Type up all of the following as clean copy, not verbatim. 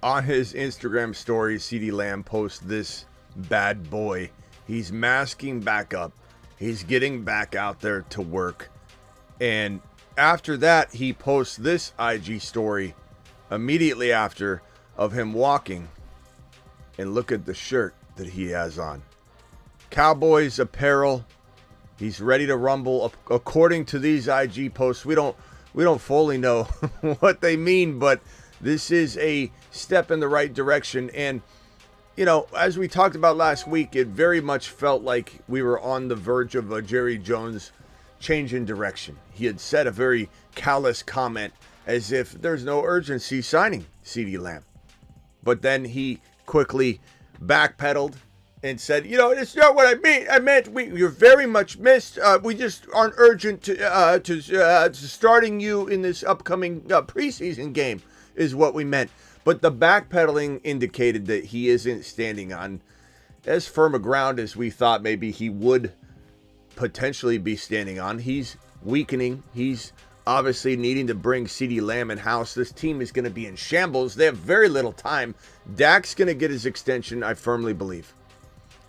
on his Instagram story, Ceedee Lamb posts this bad boy. He's masking back up. He's getting back out there to work. And after that, he posts this IG story immediately after of him walking. And look at the shirt that he has on. Cowboys apparel. He's ready to rumble. According to these IG posts, we don't fully know what they mean, but this is a step in the right direction. And, you know, as we talked about last week, it very much felt like we were on the verge of a Jerry Jones change in direction. He had said a very callous comment as if there's no urgency signing Ceedee Lamb. But then he quickly backpedaled and said, you know, it's not what I mean. I meant you're very much missed. We just aren't urgent to starting you in this upcoming preseason game is what we meant. But the backpedaling indicated that he isn't standing on as firm a ground as we thought maybe he would potentially be standing on. He's weakening. He's obviously needing to bring Ceedee Lamb in-house. This team is going to be in shambles. They have very little time. Dak's going to get his extension, I firmly believe.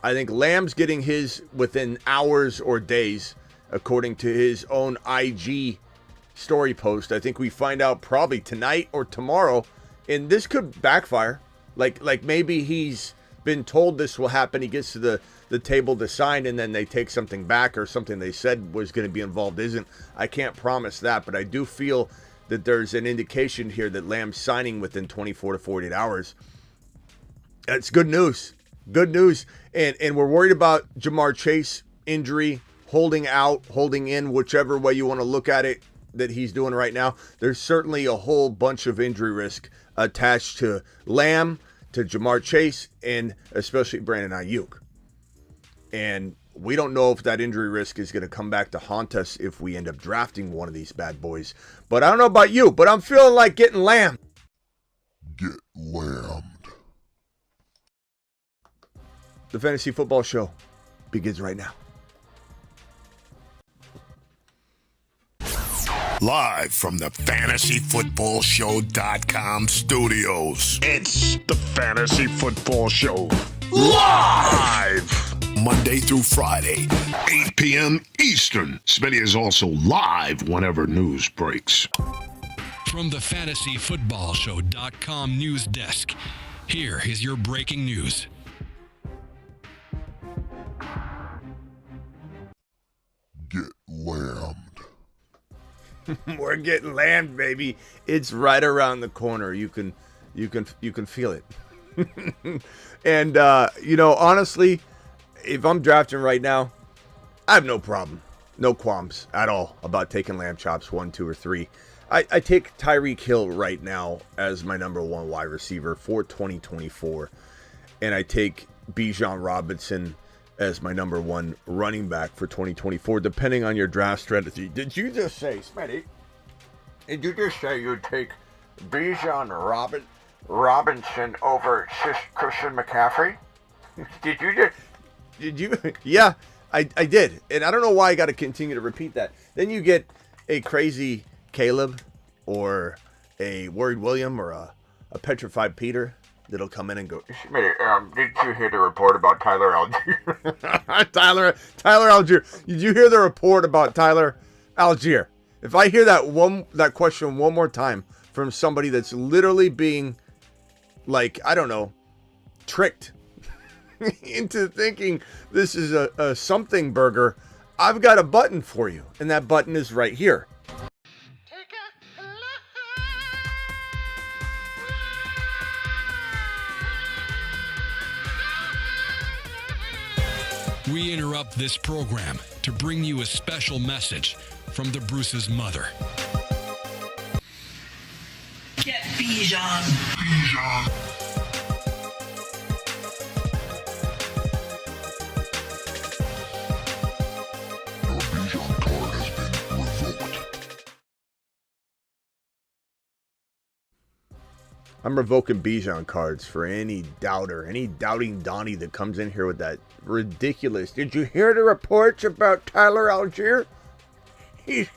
I think Lamb's getting his within hours or days, according to his own IG story post. I think we find out probably tonight or tomorrow, and this could backfire. Like maybe he's been told this will happen. He gets to the table to sign, and then they take something back, or something they said was going to be involved isn't. I can't promise that, but I do feel that there's an indication here that Lamb's signing within 24 to 48 hours. That's good news. Good news. And we're worried about Jamar Chase injury, holding out, holding in, whichever way you want to look at it, that he's doing right now. There's certainly a whole bunch of injury risk attached to Lamb, to Jamar Chase, and especially Brandon Aiyuk. And we don't know if that injury risk is going to come back to haunt us if we end up drafting one of these bad boys. But I don't know about you, but I'm feeling like getting Lamb. Get Lamb. The Fantasy Football Show begins right now. Live from the FantasyFootballShow.com studios. It's the Fantasy Football Show. Live! Monday through Friday, 8 p.m. Eastern. Smitty is also live whenever news breaks. From the FantasyFootballShow.com news desk, here is your breaking news. Get Lambed. We're getting Lamb, baby. It's right around the corner. You can feel it. And you know, honestly, if I'm drafting right now, I have no problem, no qualms at all about taking lamb chops 1, 2, or 3. I take Tyreek Hill right now as my number 1 wide receiver for 2024, and I take Bijan Robinson as my number 1 running back for 2024, depending on your draft strategy. Did you just say, Smitty? Did you just say you'd take Bijan Robinson over Christian McCaffrey? Did you? Yeah, I did. And I don't know why I got to continue to repeat that. Then you get a crazy Caleb or a worried William or a petrified Peter that'll come in and go, Smitty, did you hear the report about Tyler Algier? Tyler Algier. Did you hear the report about Tyler Algier? If I hear that question one more time from somebody that's literally being, like, I don't know, tricked into thinking this is a something burger, I've got a button for you, and that button is right here. We interrupt this program to bring you a special message from the Bruce's mother. Get Bijan. Your Bijan card has been revoked. I'm revoking Bijan cards for any doubter, any doubting Donnie that comes in here with that ridiculous, did you hear the reports about Tyler Algier? He's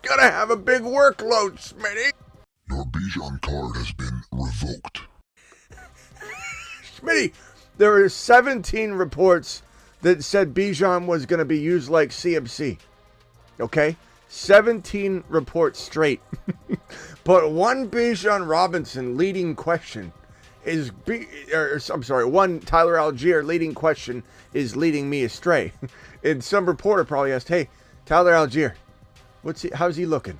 gonna have a big workload, Smitty. Your Bijan card has been revoked. Smitty, there are 17 reports that said Bijan was going to be used like CMC. Okay? 17 reports straight. But one Bijan Robinson leading question is, one Tyler Algier leading question is leading me astray. And some reporter probably asked, hey, Tyler Algier, how's he looking?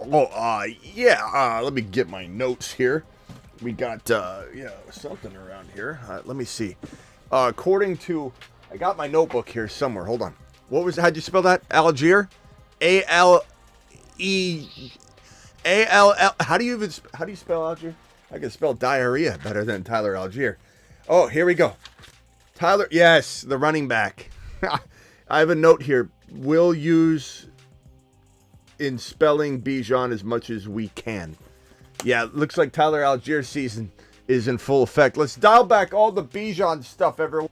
Let me get my notes here. We got, something around here. Let me see. According to, I got my notebook here somewhere. Hold on. How'd you spell that? Algier? A-L-E... A-L-L... How do you spell Algier? I can spell diarrhea better than Tyler Algier. Oh, here we go. Tyler, yes, the running back. I have a note here. We'll use in spelling Bijan as much as we can. Yeah, it looks like Tyler Algier season is in full effect. Let's dial back all the Bijan stuff, everyone.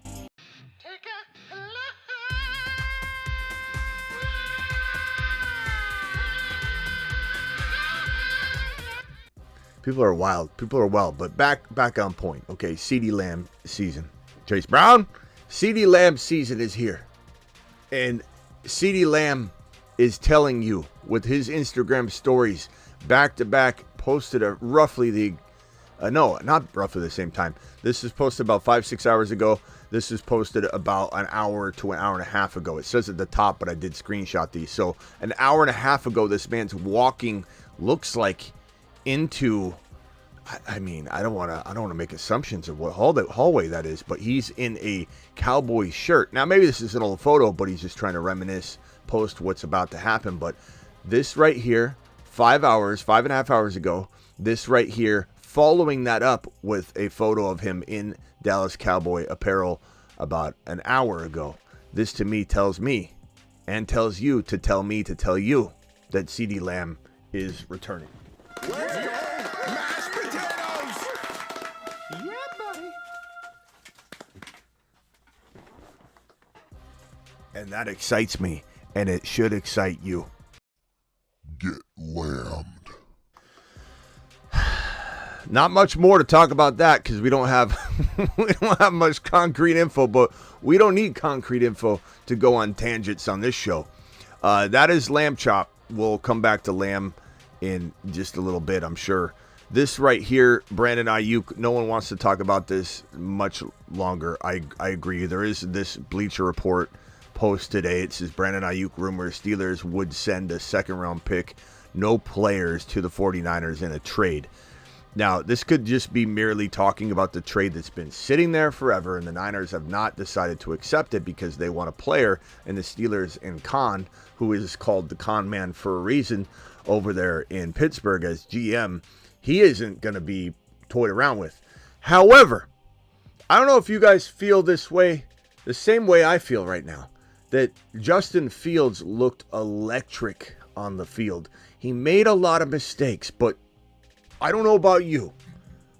People are wild. People are wild, but back on point. Okay, Ceedee Lamb season. Chase Brown, Ceedee Lamb season is here. And Ceedee Lamb is telling you with his Instagram stories back-to-back posted at roughly the... not roughly the same time. This is posted about 5-6 hours ago. This is posted about an hour to an hour and a half ago. It says at the top, but I did screenshot these. So an hour and a half ago, this man's walking, looks like, into... I mean, I don't want to make assumptions of what hallway that is, but he's in a Cowboy shirt. Now, maybe this is an old photo, but he's just trying to reminisce, post what's about to happen. But this right here, 5.5 hours ago, this right here, following that up with a photo of him in Dallas Cowboy apparel about an hour ago. This to me tells me, and tells you to tell me to tell you, that Ceedee Lamb is returning. Let's go! Mashed potatoes! Yeah, buddy. And that excites me, and it should excite you. Get lambed. Not much more to talk about that because we don't have much concrete info, but we don't need concrete info to go on tangents on this show. That is Lamb Chop. We'll come back to Lamb in just a little bit, I'm sure. This right here, Brandon Aiyuk, no one wants to talk about this much longer. I agree. There is this Bleacher Report post today. It says Brandon Aiyuk rumors Steelers would send a second-round pick, no players, to the 49ers in a trade. Now, this could just be merely talking about the trade that's been sitting there forever, and the Niners have not decided to accept it because they want a player, and the Steelers and Khan, who is called the Con Man for a reason, over there in Pittsburgh as GM, he isn't going to be toyed around with. However, I don't know if you guys feel this way, the same way I feel right now, that Justin Fields looked electric on the field. He made a lot of mistakes, but I don't know about you,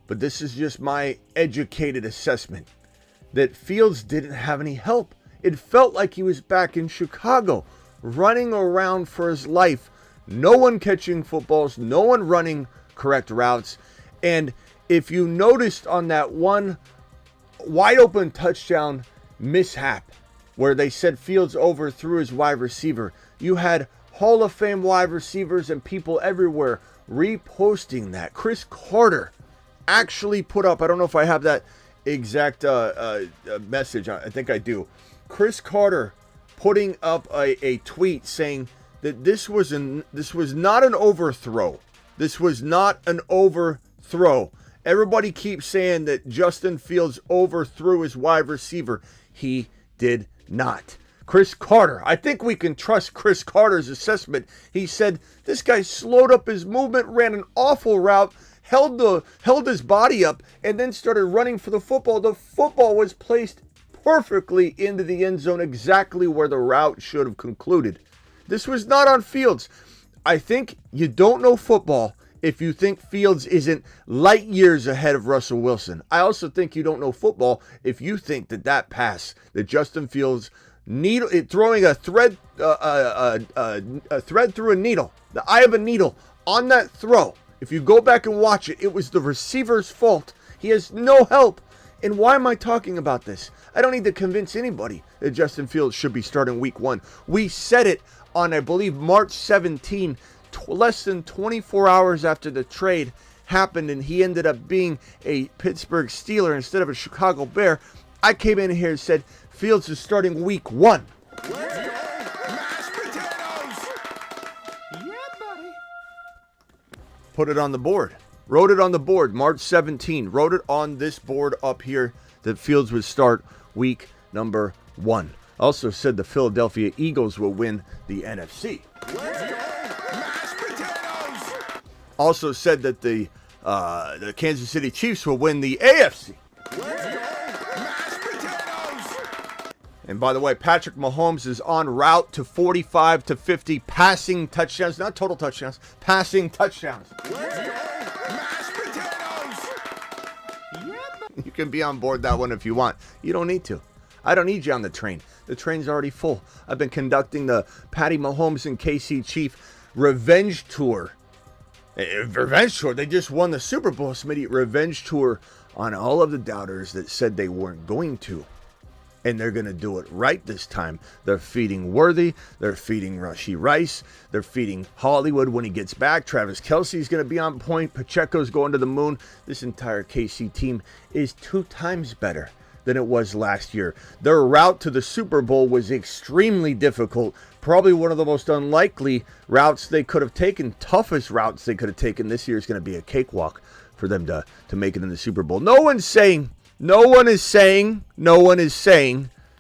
but this is just my educated assessment, that Fields didn't have any help. It felt like he was back in Chicago, running around for his life. No one catching footballs, no one running correct routes. And if you noticed on that one wide open touchdown mishap where they said Fields overthrew his wide receiver, you had Hall of Fame wide receivers and people everywhere reposting that. Chris Carter actually put up, I don't know if I have that exact message, I think I do. Chris Carter putting up a tweet saying that this was not an overthrow. This was not an overthrow. Everybody keeps saying that Justin Fields overthrew his wide receiver. He did not. Chris Carter, I think we can trust Chris Carter's assessment. He said this guy slowed up his movement, ran an awful route, held his body up, and then started running for the football. The football was placed perfectly into the end zone, exactly where the route should have concluded. This was not on Fields. I think you don't know football if you think Fields isn't light years ahead of Russell Wilson. I also think you don't know football if you think that pass that Justin Fields throwing a thread through a needle, the eye of a needle on that throw, If you go back and watch it, it was the receiver's fault. He has no help. And why am I talking about this? I don't need to convince anybody that Justin Fields should be starting week 1. We said it on, I believe, March 17, less than 24 hours after the trade happened, and he ended up being a Pittsburgh Steeler instead of a Chicago Bear. I came in here and said Fields is starting week 1. Put it on the board. Wrote it on the board, March 17. Wrote it on this board up here that Fields would start week number 1. Also said the Philadelphia Eagles will win the NFC. Also said that the Kansas City Chiefs will win the AFC. And by the way, Patrick Mahomes is en route to 45 to 50 passing touchdowns, not total touchdowns, passing touchdowns. You can be on board that one if you want. You don't need to. I don't need you on the train. The train's already full. I've been conducting the Patty Mahomes and KC Chief Revenge Tour. Revenge Tour. They just won the Super Bowl, Smitty. Revenge Tour on all of the doubters that said they weren't going to. And they're going to do it right this time. They're feeding Worthy. They're feeding Rashee Rice. They're feeding Hollywood when he gets back. Travis Kelce's going to be on point. Pacheco's going to the moon. This entire KC team is 2 times better than it was last year. Their route to the Super Bowl was extremely difficult. Probably one of the most unlikely routes they could have taken. Toughest routes they could have taken. This year is going to be a cakewalk for them to make it in the Super Bowl. No one is saying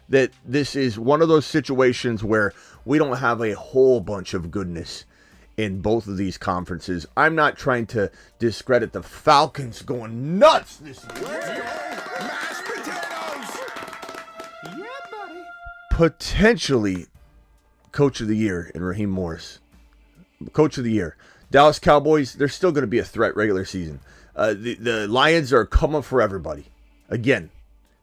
that this is one of those situations where we don't have a whole bunch of goodness in both of these conferences. I'm not trying to discredit the Falcons going nuts this year. Potentially Coach of the Year in Raheem Morris. Coach of the Year. Dallas Cowboys, they're still going to be a threat regular season. The Lions are coming for everybody. Again,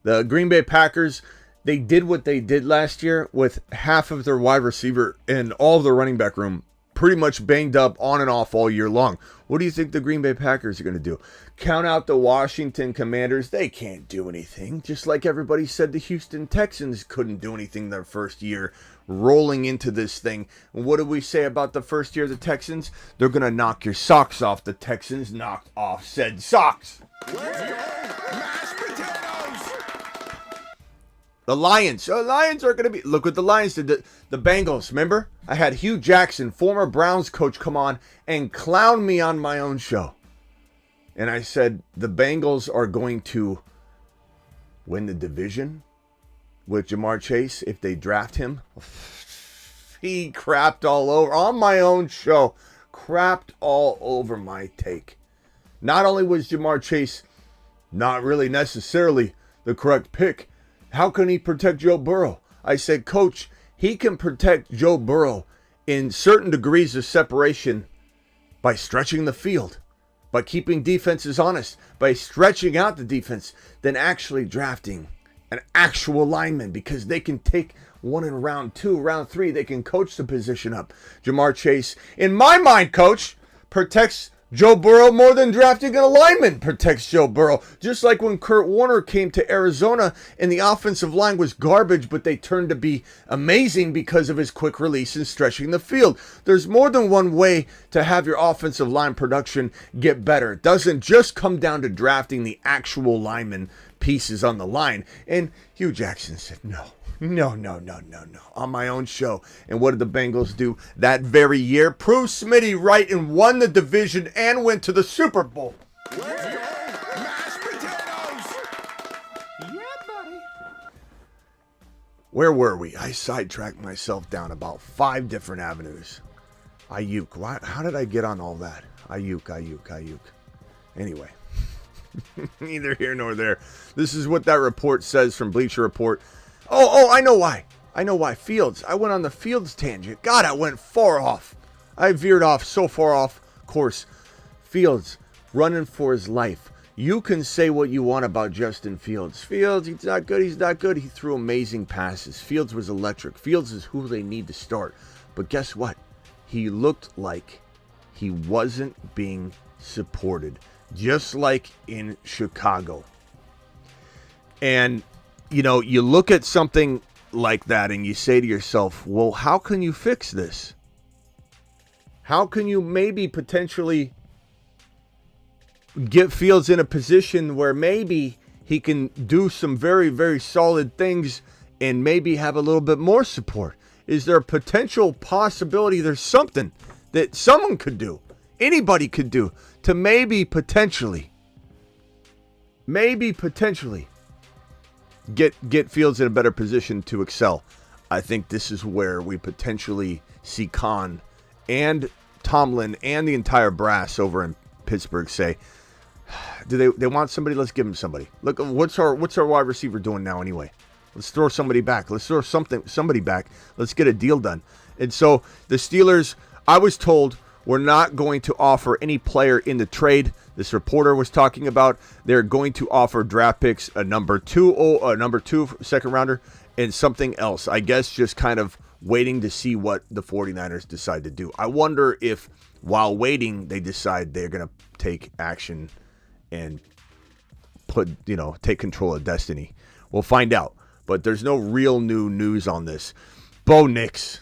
the Green Bay Packers, they did what they did last year with half of their wide receiver and all of their running back room pretty much banged up on and off all year long. What do you think the Green Bay Packers are going to do? Count out the Washington Commanders. They can't do anything. Just like everybody said the Houston Texans couldn't do anything their first year rolling into this thing. And what did we say about the first year of the Texans? They're going to knock your socks off. The Texans knocked off said socks. The Lions are going to be... Look what the Lions did. The Bengals, remember? I had Hugh Jackson, former Browns coach, come on and clown me on my own show. And I said the Bengals are going to win the division with Jamar Chase if they draft him. He crapped all over, on my own show, crapped all over my take. Not only was Jamar Chase not really necessarily the correct pick, how can he protect Joe Burrow? I said, Coach, he can protect Joe Burrow in certain degrees of separation by stretching the field, by keeping defenses honest, by stretching out the defense, than actually drafting an actual lineman, because they can take one in round 2, round 3. They can coach the position up. Jamar Chase, in my mind, Coach, protects Joe Burrow more than drafting an lineman protects Joe Burrow. Just like when Kurt Warner came to Arizona and the offensive line was garbage, but they turned to be amazing because of his quick release and stretching the field. There's more than one way to have your offensive line production get better. It doesn't just come down to drafting the actual lineman pieces on the line. And Hugh Jackson said, no. On my own show. And what did the Bengals do that very year? Proved Smitty right and won the division and went to the Super Bowl. Where were we? I sidetracked myself down about 5 different avenues. Aiyuk. How did I get on all that? Aiyuk. Anyway. Neither here nor there. This is what that report says from Bleacher Report. Oh, I know why. Fields. I went on the Fields tangent. God, I went far off. I veered off so far off course. Fields running for his life. You can say what you want about Justin Fields. Fields, he's not good. He threw amazing passes. Fields was electric. Fields is who they need to start. But guess what? He looked like he wasn't being supported, just like in Chicago. And, you know, you look at something like that and you say to yourself, well, how can you fix this? How can you maybe potentially get Fields in a position where maybe he can do some very, very solid things and maybe have a little bit more support? Is there a potential possibility there's something that someone could do, anybody could do, to maybe potentially get Fields in a better position to excel? I think this is where we potentially see Khan and Tomlin and the entire brass over in Pittsburgh say, do they want somebody? Let's give them somebody. Look, what's our wide receiver doing now anyway? Let's throw somebody back. Let's throw somebody back. Let's get a deal done. And so the Steelers, I was told, were not going to offer any player in the trade. This reporter was talking about they're going to offer draft picks, a number two second rounder, and something else. I guess just kind of waiting to see what the 49ers decide to do. I wonder if while waiting, they decide they're going to take action and take control of destiny. We'll find out. But there's no real new news on this. Bo Nix.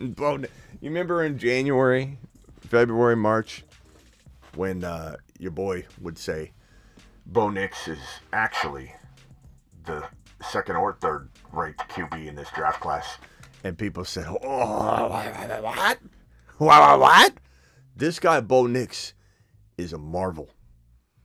You remember in January, February, March, when your boy would say, Bo Nix is actually the second or third ranked QB in this draft class. And people said, oh, what? This guy, Bo Nix, is a marvel.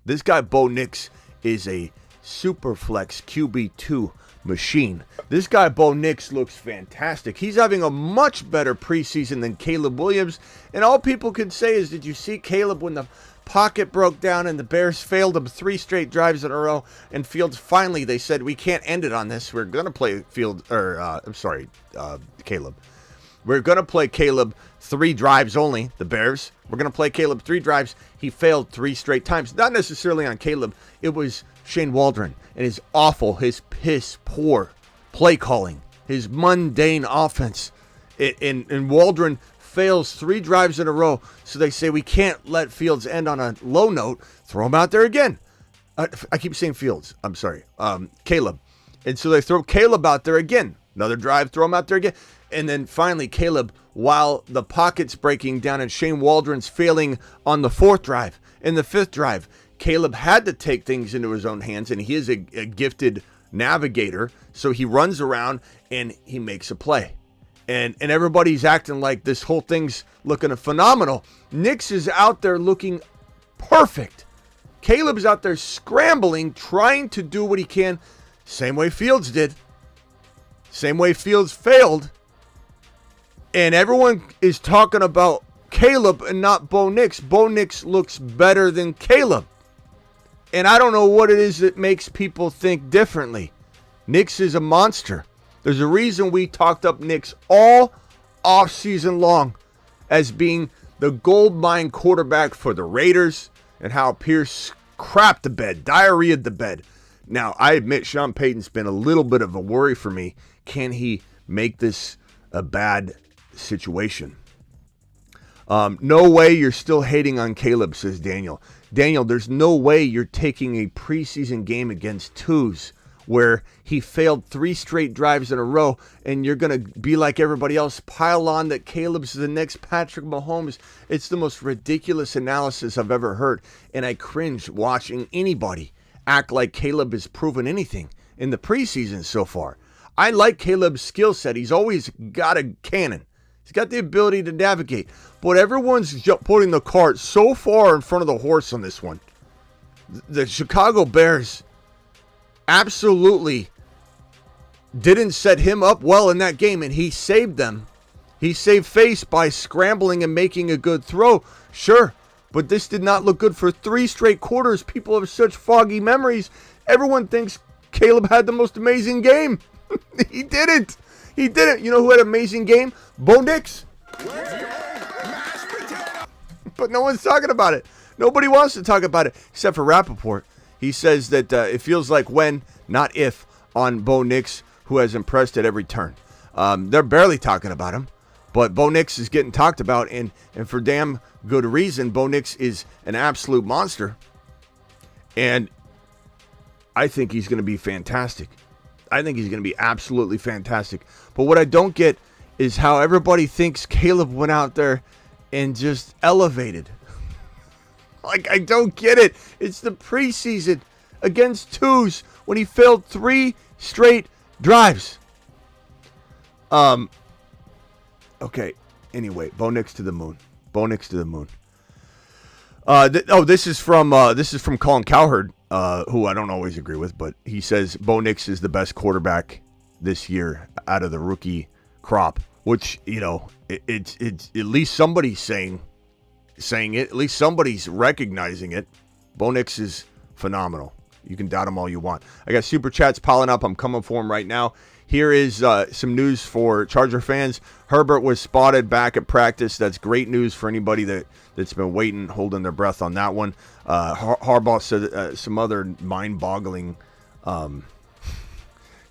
This guy, Bo Nix, is a super flex QB2 machine. This guy, Bo Nix, looks fantastic. He's having a much better preseason than Caleb Williams. And all people can say is, did you see Caleb when the pocket broke down and the Bears failed him 3 straight drives in a row? And Fields finally, they said, we can't end it on this. We're going to play Caleb. We're going to play Caleb 3 drives only, the Bears. We're going to play Caleb 3 drives. He failed 3 straight times. Not necessarily on Caleb. It was Shane Waldron and his piss poor play calling, his mundane offense. And Waldron fails 3 drives in a row. So they say we can't let Fields end on a low note. Throw him out there again. I keep saying Fields. I'm sorry. Caleb. And so they throw Caleb out there again. Another drive, throw him out there again. And then finally, Caleb, while the pocket's breaking down and Shane Waldron's failing on the 4th drive and the 5th drive, Caleb had to take things into his own hands, and he is a gifted navigator. So he runs around and he makes a play. And everybody's acting like this whole thing's looking phenomenal. Nix is out there looking perfect. Caleb's out there scrambling, trying to do what he can. Same way Fields did. Same way Fields failed. And everyone is talking about Caleb and not Bo Nix. Bo Nix looks better than Caleb. And I don't know what it is that makes people think differently. Nix is a monster. There's a reason we talked up Nix all offseason long as being the gold mine quarterback for the Raiders, and how Pierce crapped the bed, diarrheaed the bed. Now, I admit Sean Payton's been a little bit of a worry for me. Can he make this a bad situation? No way you're still hating on Caleb, says Daniel. Daniel, there's no way you're taking a preseason game against twos where he failed 3 straight drives in a row, and you're going to be like everybody else, pile on that Caleb's the next Patrick Mahomes. It's the most ridiculous analysis I've ever heard, and I cringe watching anybody act like Caleb has proven anything in the preseason so far. I like Caleb's skill set. He's always got a cannon. He's got the ability to navigate. But everyone's putting the cart so far in front of the horse on this one. The Chicago Bears absolutely didn't set him up well in that game, and he saved them. He saved face by scrambling and making a good throw. Sure, but this did not look good for 3 straight quarters. People have such foggy memories. Everyone thinks Caleb had the most amazing game. He didn't. He didn't. You know who had an amazing game? Bo Nix. But no one's talking about it. Nobody wants to talk about it except for Rappaport. He says that it feels like when, not if, on Bo Nix, who has impressed at every turn. They're barely talking about him. But Bo Nix is getting talked about, and for damn good reason. Bo Nix is an absolute monster. And I think he's going to be fantastic. I think he's going to be absolutely fantastic. But what I don't get is how everybody thinks Caleb went out there and just elevated. Like, I don't get it. It's the preseason against twos when he failed 3 straight drives. Okay. Anyway, Bo Nix to the moon. Bo Nix to the moon. This is from Colin Cowherd, who I don't always agree with, but he says Bo Nix is the best quarterback this year out of the rookie crop, which, you know, it's at least somebody's saying it. At least somebody's recognizing it. Bo Nix is phenomenal. You can doubt him all you want. I got super chats piling up. I'm coming for him right now. Here is some news for Charger fans. Herbert was spotted back at practice. That's great news for anybody that's been waiting, holding their breath on that one. Harbaugh said some other mind-boggling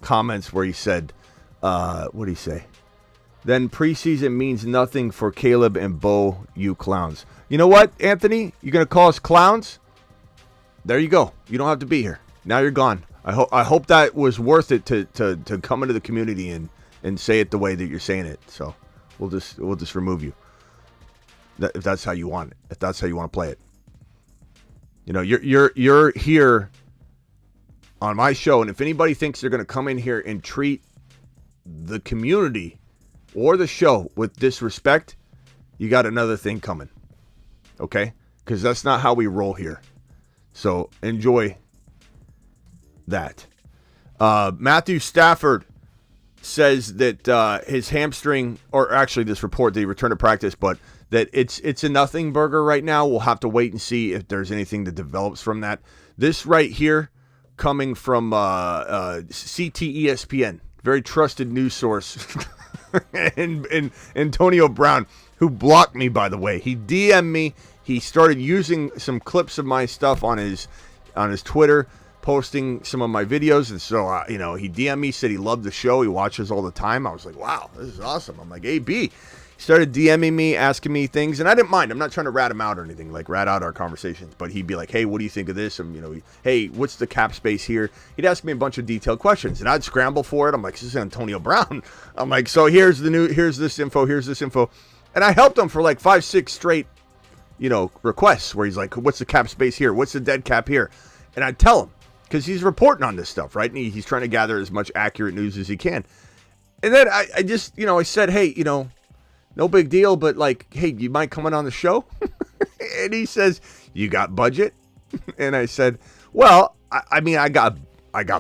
comments where he said, what did he say? Then preseason means nothing for Caleb and Bo, you clowns. You know what, Anthony? You're going to call us clowns? There you go. You don't have to be here. Now you're gone. I hope that was worth it to come into the community and say it the way that you're saying it. So we'll just remove you. If that's how you want it. If that's how you want to play it. You know, you're here on my show, and if anybody thinks they're going to come in here and treat the community or the show with disrespect, you got another thing coming. Okay? Because that's not how we roll here. So enjoy that. Matthew Stafford says that his hamstring, or actually this report that he returned to practice, but that it's a nothing burger right now. We'll have to wait and see if there's anything that develops from that. This right here coming from CTESPN, very trusted news source, and Antonio Brown, who blocked me, by the way. He DM'd me. He started using some clips of my stuff on his Twitter, posting some of my videos, and so he DM'd me, said he loved the show, he watches all the time. I was like, wow, this is awesome. I'm like, AB. He started DMing me, asking me things, and I didn't mind. I'm not trying to rat him out or anything, like rat out our conversations, but he'd be like, hey, what do you think of this? And hey, what's the cap space here? He'd ask me a bunch of detailed questions, and I'd scramble for it. I'm like, this is Antonio Brown. I'm like, so here's this info, and I helped him for like 5-6 straight requests where he's like, what's the cap space here? What's the dead cap here? And I'd tell him, because he's reporting on this stuff, right? And he's trying to gather as much accurate news as he can. And then I just, I said, hey, no big deal, but like, hey, you mind coming on the show? And he says, you got budget? And I said, well, I mean, I got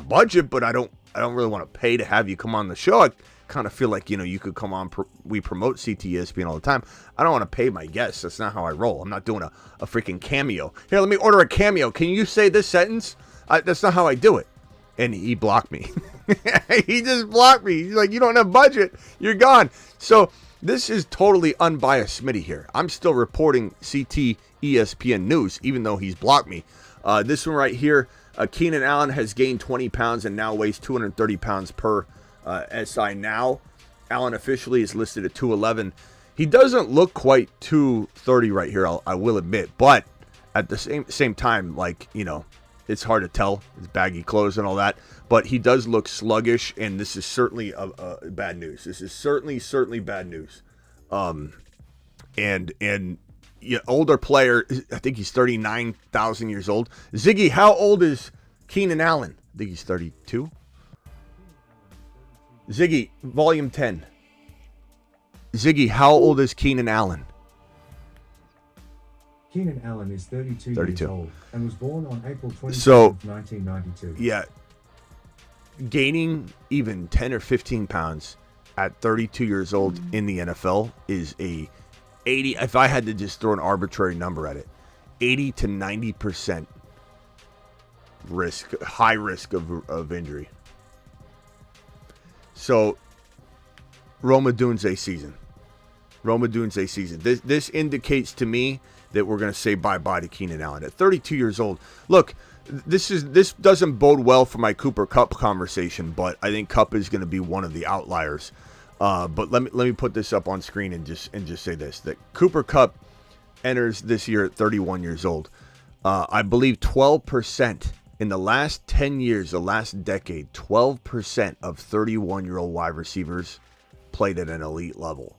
budget, but I don't really want to pay to have you come on the show. I kind of feel like, you could come on. We promote CTESPN all the time. I don't want to pay my guests. That's not how I roll. I'm not doing a freaking cameo. Here, let me order a cameo. Can you say this sentence? That's not how I do it. And he blocked me. He just blocked me. He's like, you don't have budget. You're gone. So this is totally unbiased Smitty here. I'm still reporting CTESPN news, even though he's blocked me. This one right here, Keenan Allen has gained 20 pounds and now weighs 230 pounds per SI now. Allen officially is listed at 211. He doesn't look quite 230 right here, I will admit. But at the same time, like, it's hard to tell. It's baggy clothes and all that. But he does look sluggish, and this is certainly bad news. This is certainly bad news. And older player, I think he's 39,000 years old. Ziggy, how old is Keenan Allen? I think he's 32. Ziggy, volume 10. Ziggy, how old is Keenan Allen? Keenan Allen is 32 years old and was born on April 27, 1992. Yeah, gaining even 10 or 15 pounds at 32 years old in the NFL is a 80, if I had to just throw an arbitrary number at it, 80 to 90% risk, high risk of injury. So, Roma Dunze season. This indicates to me that we're going to say bye-bye to Keenan Allen at 32 years old. Look, this doesn't bode well for my Cooper Kupp conversation, but I think Kupp is going to be one of the outliers. But let me put this up on screen and just say this: that Cooper Kupp enters this year at 31 years old. I believe 12% in the last 10 years, the last decade, 12% of 31-year-old wide receivers played at an elite level.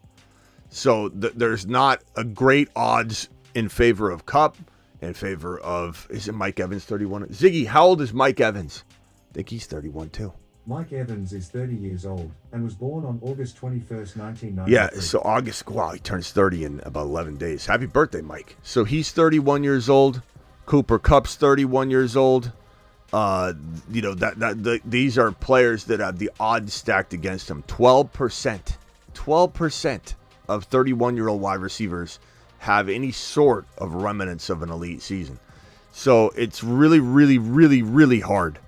So there's not a great odds in favor of Kupp, in favor of, is it Mike Evans 31? Ziggy, how old is Mike Evans? I think he's 31 too. Mike Evans is 30 years old and was born on August 21st, 1993. Yeah, so August, wow, he turns 30 in about 11 days. Happy birthday, Mike. So he's 31 years old. Cooper Kupp's 31 years old. These are players that have the odds stacked against them. 12% of 31-year-old wide receivers have any sort of remnants of an elite season. So it's really, really, really, really hard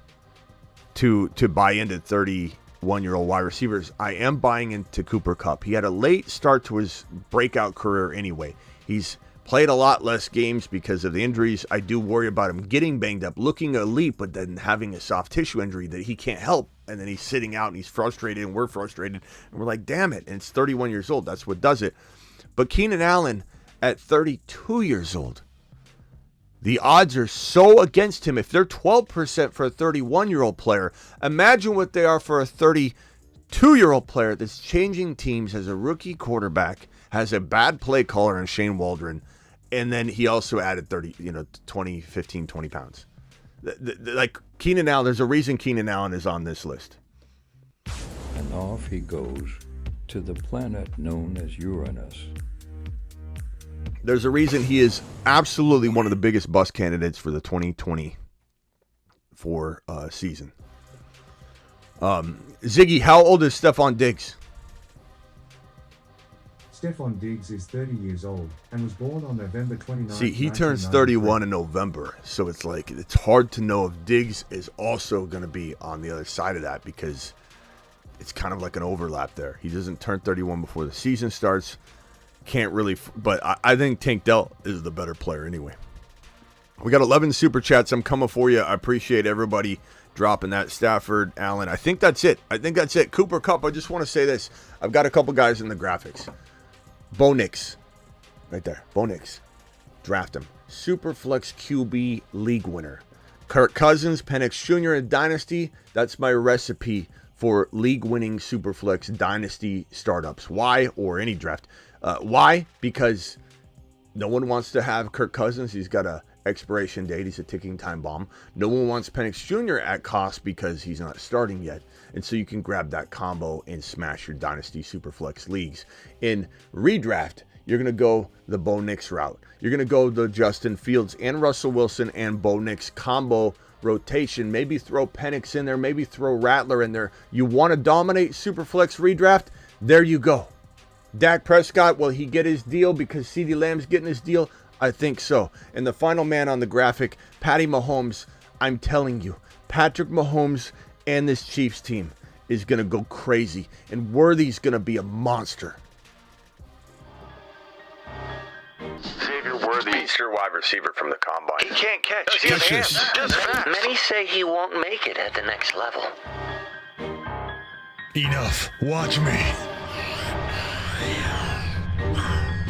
to buy into 31-year-old wide receivers. I am buying into Cooper Kupp. He had a late start to his breakout career anyway. He's played a lot less games because of the injuries. I do worry about him getting banged up, looking elite, but then having a soft tissue injury that he can't help. And then he's sitting out and he's frustrated and we're frustrated. And we're like, damn it. And it's 31 years old. That's what does it. But Keenan Allen at 32 years old, the odds are so against him. If they're 12% for a 31-year-old player, imagine what they are for a 32-year-old player that's changing teams, has a rookie quarterback, has a bad play caller in Shane Waldron, and then he also added 20 pounds. Like Keenan Allen, there's a reason Keenan Allen is on this list. And off he goes to the planet known as Uranus. There's a reason he is absolutely one of the biggest bust candidates for the 2024 season. Ziggy, how old is Stephon Diggs? Stephon Diggs is 30 years old and was born on November 29th. See, he turns 31 in November, so it's like it's hard to know if Diggs is also going to be on the other side of that because it's kind of like an overlap there. He doesn't turn 31 before the season starts. Can't really, but I think Tank Dell is the better player anyway. We got 11 super chats. I'm coming for you. I appreciate everybody dropping that. Stafford, Allen. I think that's it. Cooper Kupp, I just want to say this. I've got a couple guys in the graphics. Bo Nix. Right there. Bo Nix. Draft him. Superflex QB league winner. Kirk Cousins, Penix Jr. in Dynasty. That's my recipe for league-winning Superflex Dynasty startups. Why? Or any draft. Why? Because no one wants to have Kirk Cousins. He's got a expiration date. He's a ticking time bomb. No one wants Penix Jr. at cost because he's not starting yet. And so you can grab that combo and smash your Dynasty Superflex leagues. In redraft, you're going to go the Bo Nix route. You're going to go the Justin Fields and Russell Wilson and Bo Nix combo rotation. Maybe throw Penix in there. Maybe throw Rattler in there. You want to dominate Superflex redraft? There you go. Dak Prescott, will he get his deal because Ceedee Lamb's getting his deal? I think so. And the final man on the graphic, Patty Mahomes. I'm telling you, Patrick Mahomes and this Chiefs team is going to go crazy. And Worthy's going to be a monster. Xavier Worthy, your wide receiver from the combine. He can't catch. He has hands. Just fast. Many say he won't make it at the next level. Enough. Watch me.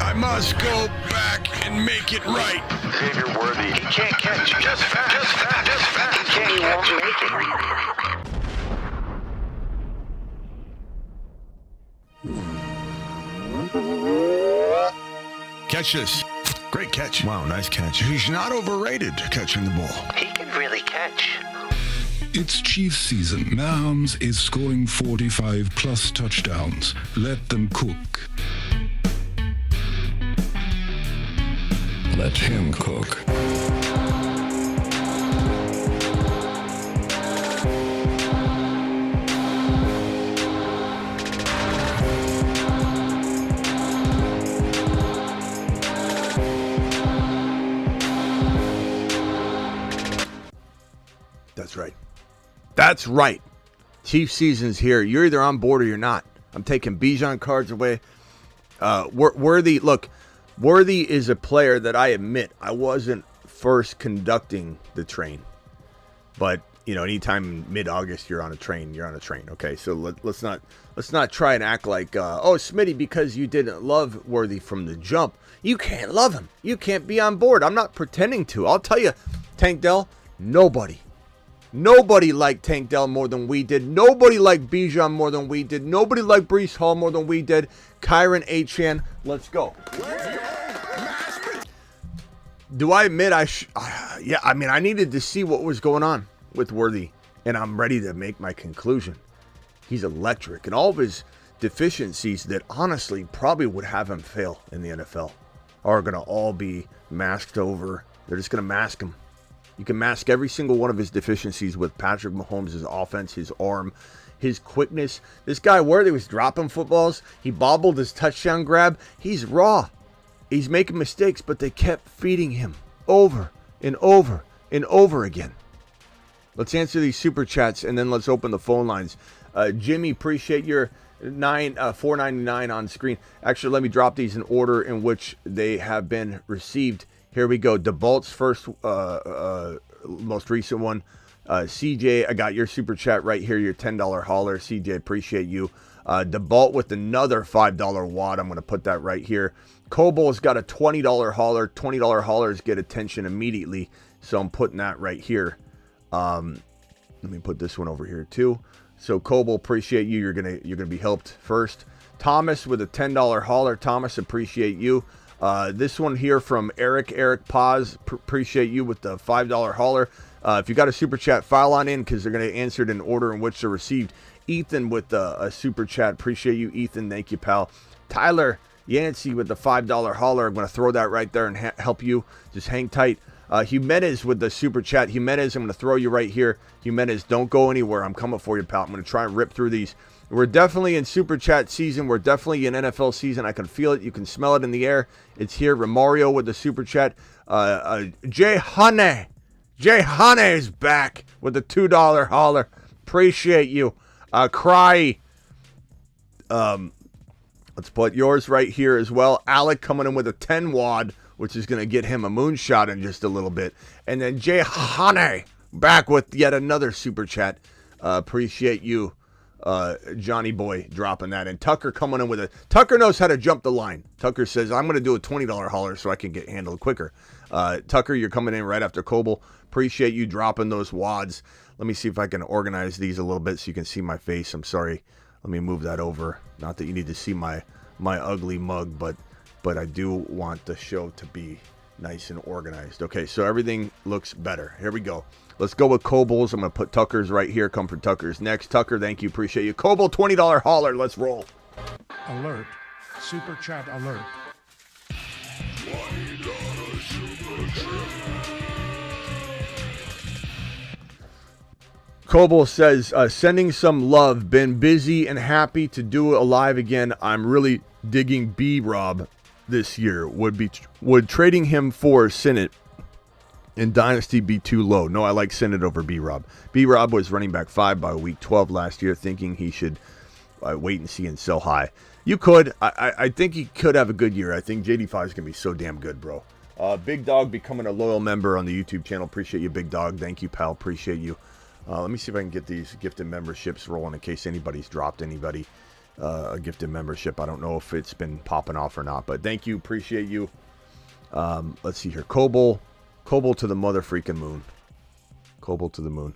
I must go back and make it right. Xavier Worthy. He can't catch. Just fast. Just fast. Just fast. He won't make it. Catch this. Great catch. Wow, nice catch. He's not overrated catching the ball. He can really catch. It's Chiefs season. Mahomes is scoring 45-plus touchdowns. Let them cook. Let him cook. That's right. That's right. Chiefs season's here. You're either on board or you're not. I'm taking Bijan cards away. Worthy, look, Worthy is a player that I admit I wasn't first conducting the train. But anytime in mid-August you're on a train, Okay, so let's not try and act like, Smitty, because you didn't love Worthy from the jump, you can't love him. You can't be on board. I'm not pretending to. I'll tell you, Tank Dell, nobody liked Tank Dell more than we did. Nobody liked Bijan more than we did. Nobody liked Breece Hall more than we did. Kyron Achan, let's go. Do I admit I needed to see what was going on with Worthy, and I'm ready to make my conclusion. He's electric, and all of his deficiencies that honestly probably would have him fail in the NFL are going to all be masked over. They're just going to mask him. You can mask every single one of his deficiencies with Patrick Mahomes' offense, his arm, his quickness. This guy Worthy was dropping footballs. He bobbled his touchdown grab. He's raw. He's making mistakes, but they kept feeding him over and over and over again. Let's answer these super chats, and then let's open the phone lines. Jimmy, appreciate your $4.99 on screen. Actually, let me drop these in order in which they have been received. Here we go. DeBalt's first, most recent one. CJ, I got your super chat right here, your $10 hauler. CJ, appreciate you. DeBalt with another $5 wad. I'm going to put that right here. Cobal's got a $20 hauler. $20 haulers get attention immediately, so I'm putting that right here. Let me put this one over here too. So Cobal, appreciate you. You're gonna be helped first. Thomas with a $10 hauler. Thomas, appreciate you. This one here from Eric Paz, appreciate you with the $5 hauler. If you got a super chat, file on in because they're going to answer it in order in which they're received. Ethan with a super chat, appreciate you, Ethan. Thank you, pal. Tyler Yancey with the $5 hauler. I'm going to throw that right there and help you. Just hang tight. Jimenez with the super chat. Jimenez, I'm going to throw you right here. Jimenez, don't go anywhere. I'm coming for you, pal. I'm going to try and rip through these. We're definitely in super chat season. We're definitely in NFL season. I can feel it. You can smell it in the air. It's here. Romario with the super chat. Jay Honey is back with the $2 hauler. Appreciate you. Cry. Let's put yours right here as well. Alec coming in with a 10 wad, which is going to get him a moonshot in just a little bit. And then Jay Honey back with yet another super chat. Appreciate you. Johnny Boy dropping that. And Tucker coming in with Tucker knows how to jump the line. Tucker says, I'm going to do a $20 hauler so I can get handled quicker. Tucker, you're coming in right after Coble. Appreciate you dropping those wads. Let me see if I can organize these a little bit so you can see my face. I'm sorry. Let me move that over. Not that you need to see my ugly mug, but I do want the show to be nice and organized. Okay, so everything looks better. Here we go. Let's go with Cobal's. I'm going to put Tucker's right here. Come for Tucker's next. Tucker, thank you. Appreciate you. Coble, $20 hauler. Let's roll. Alert. Super chat alert. Coble says, sending some love. Been busy and happy to do it live again. I'm really digging B-Rob this year. Would trading him for Sinnott in Dynasty be too low? No, I like Sinnott over B-Rob. B-Rob was running back 5 by week 12 last year, thinking he should wait and see and sell high. You could. I think he could have a good year. I think JD5 is going to be so damn good, bro. Big Dog becoming a loyal member on the YouTube channel. Appreciate you, Big Dog. Thank you, pal. Appreciate you. Let me see if I can get these gifted memberships rolling in case anybody's dropped anybody a gifted membership. I don't know if it's been popping off or not, but thank you. Appreciate you. Let's see here. Coble to the mother freaking moon. Coble to the moon.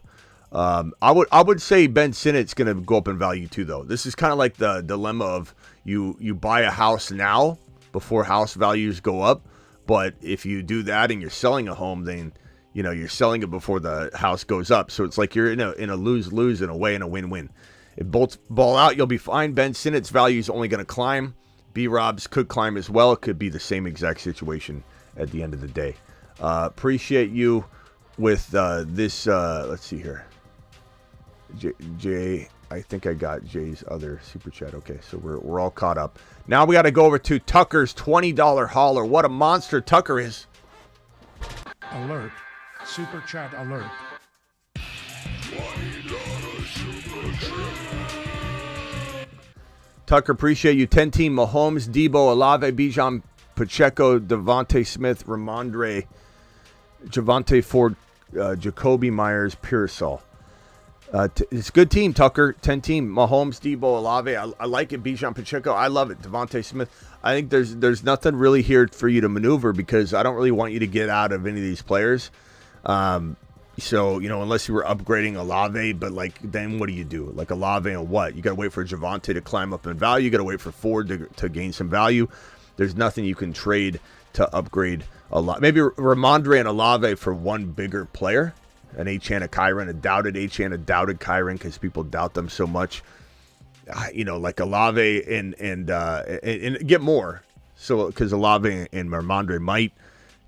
I would say Ben Sinnott's going to go up in value too, though. This is kind of like the dilemma of you buy a house now before house values go up, but if you do that and you're selling a home, then you're selling it before the house goes up. So it's like you're in a lose-lose in a way, in a win-win. If both ball out, you'll be fine. Ben Sinnott's value is only going to climb. B-Rob's could climb as well. It could be the same exact situation at the end of the day. Appreciate you with this. Let's see here. Jay, I think I got Jay's other super chat. Okay, so we're all caught up. Now we got to go over to Tucker's $20 hauler. What a monster Tucker is. Alert. Super chat alert. Tucker, appreciate you. 10-team Mahomes, Debo, Olave, Bijan, Pacheco, Devontae Smith, Ramondre, Javante Ford, Jacoby Myers, Pearsall. It's a good team, Tucker. 10 team. Mahomes, Debo, Olave. I like it. Bijan Pacheco. I love it. Devontae Smith. I think there's nothing really here for you to maneuver because I don't really want you to get out of any of these players. So, unless you were upgrading Olave, but then what do you do? Like Olave and what? You got to wait for Javonte to climb up in value. You got to wait for Ford to gain some value. There's nothing you can trade to upgrade a lot. Maybe Ramondre and Olave for one bigger player. An Achane, a Kyren, a doubted Achane, a doubted Kyren because people doubt them so much. Like Olave and get more. So because Olave and Ramondre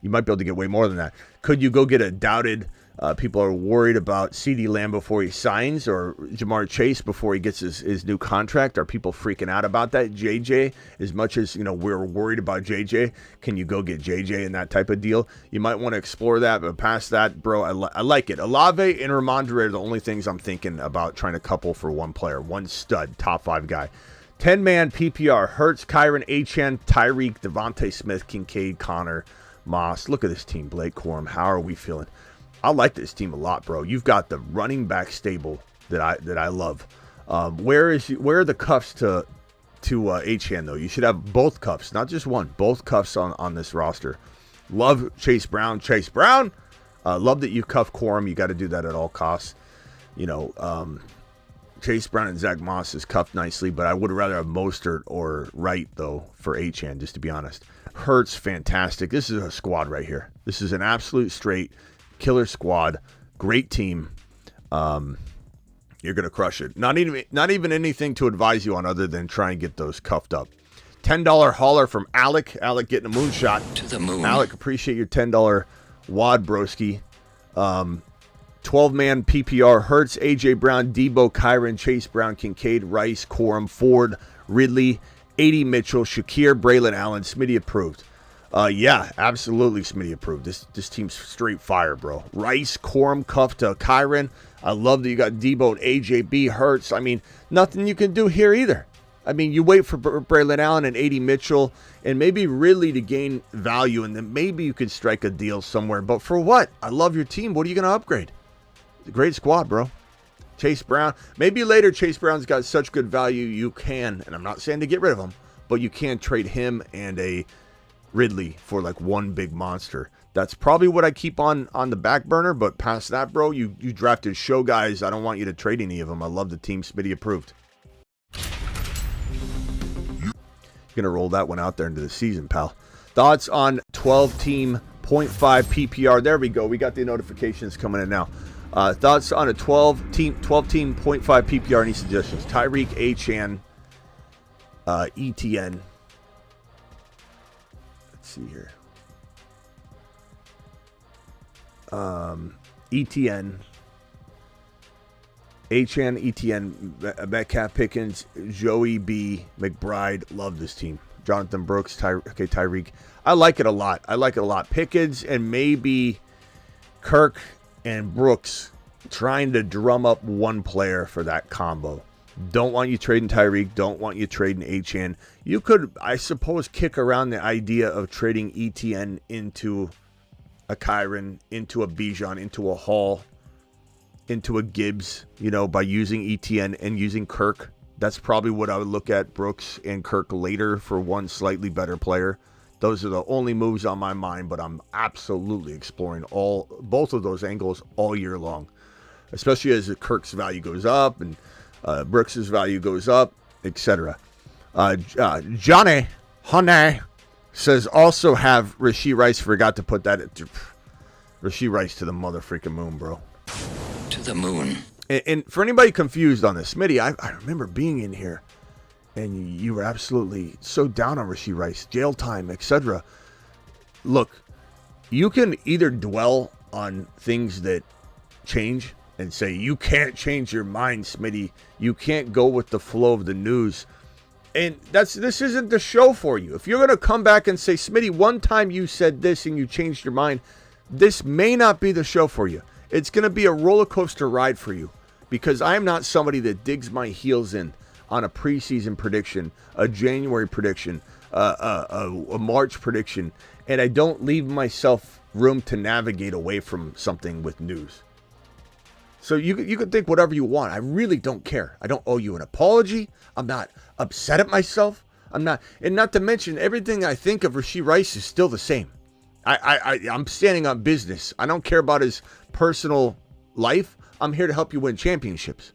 you might be able to get way more than that. Could you go get a doubted? People are worried about Ceedee Lamb before he signs or Jamar Chase before he gets his new contract. Are people freaking out about that? JJ, as much as we're worried about JJ, can you go get JJ in that type of deal? You might want to explore that, but past that, bro, I like it. Olave and Ramondre are the only things I'm thinking about trying to couple for one player, one stud, top 5 guy. 10-man PPR: Hurts, Kyren, Achane, Tyreek, Devontae Smith, Kincaid, Connor, Moss. Look at this team, Blake Corum. How are we feeling? I like this team a lot, bro. You've got the running back stable that I love. Where are the cuffs to Achane though? You should have both cuffs, not just one. Both cuffs on this roster. Love Chase Brown. Love that you cuff Corum. You got to do that at all costs. Chase Brown and Zach Moss is cuffed nicely, but I would rather have Mostert or Wright though for Achane, just to be honest. Hurts, fantastic. This is a squad right here. This is an absolute straight killer squad, great team. You're gonna crush it. Not even anything to advise you on other than try and get those cuffed up. $10 hauler from Alec. Alec getting a moonshot to the moon. Alec, appreciate your $10 wad, broski. 12-man PPR: Hurts, AJ Brown, Debo, Kyren, Chase Brown, Kincaid, Rice, Corum, Ford, Ridley, 80 Mitchell, Shakir, Braylon Allen. Smitty approved. Yeah, absolutely Smitty approved. This team's straight fire, bro. Rice, Corum, Cuff to Kyren. I love that you got Debo and AJB, Hurts. I mean, nothing you can do here either. I mean, you wait for Braylon Allen and 80 Mitchell and maybe Ridley to gain value, and then maybe you could strike a deal somewhere. But for what? I love your team. What are you going to upgrade? It's a great squad, bro. Chase Brown. Maybe later Chase Brown's got such good value you can, and I'm not saying to get rid of him, but you can trade him and a Ridley for like one big monster. That's probably what I keep on the back burner, but past that, bro, you drafted show guys. I don't want you to trade any of them. I love the team. Smitty approved. Gonna roll that one out there into the season, pal. Thoughts on 12-team 0.5 PPR? There we go. We got the notifications coming in now. Thoughts on a 12-team 0.5 PPR? Any suggestions? Tyreek, Achane, ETN. See here. ETN, Achane, ETN, Metcalf, Pickens, Joey B, McBride. Love this team. Jonathan Brooks, Tyreek. I like it a lot. Pickens and maybe Kirk and Brooks trying to drum up one player for that combo. Don't want you trading Tyreek. Don't want you trading Achane. You could, I suppose, kick around the idea of trading ETN into a Kyren, into a Bijan, into a Hall, into a Gibbs, by using ETN and using Kirk. That's probably what I would look at, Brooks and Kirk later for one slightly better player. Those are the only moves on my mind, but I'm absolutely exploring both of those angles all year long, especially as Kirk's value goes up and Brooks's value goes up, etc. Johnny Honey says also have Rashee Rice. Forgot to put that. Rashee Rice to the motherfucking moon, bro. To the moon. And for anybody confused on this, Smitty, I remember being in here and you were absolutely so down on Rashee Rice, jail time, etc. Look, you can either dwell on things that change and say, you can't change your mind, Smitty. You can't go with the flow of the news. And this isn't the show for you. If you're going to come back and say, Smitty, one time you said this and you changed your mind, this may not be the show for you. It's going to be a roller coaster ride for you because I'm not somebody that digs my heels in on a preseason prediction, a January prediction, a March prediction, and I don't leave myself room to navigate away from something with news. So you can think whatever you want. I really don't care. I don't owe you an apology. I'm not upset at myself. I'm not, and not to mention everything I think of Rashee Rice is still the same. I'm standing on business. I don't care about his personal life. I'm here to help you win championships.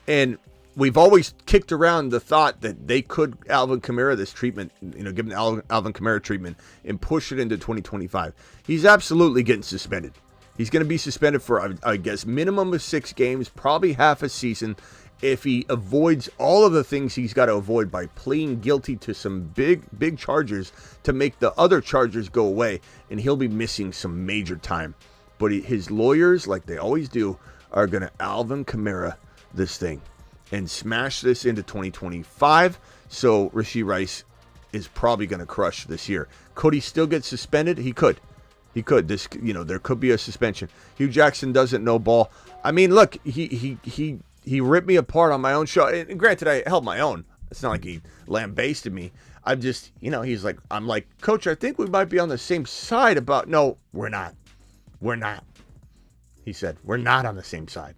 And we've always kicked around the thought that they could Alvin Kamara this treatment, give him Alvin Kamara treatment and push it into 2025. He's absolutely getting suspended. He's going to be suspended for, I guess, minimum of 6 games, probably half a season, if he avoids all of the things he's got to avoid by pleading guilty to some big charges to make the other charges go away, and he'll be missing some major time. But his lawyers, like they always do, are going to Alvin Kamara this thing and smash this into 2025. So Rashee Rice is probably going to crush this year. Could he still get suspended? He could. He could. There could be a suspension. Hugh Jackson doesn't know ball. I mean, look, he ripped me apart on my own show. And granted, I held my own. It's not like he lambasted me. I'm just, he's like, I'm like, Coach, I think we might be on the same side about. No, we're not. We're not. He said, we're not on the same side.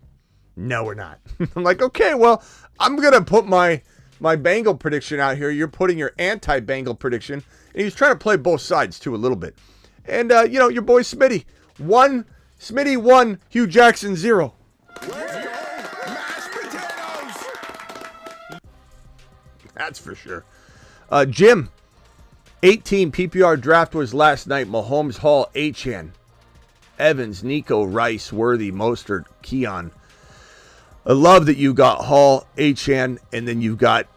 No, we're not. I'm like, okay, well, I'm gonna put my Bengal prediction out here. You're putting your anti-Bengal prediction, and he's trying to play both sides too a little bit. And, your boy Smitty. Smitty 1, Hugh Jackson 0. That's for sure. Jim, 18 PPR draft was last night. Mahomes, Hall, Achane, Evans, Nico, Rice, Worthy, Mostert, Keon. I love that you got Hall, Achane, and then you've got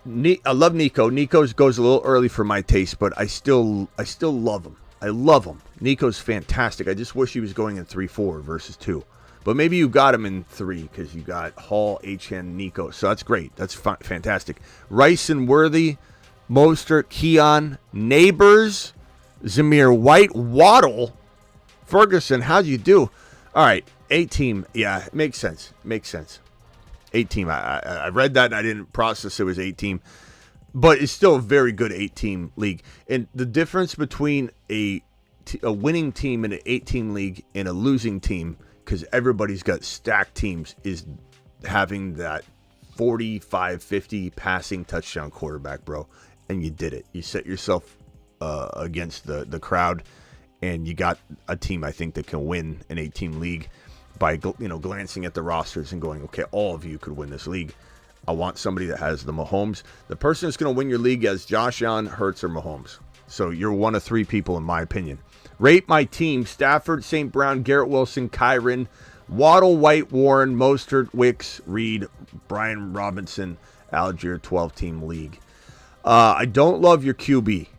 I love Nico. Nico's goes a little early for my taste, but I still love him. I love him. Nico's fantastic. I just wish he was going in 3-4 versus 2. But maybe you got him in 3 because you got Hall, Achane, Nico. So that's great. That's fantastic. Rice and Worthy, Mostert, Keon, Neighbors, Zamir White, Waddle, Ferguson. How'd you do? All right, 8-team. Yeah, it makes sense. 8-team. I read that and I didn't process it was 8-team. But it's still a very good 8-team league. And the difference between a winning team in an 8-team league and a losing team, because everybody's got stacked teams, is having that 45, 50 passing touchdown quarterback, bro. And you did it. You set yourself against the crowd, and you got a team, I think, that can win an 8-team league by glancing at the rosters and going, okay, all of you could win this league. I want somebody that has the Mahomes. The person that's going to win your league is Josh Allen, Hurts, or Mahomes. So you're one of 3 people, in my opinion. Rate my team: Stafford, St. Brown, Garrett Wilson, Kyron, Waddle, White, Warren, Mostert, Wicks, Reed, Brian Robinson, Algier, 12-team league. I don't love your QB.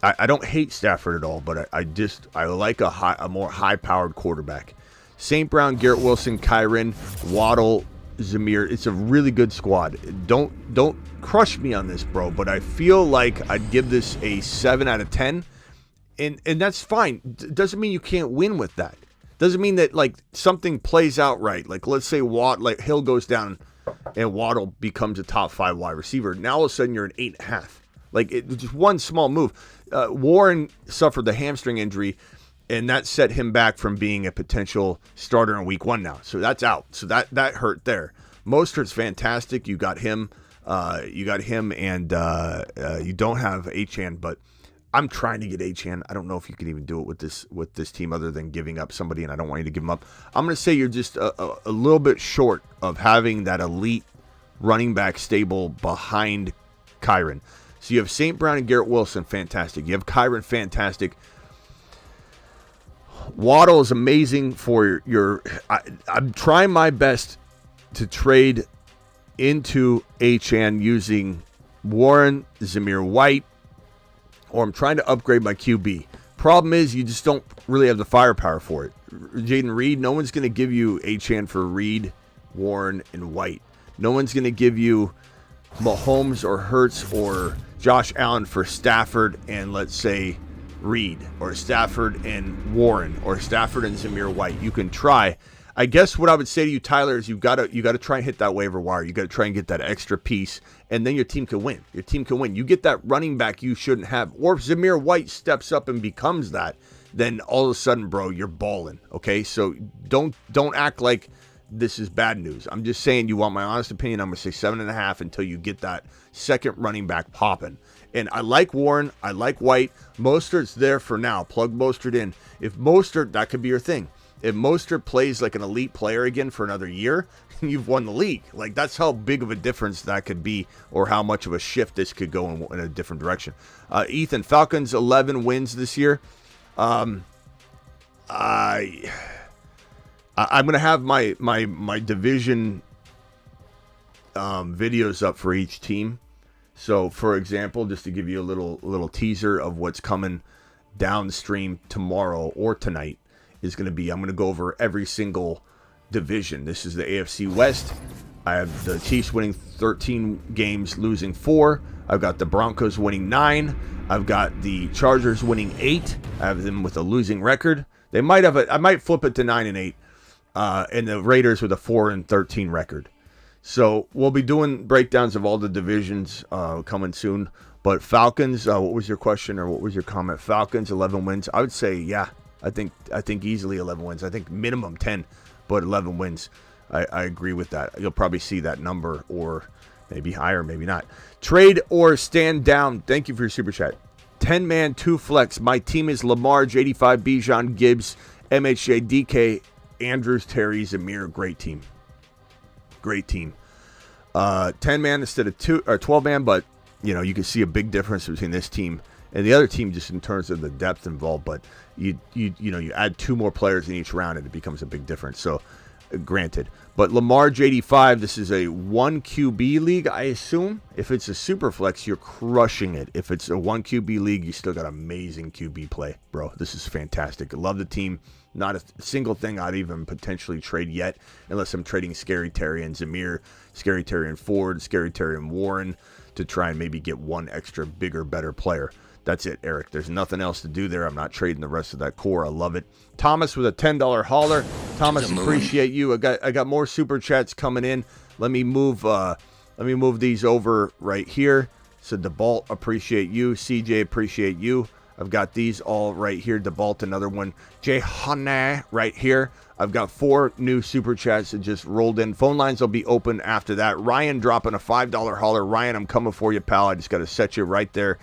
I don't hate Stafford at all, but I like a more high-powered quarterback. St. Brown, Garrett Wilson, Kyron, Waddle, Zamir. It's a really good squad. Don't crush me on this, bro, but I feel like I'd give this a 7 out of 10, and that's fine. Doesn't mean you can't win with that. Doesn't mean that like something plays out right. Like let's say Hill goes down and Waddle becomes a top 5 wide receiver. Now all of a sudden you're an 8.5. Like just one small move. Warren suffered the hamstring injury, and that set him back from being a potential starter in week 1 now. So that's out. So that hurt there. Mostert's fantastic. You got him. And you don't have Achane, but I'm trying to get Achane. I don't know if you can even do it with this team other than giving up somebody, and I don't want you to give him up. I'm going to say you're just a little bit short of having that elite running back stable behind Kyron. So you have St. Brown and Garrett Wilson, fantastic. You have Kyron, fantastic. Waddle is amazing for your I'm trying my best to trade into Achane using Warren, Zamir White, or I'm trying to upgrade my QB. Problem is, you just don't really have the firepower for it. Jaden Reed, no one's going to give you Achane for Reed, Warren, and White. No one's going to give you Mahomes or Hurts or Josh Allen for Stafford and, let's say, Reed, or Stafford and Warren, or Stafford and Zamir White. You can try. I guess what I would say to you, Tyler, is you got to try and hit that waiver wire. You got to try and get that extra piece, and then your team can win. Your team can win. You get that running back you shouldn't have, or if Zamir White steps up and becomes that, then all of a sudden, bro, you're balling. Okay, so don't act like this is bad news. I'm just saying, you want my honest opinion, I'm going to say 7.5 until you get that second running back popping. And I like Warren. I like White. Mostert's there for now. Plug Mostert in. If Mostert, that could be your thing. If Mostert plays like an elite player again for another year, you've won the league. Like, that's how big of a difference that could be, or how much of a shift this could go in a different direction. Ethan, Falcons 11 wins this year. I'm going to have my division videos up for each team. So, for example, just to give you a little teaser of what's coming downstream tomorrow or tonight is going to be, I'm going to go over every single division. This is the AFC West. I have the Chiefs winning 13 games, losing 4. I've got the Broncos winning 9. I've got the Chargers winning 8. I have them with a losing record. They might have I might flip it to 9-8. And the Raiders with a 4-13 record. So we'll be doing breakdowns of all the divisions coming soon. But Falcons, what was your question or what was your comment? Falcons 11 wins. I would say, yeah, I think easily 11 wins. I think minimum 10, but 11 wins. I agree with that. You'll probably see that number, or maybe higher, maybe not. Trade or stand down. Thank you for your super chat. 10-man, 2 flex. My team is Lamar, J85, Bijan, Gibbs, MHJ, DK, Andrews, Terry, Zamir. Great team. Great team. 10-man instead of 12-man, but you can see a big difference between this team and the other team just in terms of the depth involved. But you add 2 more players in each round and it becomes a big difference. So granted, but Lamar J85, this is a 1 QB league, I assume. If it's a super flex, you're crushing it. If it's a 1 QB league, you still got amazing QB play, bro. This is fantastic. I love the team. Not a single thing I'd even potentially trade yet, unless I'm trading Scary Terry and Zamir, Scary Terry and Ford, Scary Terry and Warren, to try and maybe get one extra bigger, better player. That's it, Eric. There's nothing else to do there. I'm not trading the rest of that core. I love it. Thomas with a $10 hauler. Thomas, appreciate you. I got more super chats coming in. Let me move these over right here. So DeBalt, appreciate you. CJ, appreciate you. I've got these all right here. DeBalt, another one. Jay Hanna right here. I've got 4 new super chats that just rolled in. Phone lines will be open after that. Ryan dropping a $5 hauler. Ryan, I'm coming for you, pal. I just got to set you right there.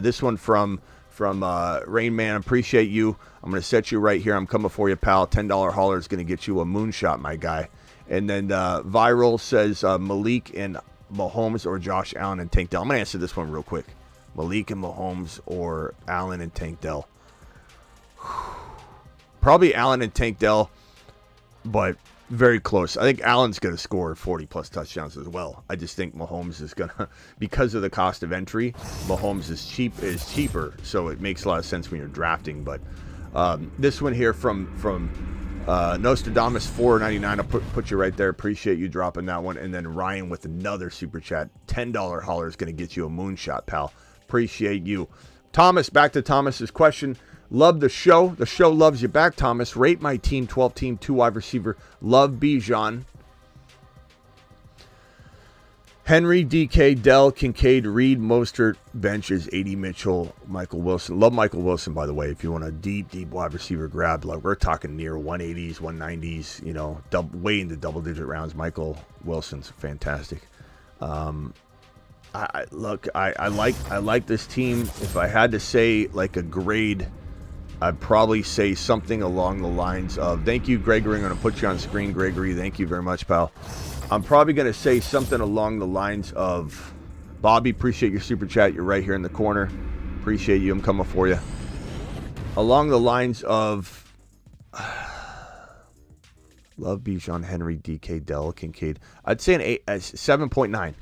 This one from Rain Man, appreciate you. I'm going to set you right here. I'm coming for you, pal. $10 hauler is going to get you a moonshot, my guy. And then Viral says Malik and Mahomes or Josh Allen and Tank Dell. I'm going to answer this one real quick. Malik and Mahomes or Allen and Tank Dell. Probably Allen and Tank Dell, but very close. I think Allen's going to score 40-plus touchdowns as well. I just think Mahomes is going to, because of the cost of entry, Mahomes is cheaper, so it makes a lot of sense when you're drafting. But this one here from Nostradamus $4.99. I'll put you right there. Appreciate you dropping that one. And then Ryan with another super chat. $10 hauler is going to get you a moonshot, pal. Appreciate you. Thomas, back to Thomas's question. Love the show. The show loves you back, Thomas. Rate my team, 12-team, 2 wide receiver. Love Bijan. Henry, DK, Dell, Kincaid, Reed, Mostert, benches, 80 Mitchell, Michael Wilson. Love Michael Wilson, by the way. If you want a deep wide receiver grab, like we're talking near 180s, 190s, way into double-digit rounds. Michael Wilson's fantastic. I like this team. If I had to say like a grade, I'd probably say something along the lines of, thank you, Gregory. I'm going to put you on screen, Gregory. Thank you very much, pal. I'm probably going to say something along the lines of, Bobby, appreciate your super chat. You're right here in the corner. Appreciate you. I'm coming for you. Along the lines of, love Bijan, Henry, DK, Dell, Kincaid. I'd say a 7.9.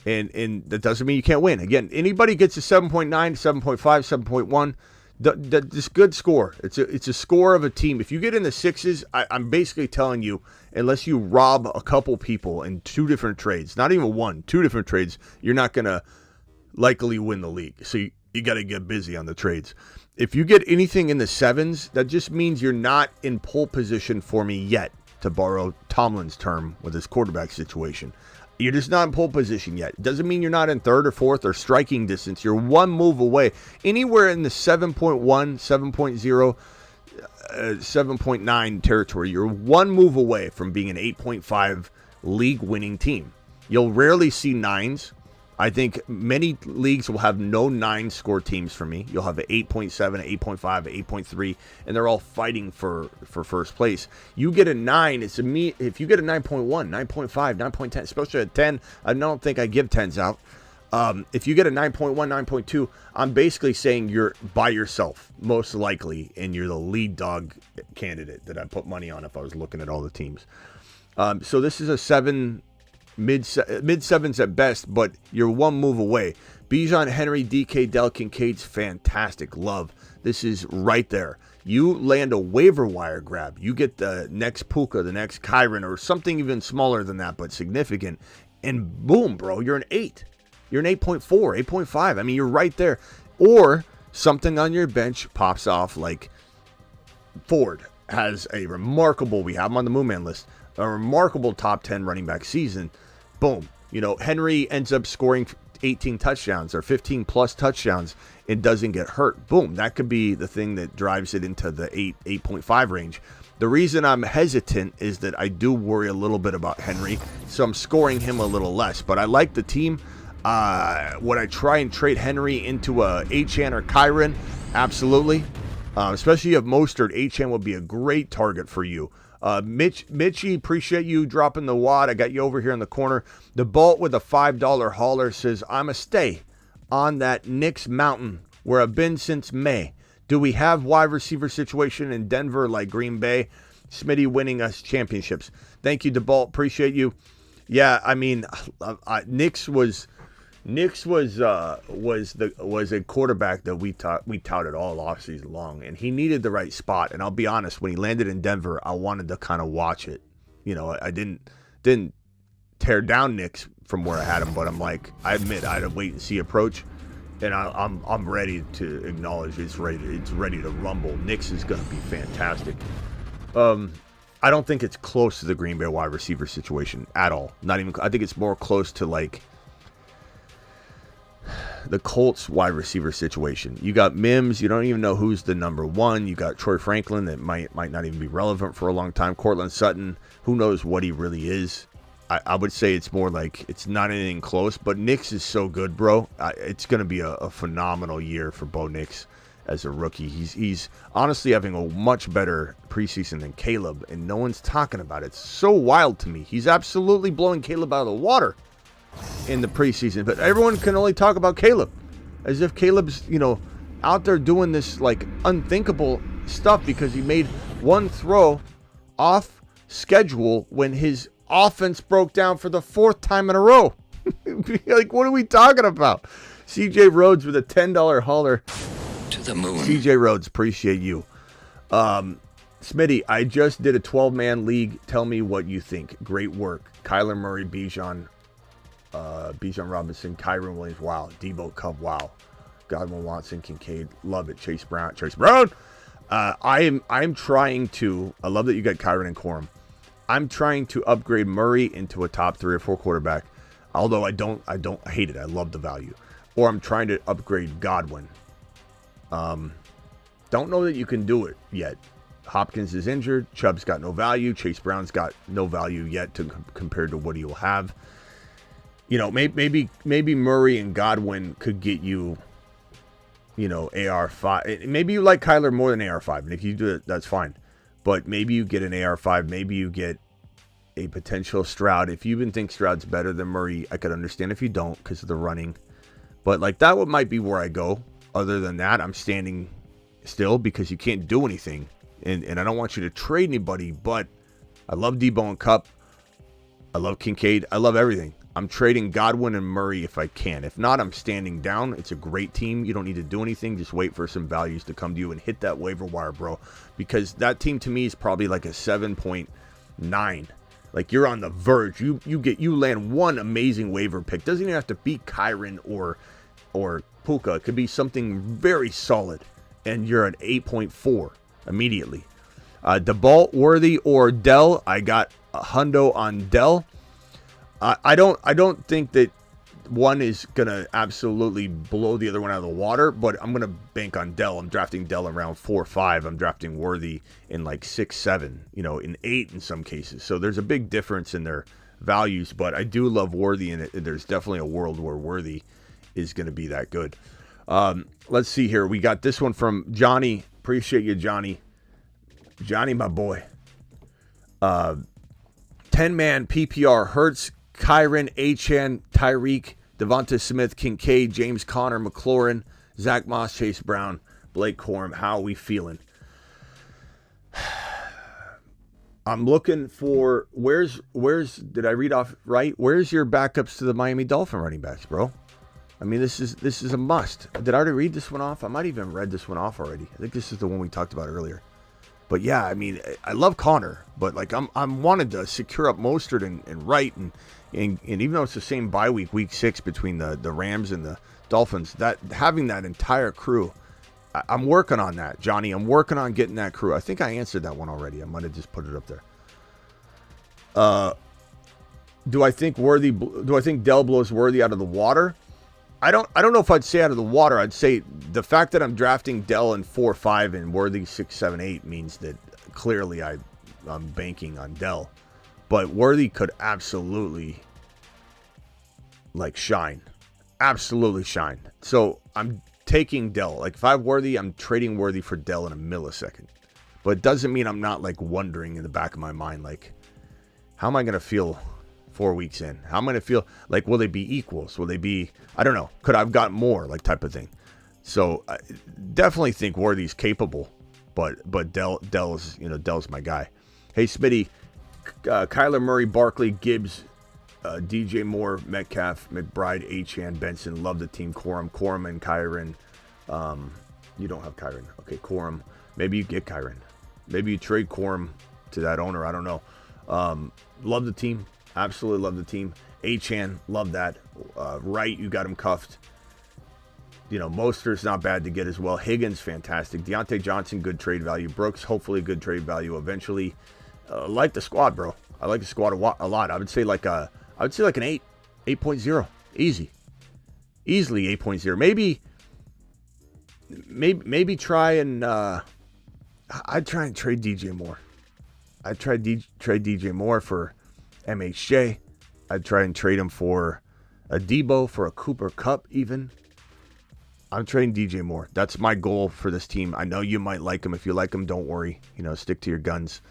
And that doesn't mean you can't win. Again, anybody gets a 7.9, 7.5, 7.1. This good score. It's a score of a team. If you get in the 6s, I'm basically telling you, unless you rob a couple people in 2 different trades, not even 1, 2 different trades, you're not going to likely win the league. So you got to get busy on the trades. If you get anything in the 7s, that just means you're not in pole position for me yet, to borrow Tomlin's term with his quarterback situation. You're just not in pole position yet. It doesn't mean you're not in 3rd or 4th or striking distance. You're 1 move away. Anywhere in the 7.1, 7.0, 7.9 territory. You're one move away from being an 8.5 league-winning team. You'll rarely see 9s. I think many leagues will have no 9-score teams for me. You'll have an 8.7, 8.5, 8.3, and they're all fighting for first place. You get a 9, if you get a 9.1, 9.5, 9.10, especially a 10, I don't think I give 10s out. If you get a 9.1, 9.2, I'm basically saying you're by yourself, most likely, and you're the lead dog candidate that I put money on if I was looking at all the teams. So this is a 7, mid 7s at best, but you're one move away. Bijan, Henry, DK, Dell, Kincaid's fantastic. Love. This is right there. You land a waiver wire grab. You get the next Puka, the next Kyren, or something even smaller than that, but significant. And boom, bro, you're an 8. You're an 8.4, 8.5. I mean, you're right there. Or something on your bench pops off, like Ford has a remarkable, we have him on the Moon Man list, a remarkable top 10 running back season. Boom. You know, Henry ends up scoring 18 touchdowns or 15 plus touchdowns and doesn't get hurt. Boom. That could be the thing that drives it into the 8.5 range. The reason I'm hesitant is that I do worry a little bit about Henry, so I'm scoring him a little less. But I like the team. Would I try and trade Henry into a Achane or Kyren? Absolutely. Especially if Mostert, Achane would be a great target for you. Mitchie, appreciate you dropping the wad. I got you over here in the corner. The Bolt with a $5 hauler says, I'm a stay on that Knicks mountain where I've been since May. Do we have wide receiver situation in Denver like Green Bay? Smitty winning us championships. Thank you, DeBalt. Appreciate you. Yeah, I mean, Knicks was a quarterback that we touted all offseason long, and he needed the right spot. And I'll be honest, when he landed in Denver, I wanted to kind of watch it. You know, I didn't tear down Knicks from where I had him, but I'm like, I admit I had a wait and see approach, and I'm ready to acknowledge it's ready to rumble. Knicks is going to be fantastic. I don't think it's close to the Green Bay wide receiver situation at all. Not even. I think it's more close to like the Colts wide receiver situation. You got Mims. You don't even know who's the number one. You got Troy Franklin that might not even be relevant for a long time. Cortland Sutton, who knows what he really is. I would say it's more like it's not anything close, but Nix is so good, bro. It's going to be a phenomenal year for Bo Nix as a rookie. He's honestly having a much better preseason than Caleb, and no one's talking about it. It's so wild to me. He's absolutely blowing Caleb out of the water in the preseason, but everyone can only talk about Caleb as if Caleb's, out there doing this like unthinkable stuff because he made one throw off schedule when his offense broke down for the fourth time in a row. Like, what are we talking about? CJ Rhodes with a $10 hauler. To the moon. CJ Rhodes, appreciate you. Smitty, I just did a 12-man league. Tell me what you think. Great work. Kyler Murray, Bijan Robinson, Kyren Williams, wow. Debo Cup, wow. Godwin Watson, Kincaid, love it. Chase Brown. I'm trying to, I love that you got Kyren and Corum. I'm trying to upgrade Murray into a top 3 or 4 quarterback. Although I don't hate it. I love the value. Or I'm trying to upgrade Godwin. Don't know that you can do it yet. Hopkins is injured. Chubb's got no value. Chase Brown's got no value yet compared to what he'll have. Maybe Murray and Godwin could get you, AR5. Maybe you like Kyler more than AR5. And if you do it, that's fine. But maybe you get an AR5. Maybe you get a potential Stroud. If you even think Stroud's better than Murray, I could understand if you don't because of the running. But that might be where I go. Other than that, I'm standing still because you can't do anything. And I don't want you to trade anybody, but I love Debo and Kupp. I love Kincaid. I love everything. I'm trading Godwin and Murray if I can. If not, I'm standing down. It's a great team. You don't need to do anything. Just wait for some values to come to you and hit that waiver wire, bro. Because that team to me is probably like a 7.9. Like you're on the verge. You land one amazing waiver pick. Doesn't even have to be Kyren or Puka. It could be something very solid. And you're at 8.4 immediately. DeBalt, Worthy, or Dell. I got a hundo on Dell. I don't think that one is going to absolutely blow the other one out of the water, but I'm going to bank on Dell. I'm drafting Dell in round 4 or 5. I'm drafting Worthy in like 6, 7, in 8 in some cases. So there's a big difference in their values, but I do love Worthy, and there's definitely a world where Worthy is going to be that good. Let's see here. We got this one from Johnny. Appreciate you, Johnny. Johnny, my boy. 10-man PPR, Hurts, Kyren, Achane, Tyreek, Devonta Smith, Kincaid, James Conner, McLaurin, Zach Moss, Chase Brown, Blake Corum. How are we feeling? I'm looking for where's did I read off right? Where's your backups to the Miami Dolphin running backs, bro? I mean, this is a must. Did I already read this one off? I might even read this one off already. I think this is the one we talked about earlier. But yeah, I mean, I love Connor, but like I'm wanted to secure up Mostert and Wright, and even though it's the same bye week 6 between the Rams and the Dolphins, that having that entire crew, I'm working on that, Johnny. I'm working on getting that crew. I think I answered that one already. I might have just put it up there. Do I think Dell blows Worthy out of the water? I don't know if I'd say out of the water. I'd say the fact that I'm drafting Dell in 4, 5 and Worthy 6, 7, 8 means that clearly I'm banking on Dell. But Worthy could absolutely shine. Absolutely shine. So I'm taking Dell. Like if I have Worthy, I'm trading Worthy for Dell in a millisecond. But it doesn't mean I'm not wondering in the back of my mind, how am I going to feel 4 weeks in? How am I going to feel? Will they be equals? Will they be, I don't know. Could I have got more, type of thing? So I definitely think Worthy's capable, but Dell's my guy. Hey, Smitty, Kyler Murray, Barkley, Gibbs, DJ Moore, Metcalf, McBride, Achane, Benson. Love the team. Corum and Kyren. You don't have Kyren. Okay, Corum. Maybe you get Kyren. Maybe you trade Corum to that owner. I don't know. Love the team. Absolutely love the team. Achane, love that. Wright, you got him cuffed. Mostert's not bad to get as well. Higgins, fantastic. Deontay Johnson, good trade value. Brooks, hopefully good trade value eventually. Like the squad, bro. I like the squad a lot. I would say like an 8, 8.0. Easily 8.0. Maybe try and I'd try and trade DJ Moore. I'd try trade DJ Moore for MHJ. I'd try and trade him for a Debo, for a Cooper Kupp even. I'm trading DJ Moore. That's my goal for this team. I know you might like him. If you like him, don't worry. Stick to your guns.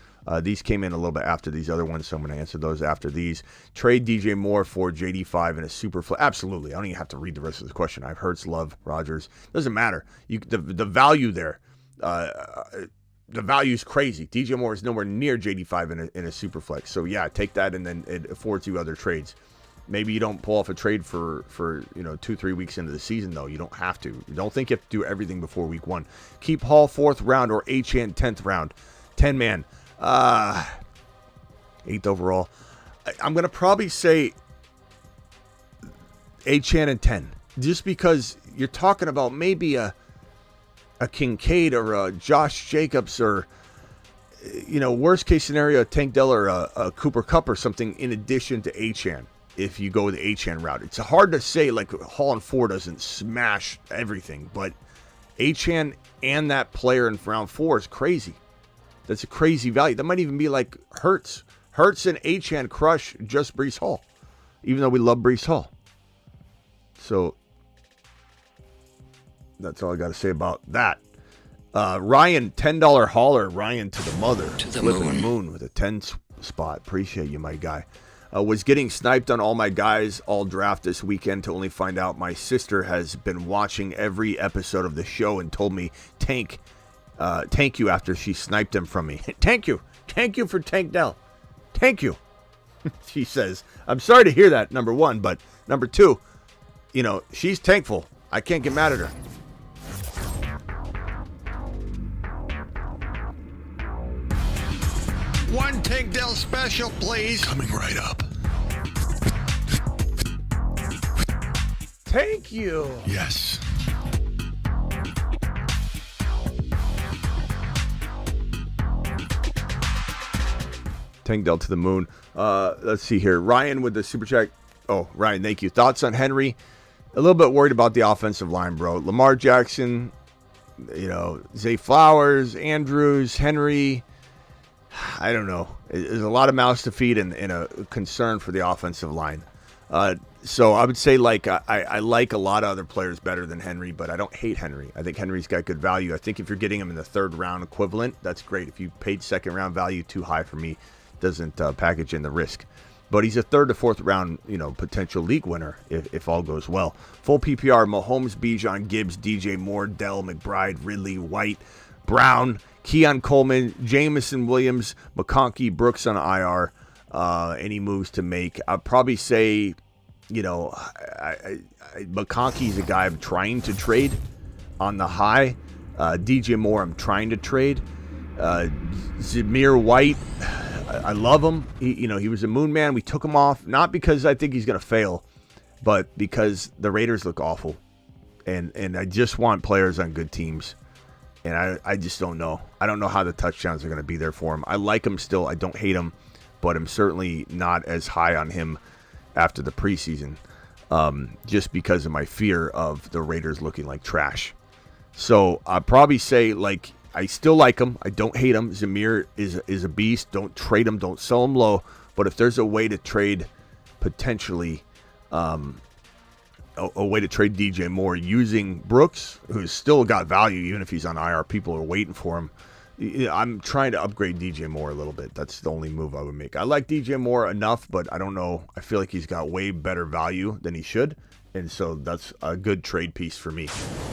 These came in a little bit after these other ones, so I'm going to answer those after these. Trade DJ Moore for JD5 and a super flex. Absolutely. I don't even have to read the rest of the question. I've Hurts, Love, Rodgers. Doesn't matter. The value there, the value is crazy. DJ Moore is nowhere near JD5 in a super flex. So yeah, take that, and then it affords you other trades. Maybe you don't pull off a trade for 2-3 weeks into the season, though. You don't have to. You don't think you have to do everything before week 1. Keep Hall 4th round or Achane 10th round. 10-man. 8th overall. I'm going to probably say Achane and 10. Just because you're talking about maybe a Kincaid or a Josh Jacobs or, worst case scenario, a Tank Dell or a Cooper Kupp or something in addition to Achane. If you go the Achane route, it's hard to say Hall and 4 doesn't smash everything, but Achane and that player in round 4 is crazy. That's a crazy value. That might even be like Hurts. Hurts and Achane crush just Breece Hall, even though we love Breece Hall. So that's all I got to say about that. Ryan, $10 hauler. Ryan to the mother. To the moon with a 10 spot. Appreciate you, my guy. Was getting sniped on all my guys all draft this weekend to only find out my sister has been watching every episode of the show and told me tank you after she sniped him from me. Thank you for Tank Dell. Thank you. She says, I'm sorry to hear that, number 1, but number 2, she's thankful. I can't get mad at her. One Tank Dell special, please. Coming right up. Thank you. Yes. Tank Dell to the moon. Let's see here. Ryan with the super chat. Oh, Ryan, thank you. Thoughts on Henry? A little bit worried about the offensive line, bro. Lamar Jackson, Zay Flowers, Andrews, Henry. I don't know. There's a lot of mouths to feed and a concern for the offensive line. So I would say I like a lot of other players better than Henry, but I don't hate Henry. I think Henry's got good value. I think if you're getting him in the third round equivalent, that's great. If you paid second round value, too high for me, doesn't package in the risk. But he's a third to fourth round, potential league winner if all goes well. Full PPR: Mahomes, Bijan, Gibbs, DJ Moore, Dell, McBride, Ridley, White, Brown, Keon Coleman, Jamison Williams, McConkey, Brooks on IR. Any moves to make? I'd probably say, McConkey's a guy I'm trying to trade on the high. DJ Moore, I'm trying to trade. Zamir White, I love him. He was a moon man. We took him off, not because I think he's going to fail, but because the Raiders look awful. And I just want players on good teams. And I just don't know. I don't know how the touchdowns are going to be there for him. I like him still. I don't hate him, but I'm certainly not as high on him after the preseason, just because of my fear of the Raiders looking like trash. So I'd probably say, I still like him. I don't hate him. Zamir is a beast. Don't trade him. Don't sell him low. But if there's a way to trade potentially a way to trade DJ Moore using Brooks, who's still got value even if he's on IR, people are waiting for him. I'm trying to upgrade DJ Moore a little bit. That's the only move I would make. I like DJ Moore enough, but I don't know. I feel like he's got way better value than he should. And so that's a good trade piece for me.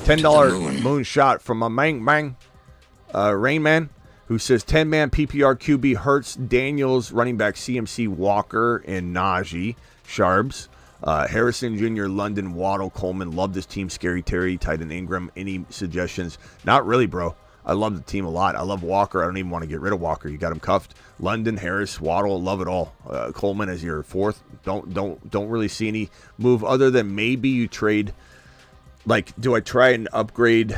$10 moon shot from a Rain Man, who says 10-man PPR QB: Hurts, Daniels, running back CMC, Walker, and Najee, Sharps, Harrison Jr., London, Waddle, Coleman. Love this team. Scary Terry, tight end Ingram. Any suggestions? Not really, bro. I love the team a lot. I love Walker. I don't even want to get rid of Walker. You got him cuffed. London, Harris, Waddle, love it all. Coleman as your fourth. Don't really see any move other than maybe you trade. Do I try and upgrade?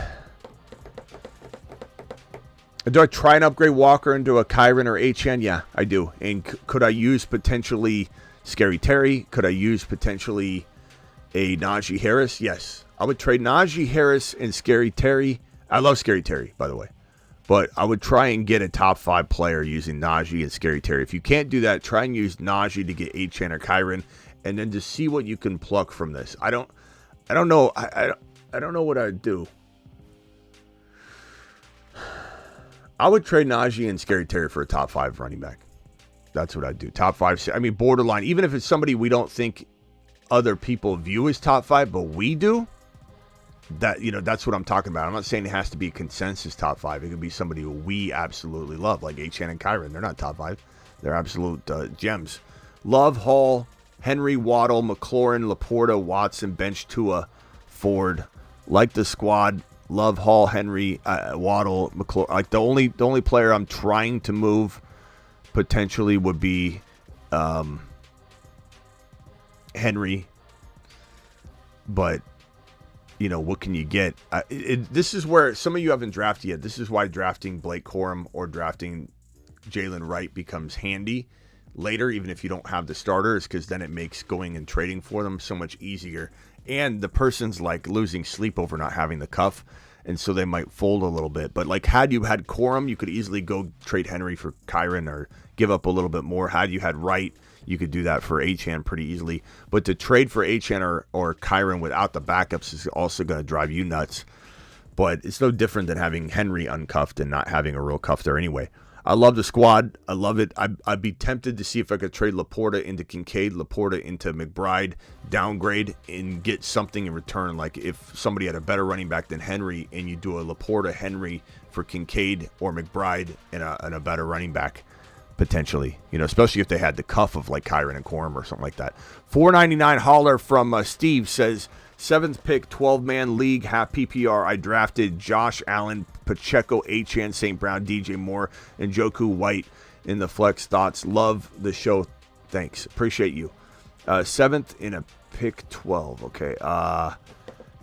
Do I try and upgrade Walker into a Kyren or HN? Yeah, I do. And could I use potentially Scary Terry? Could I use potentially a Najee Harris? Yes. I would trade Najee Harris and Scary Terry. I love Scary Terry, by the way. But I would try and get a top 5 player using Najee and Scary Terry. If you can't do that, try and use Najee to get HN or Kyren, and then just see what you can pluck from this. I don't know. I don't know what I'd do. I would trade Najee and Scary Terry for a top 5 running back. That's what I'd do. Top 5. I mean, borderline. Even if it's somebody we don't think other people view as top 5, but we do. That's what I'm talking about. I'm not saying it has to be a consensus top 5. It could be somebody who we absolutely love, like HN and Kyren. They're not top 5. They're absolute gems. Love, Hall, Henry, Waddle, McLaurin, Laporta, Watson, bench Tua, Ford. Like the squad. Love, Hall, Henry, Waddle, McLaurin. Like the only player I'm trying to move potentially would be Henry. But what can you get? This is where some of you haven't drafted yet. This is why drafting Blake Corum or drafting Jalen Wright becomes handy later, even if you don't have the starters, because then it makes going and trading for them so much easier. And the person's losing sleep over not having the cuff, and so they might fold a little bit. But had you had Corum, you could easily go trade Henry for Kyren or give up a little bit more. Had you had Wright, you could do that for HN pretty easily. But to trade for HN or Kyren without the backups is also going to drive you nuts. But it's no different than having Henry uncuffed and not having a real cuff there anyway. I love the squad. I love it. I'd be tempted to see if I could trade Laporta into Kincaid, Laporta into McBride, downgrade, and get something in return. Like if somebody had a better running back than Henry and you do a Laporta Henry for Kincaid or McBride and a better running back. Potentially, especially if they had the cuff of Kyren and Corum or something like that. $4.99 holler from Steve says, 7th pick, 12-man league, half PPR. I drafted Josh Allen, Pacheco, HN, St. Brown, DJ Moore, and Joku White in the flex. Thoughts? Love the show. Thanks. Appreciate you. 7th in a pick 12. Okay.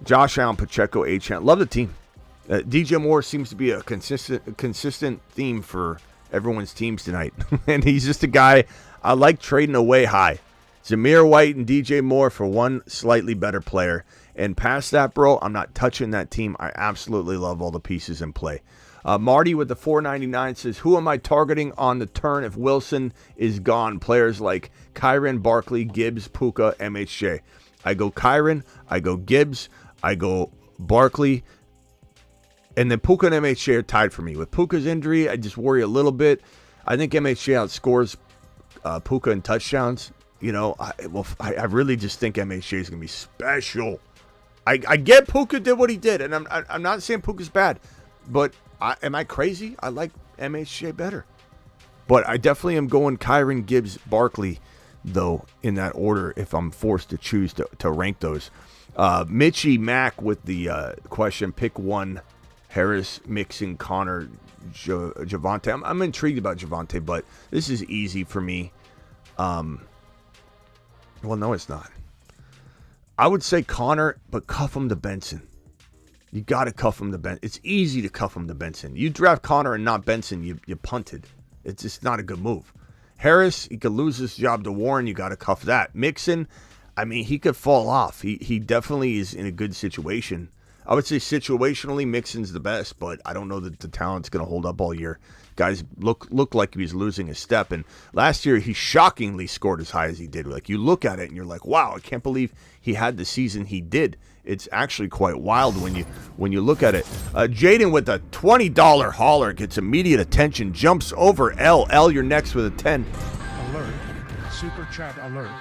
Josh Allen, Pacheco, HN. Love the team. DJ Moore seems to be a consistent theme for everyone's teams tonight. And he's just a guy I like trading away high. Zamir White and DJ Moore for one slightly better player. And past that, bro, I'm not touching that team. I absolutely love all the pieces in play. Marty with the $4.99 says, who am I targeting on the turn if Wilson is gone? Players like Kyren, Barkley, Gibbs, Puka, MHJ. I go Kyren, I go Gibbs, I go Barkley, and then Puka and MHJ are tied for me. With Puka's injury, I just worry a little bit. I think MHJ outscores Puka in touchdowns. You know, I really just think MHJ is going to be special. I get Puka did what he did, and I'm not saying Puka's bad, but am I crazy? I like MHJ better. But I definitely am going Kyren, Gibbs, Barkley, though, in that order if I'm forced to choose to rank those. Mitchie Mack with the question, pick one, Harris, Mixon, Connor, Javonte. I'm intrigued about Javonte, but this is easy for me. Well, no, it's not. I would say Connor, but cuff him to Benson. You got to cuff him to Benson. It's easy to cuff him to Benson. You draft Connor and not Benson, you punted. It's just not a good move. Harris, he could lose his job to Warren. You got to cuff that. Mixon, I mean, he could fall off. He definitely is in a good situation. I would say situationally, Mixon's the best, but I don't know that the talent's going to hold up all year. Guys look like he was losing a step, and last year he shockingly scored as high as he did. Like, you look at it and you're like, wow, I can't believe he had the season he did. It's actually quite wild when you look at it. Jaden with a $20 hauler gets immediate attention, jumps over L. L, you're next with a 10. Alert. Super chat alert.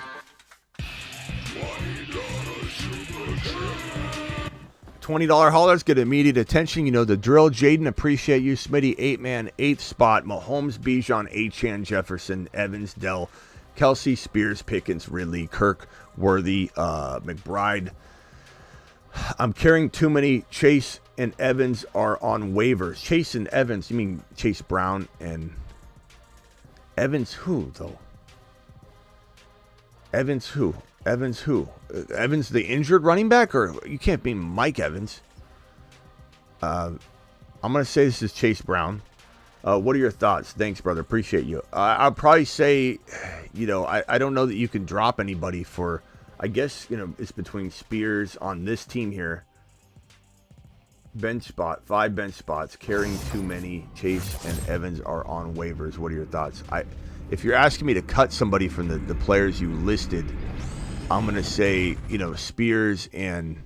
$20 haulers get immediate attention. You know the drill. Jaden, appreciate you. Smitty, 8-man, 8th spot. Mahomes, Bijan, Achane, Jefferson, Evans, Dell, Kelsey, Spears, Pickens, Ridley, Kirk, Worthy, McBride. I'm carrying too many. Chase and Evans are on waivers. Chase and Evans, you mean Chase Brown and Evans who, though? Evans who? Evans who? Evans the injured running back? Or you can't mean Mike Evans. I'm going to say this is Chase Brown. What are your thoughts? Thanks, brother. Appreciate you. I'll probably say, you know, I don't know that you can drop anybody for, I guess, you know, it's between Spears on this team here. Bench spot, 5 bench spots, carrying too many. Chase and Evans are on waivers. What are your thoughts? If you're asking me to cut somebody from the players you listed, I'm going to say, you know, Spears and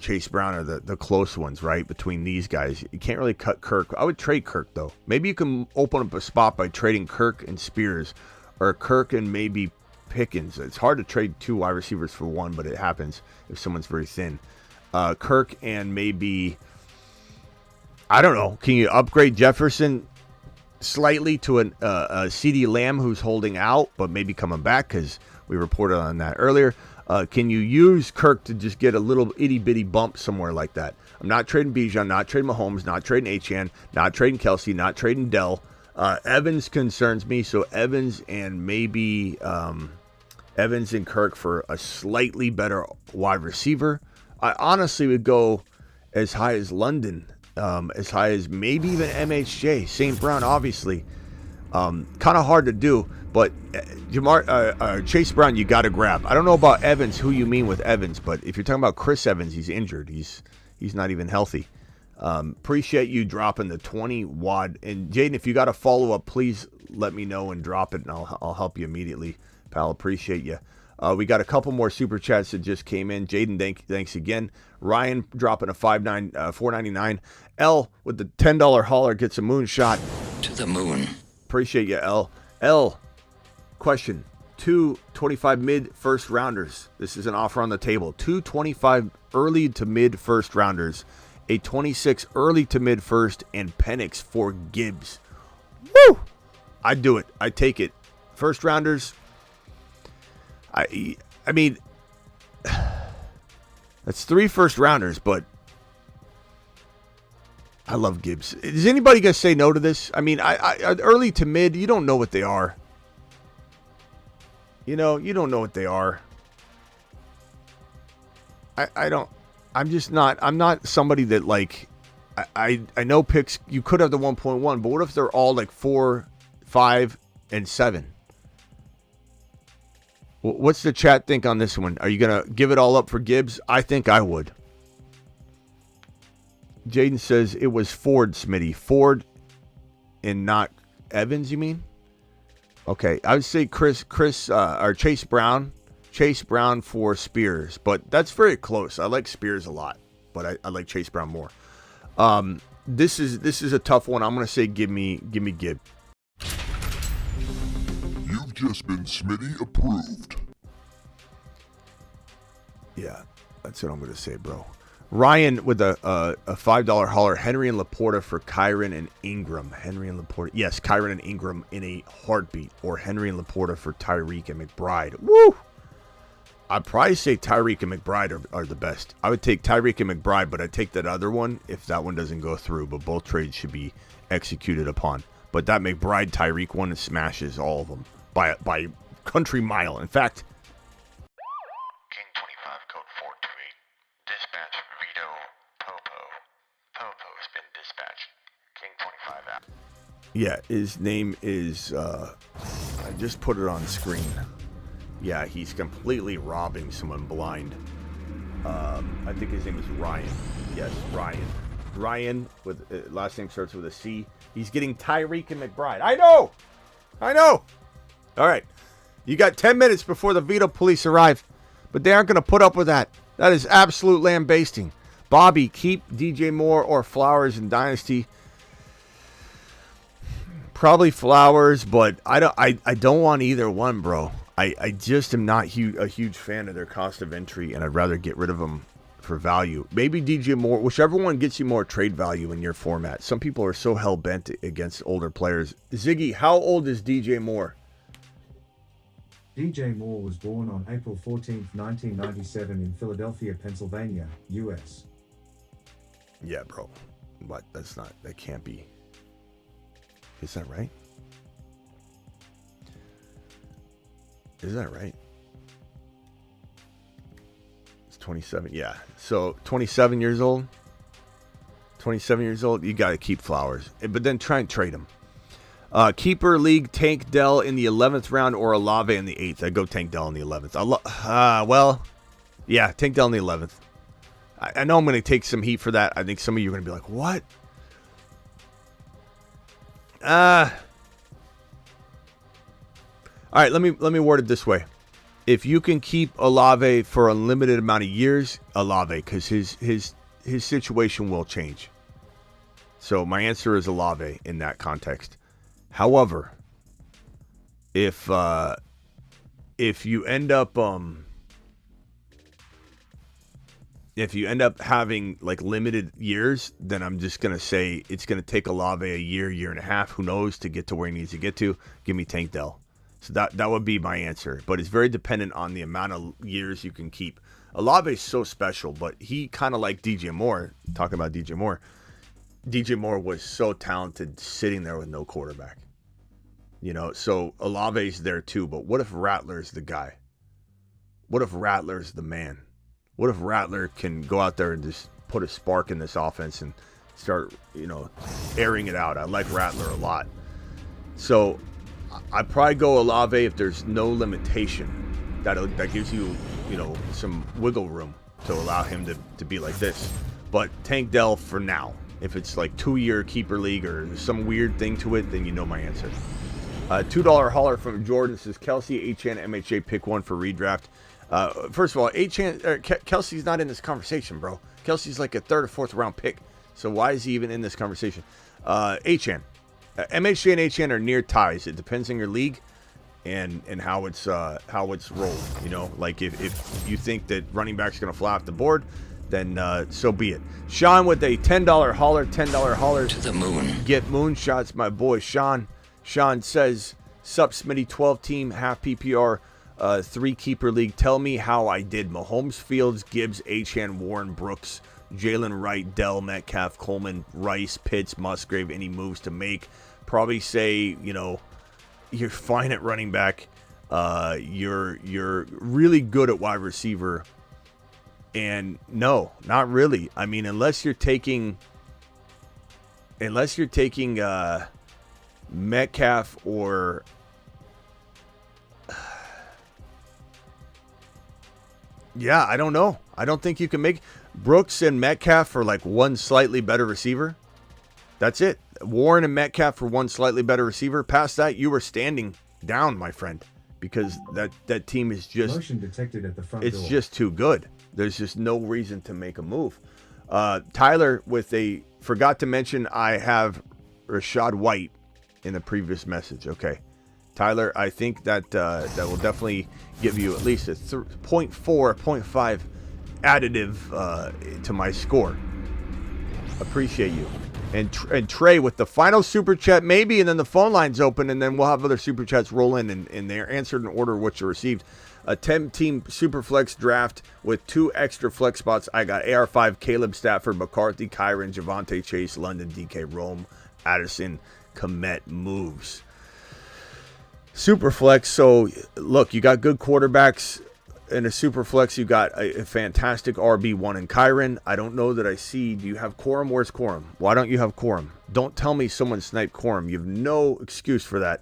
Chase Brown are the close ones, right? Between these guys. You can't really cut Kirk. I would trade Kirk, though. Maybe you can open up a spot by trading Kirk and Spears, or Kirk and maybe Pickens. It's hard to trade 2 wide receivers for one, but it happens if someone's very thin. Kirk and maybe, I don't know, can you upgrade Jefferson slightly to a Ceedee Lamb who's holding out, but maybe coming back, because we reported on that earlier. Can you use Kirk to just get a little itty-bitty bump somewhere like that? I'm not trading Bijan, not trading Mahomes, not trading Achane, not trading Kelsey, not trading Dell. Evans concerns me, so Evans and maybe Evans and Kirk for a slightly better wide receiver. I honestly would go as high as London, as high as maybe even MHJ. St. Brown, obviously. Kind of hard to do, but Chase Brown, you got to grab. I don't know about Evans, who you mean with Evans, but if you're talking about Chris Evans, he's injured. He's not even healthy. Appreciate you dropping the 20 wad. And Jaden, if you got a follow-up, please let me know and drop it, and I'll help you immediately, pal. Appreciate you. We got a couple more super chats that just came in. Jaden, thanks again. Ryan dropping a $4.99. L with the $10 hauler gets a moonshot to the moon. Appreciate you, L. L, question. 2 25 mid first rounders. This is an offer on the table. 2 25 early to mid first rounders. A 26 early to mid first, and Penix for Gibbs. Woo! I'd do it. I'd take it. First rounders. I mean, that's 3 first rounders, but I love Gibbs. Is anybody going to say no to this? I mean, I early to mid, you don't know what they are. You know, you don't know what they are. I'm not somebody that, like, I know picks, you could have the 1.1, but what if they're all like 4-5 5 and 7. What's the chat think on this one? Are you going to give it all up for Gibbs? I think I would. Jaden says it was Ford, Smitty. Ford and not Evans, you mean? Okay, I would say Chris or Chase Brown. Chase Brown for Spears, but that's very close. I like Spears a lot, but I like Chase Brown more. This is a tough one. I'm going to say give me Gibb. You've just been Smitty approved. Yeah, that's what I'm going to say, bro. Ryan with a $5 hauler. Henry and Laporta for Kyron and Ingram. Henry and Laporta. Yes, Kyron and Ingram in a heartbeat. Or Henry and Laporta for Tyreek and McBride. Woo! I'd probably say Tyreek and McBride are the best. I would take Tyreek and McBride, but I'd take that other one if that one doesn't go through. But both trades should be executed upon. But that McBride-Tyreek one smashes all of them by country mile. In fact, King 25 code 428. Dispatch Vito Popo. Popo's been dispatched. King 25 out. yeah, his name is, I just put it on screen. Yeah, he's completely robbing someone blind. I think his name is Ryan. Yes, Ryan. Ryan, with last name starts with a C. He's getting Tyreek and McBride. I know! All right. You got 10 minutes before the veto police arrive, but they aren't going to put up with that. That is absolute lambasting. Bobby, keep DJ Moore or Flowers in Dynasty. Probably Flowers, but I don't want either one, bro. I just am not a huge fan of their cost of entry, and I'd rather get rid of them for value. Maybe DJ Moore, whichever one gets you more trade value in your format. Some people are so hell-bent against older players. Ziggy, how old is DJ Moore? DJ Moore was born on April 14, 1997 in Philadelphia, Pennsylvania, U.S. Yeah, bro. What? That can't be. Is that right? Is that right? It's 27. Yeah. So 27 years old. 27 years old. You got to keep Flowers. But then try and trade him. Keeper league, Tank Dell in the 11th round or Olave in the 8th. I'd go Tank Dell in the 11th. Well, yeah, Tank Dell in the 11th. I know I'm going to take some heat for that. I think some of you are going to be like, what? All right, let me word it this way. If you can keep Olave for a limited amount of years, Olave, because his situation will change. So my answer is Olave in that context. However, if you end up having like limited years, then I'm just gonna say it's gonna take Olave a year and a half, who knows, to get to where he needs to get to. Give me Tank Dell. So that would be my answer. But it's very dependent on the amount of years you can keep. Olave is so special, but he kind of like DJ Moore. Talking about DJ Moore. DJ Moore was so talented sitting there with no quarterback. You know, so Olave's there too. But what if Rattler's the guy? What if Rattler's the man? What if Rattler can go out there and just put a spark in this offense and start, airing it out? I like Rattler a lot. So I'd probably go Olave if there's no limitation. That gives you, some wiggle room to allow him to be like this. But Tank Dell for now. If it's like 2-year keeper league or some weird thing to it, then you know my answer. $2 hauler from Jordan says, Kelsey, HN, MHA, pick one for redraft. First of all, Kelsey's not in this conversation, bro. Kelsey's like a 3rd or 4th round pick. So why is he even in this conversation? HN. MHA and HN are near ties. It depends on your league and how it's rolled. Like if you think that running back's going to fly off the board, then so be it. Sean with a $10 hauler. To the moon. Get moonshots, my boy Sean. Sean says, sup Smitty, 12 team, half PPR, 3 keeper league. Tell me how I did. Mahomes, Fields, Gibbs, Achane, Warren, Brooks, Jalen Wright, Dell, Metcalf, Coleman, Rice, Pitts, Musgrave. Any moves to make? Probably say, you're fine at running back. You're really good at wide receiver. And no, not really. I mean, unless you're taking Metcalf or yeah, I don't know. I don't think you can make Brooks and Metcalf for like one slightly better receiver. That's it. Warren and Metcalf for one slightly better receiver. Past that, you were standing down, my friend, because that team is just Motion detected at the front it's door. just too good. There's just no reason to make a move. Tyler forgot to mention I have Rashad White in the previous message. Okay. Tyler, I think that will definitely give you at least a 0.5 additive to my score. Appreciate you. And Trey with the final super chat, maybe, and then the phone line's open, and then we'll have other super chats roll in, and they're answered in order which are received. A 10-team super flex draft with 2 extra flex spots. I got AR5, Caleb Stafford, McCarthy, Kyron, Javonte Chase, London, DK, Rome, Addison, Komet moves. Super flex. So look, you got good quarterbacks in a super flex. You got a fantastic RB1 in Kyron. I don't know that I see. Do you have Corum? Where's Corum? Why don't you have Corum? Don't tell me someone sniped Corum. You have no excuse for that.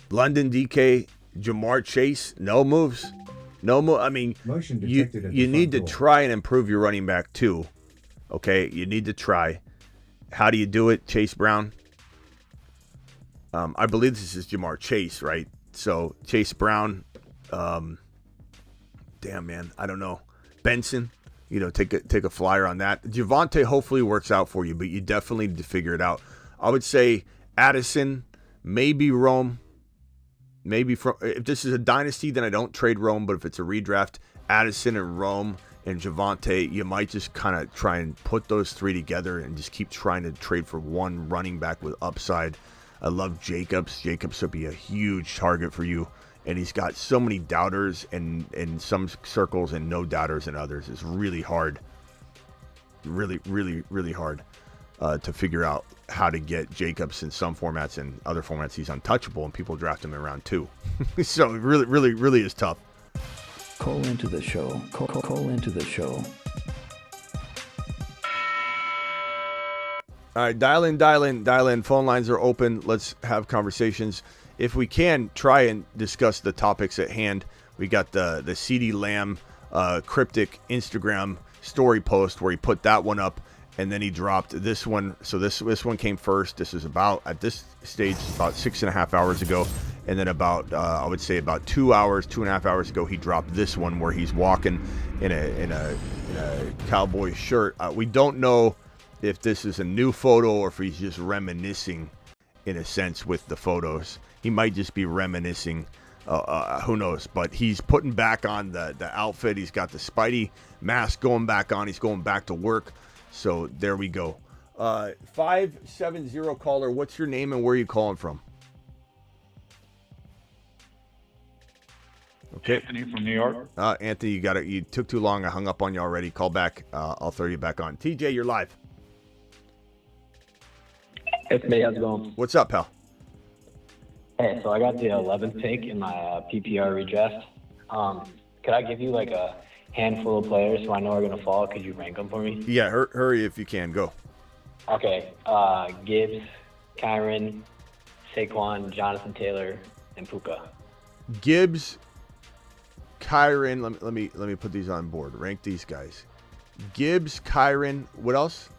London, DK, Jamar Chase, no moves. No move. I mean, you need to try and improve your running back too. Okay, you need to try. How do you do it? Chase Brown. I believe this is Jamar Chase, right? So Chase Brown. Damn, man, I don't know. Benson, take a flyer on that. Javonte hopefully works out for you, but you definitely need to figure it out. I would say Addison, maybe Rome. Maybe if this is a dynasty, then I don't trade Rome. But if it's a redraft, Addison and Rome and Javonte, you might just kind of try and put those 3 together and just keep trying to trade for one running back with upside. I love Jacobs. Jacobs will be a huge target for you. And he's got so many doubters in some circles and no doubters in others. It's really hard. Really, really, really hard to figure out how to get Jacobs in some formats. And other formats, he's untouchable, and people draft him in round 2. So it really, really, really is tough. Call into the show. Call into the show. All right, dial in. Phone lines are open. Let's have conversations. If we can, try and discuss the topics at hand. We got the Ceedee Lamb cryptic Instagram story post where he put that one up, and then he dropped this one. So this one came first. This is at this stage, about 6.5 hours ago. And then I would say about 2.5 hours ago, he dropped this one where he's walking in a Cowboys shirt. We don't know if this is a new photo or if he's just reminiscing in a sense with the photos. He might just be reminiscing. Who knows? But he's putting back on the outfit. He's got the Spidey mask going back on. He's going back to work. So there we go. 570 caller. What's your name and where are you calling from? Okay. Anthony from New York. Anthony, you took too long. I hung up on you already. Call back. I'll throw you back on. TJ, you're live. Hey, Smitty, how's it going? What's up, pal? Hey, so I got the 11th pick in my PPR redraft. Could I give you like a handful of players so I know are going to fall? Could you rank them for me? Yeah, hurry if you can. Go. Okay. Gibbs, Kyron, Saquon, Jonathan Taylor, and Puka. Gibbs, Kyron. Let me put these on board. Rank these guys. Gibbs, Kyron. What else?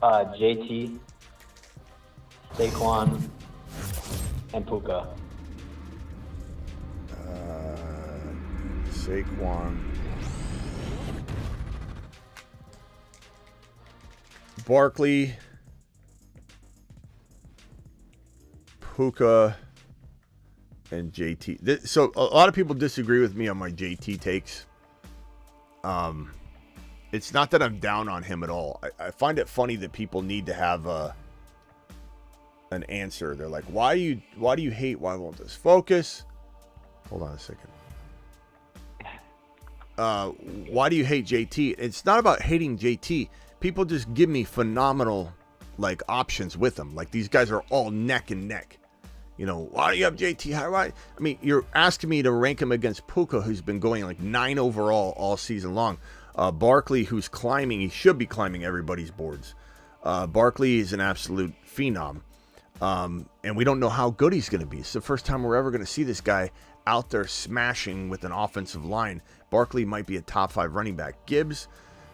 JT, Saquon, and Puka. Saquon. Barkley. Puka. And JT. So a lot of people disagree with me on my JT takes. It's not that I'm down on him at all. I find it funny that people need to have an answer. They're like, why do you hate? Why won't this focus? Hold on a second. Why do you hate JT? It's not about hating JT. People just give me phenomenal options with them. Like these guys are all neck and neck. Why do you have JT? I mean, you're asking me to rank him against Puka, who's been going 9 overall all season long. Barkley, who's climbing, he should be climbing everybody's boards. Barkley is an absolute phenom. And we don't know how good he's going to be. It's the first time we're ever going to see this guy out there smashing with an offensive line. Barkley might be a top 5 running back. Gibbs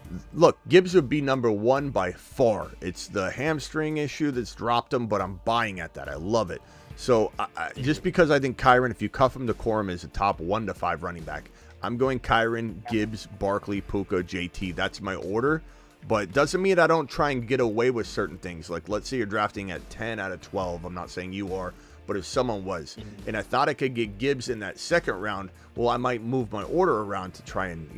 would be number 1 by far. It's the hamstring issue that's dropped him, but I'm buying at that. I love it. So just because I think Kyren, if you cuff him to Corum, is a top 1 to 5 running back, I'm going Kyren, Gibbs, Barkley, Puka, JT. That's my order. But doesn't mean I don't try and get away with certain things. Like, let's say you're drafting at 10 out of 12. I'm not saying you are, but if someone was, and I thought I could get Gibbs in that second round, well, I might move my order around to try and,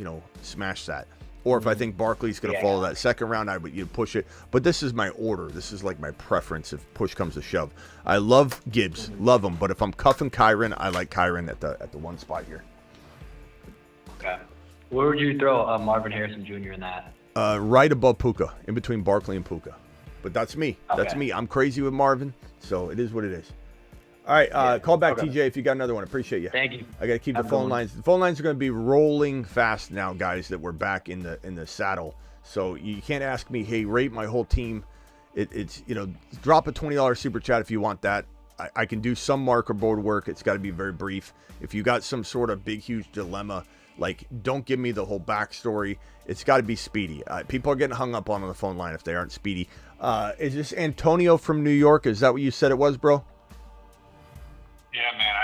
smash that. Or if I think Barkley's going to follow that second round, I would push it. But this is my order. This is like my preference if push comes to shove. I love Gibbs, love him. But if I'm cuffing Kyren, I like Kyren at the one spot here. Okay. Where would you throw Marvin Harrison Jr. in that? Right above Puka, in between Barkley and Puka. But that's me. Okay. That's me. I'm crazy with Marvin, so it is what it is. All right, call back, TJ, if you got another one. Appreciate you. Thank you. I got to keep the phone lines. The phone lines are going to be rolling fast now, guys, that we're back in the saddle. So you can't ask me, hey, rate my whole team. It's drop a $20 super chat if you want that. I can do some marker board work. It's got to be very brief. If you got some sort of big, huge dilemma, like, don't give me the whole backstory. It's got to be speedy. People are getting hung up on the phone line if they aren't speedy. Is this Antonio from New York? Is that what you said it was, bro? Yeah, man.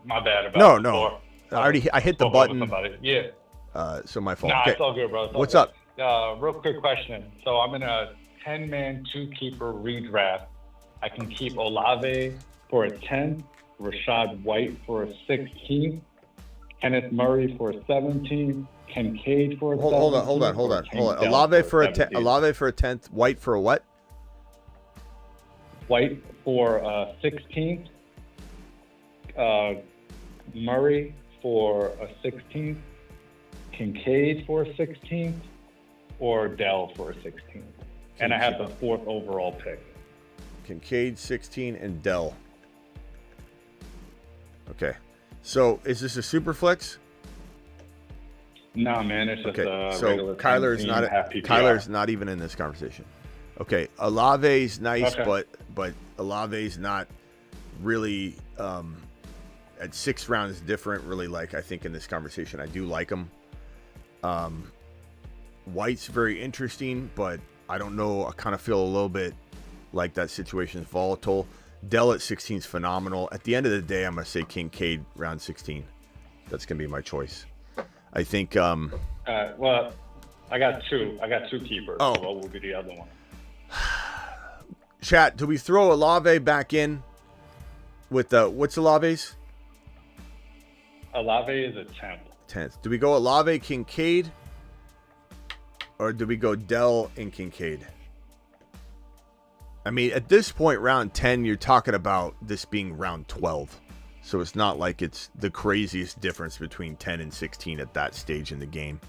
My bad about No. I hit the button. Yeah. So my fault. Nah, Okay. it's all good, bro. What's up? Real quick question. So I'm in a 10-man, 2-keeper redraft. I can keep Olave for a 10, Rashad White for a 16, Kenneth Murray for a 17, Kincaid for a 17. Hold on. Olave for a 10th, White for a what? White for a 16th, Murray for a 16th, Kincaid for a 16th, or Dell for a 16th. And I have the 4th overall pick. Kincaid, 16, and Dell. Okay. So is this a super flex? No, man, it's just a so regular Kyler's not even in this conversation. Okay, Olave's nice, but Olave's not really at 6 rounds different. Really, like, I think in this conversation, I do like him. White's very interesting, but I don't know. I kind of feel a little bit like that situation is volatile. Dell at 16 is phenomenal. At the end of the day, I'm going to say Kincaid round 16. That's going to be my choice. I think. Well, I got two. I got 2 keepers. Oh. So what will be the other one? Chat, do we throw Olave back in with what's Olave's? Olave is a 10th. 10th. Do we go Olave, Kincaid? Or do we go Dell and Kincaid? I mean, at this point, round 10, you're talking about this being round 12. So it's not like it's the craziest difference between 10 and 16 at that stage in the game.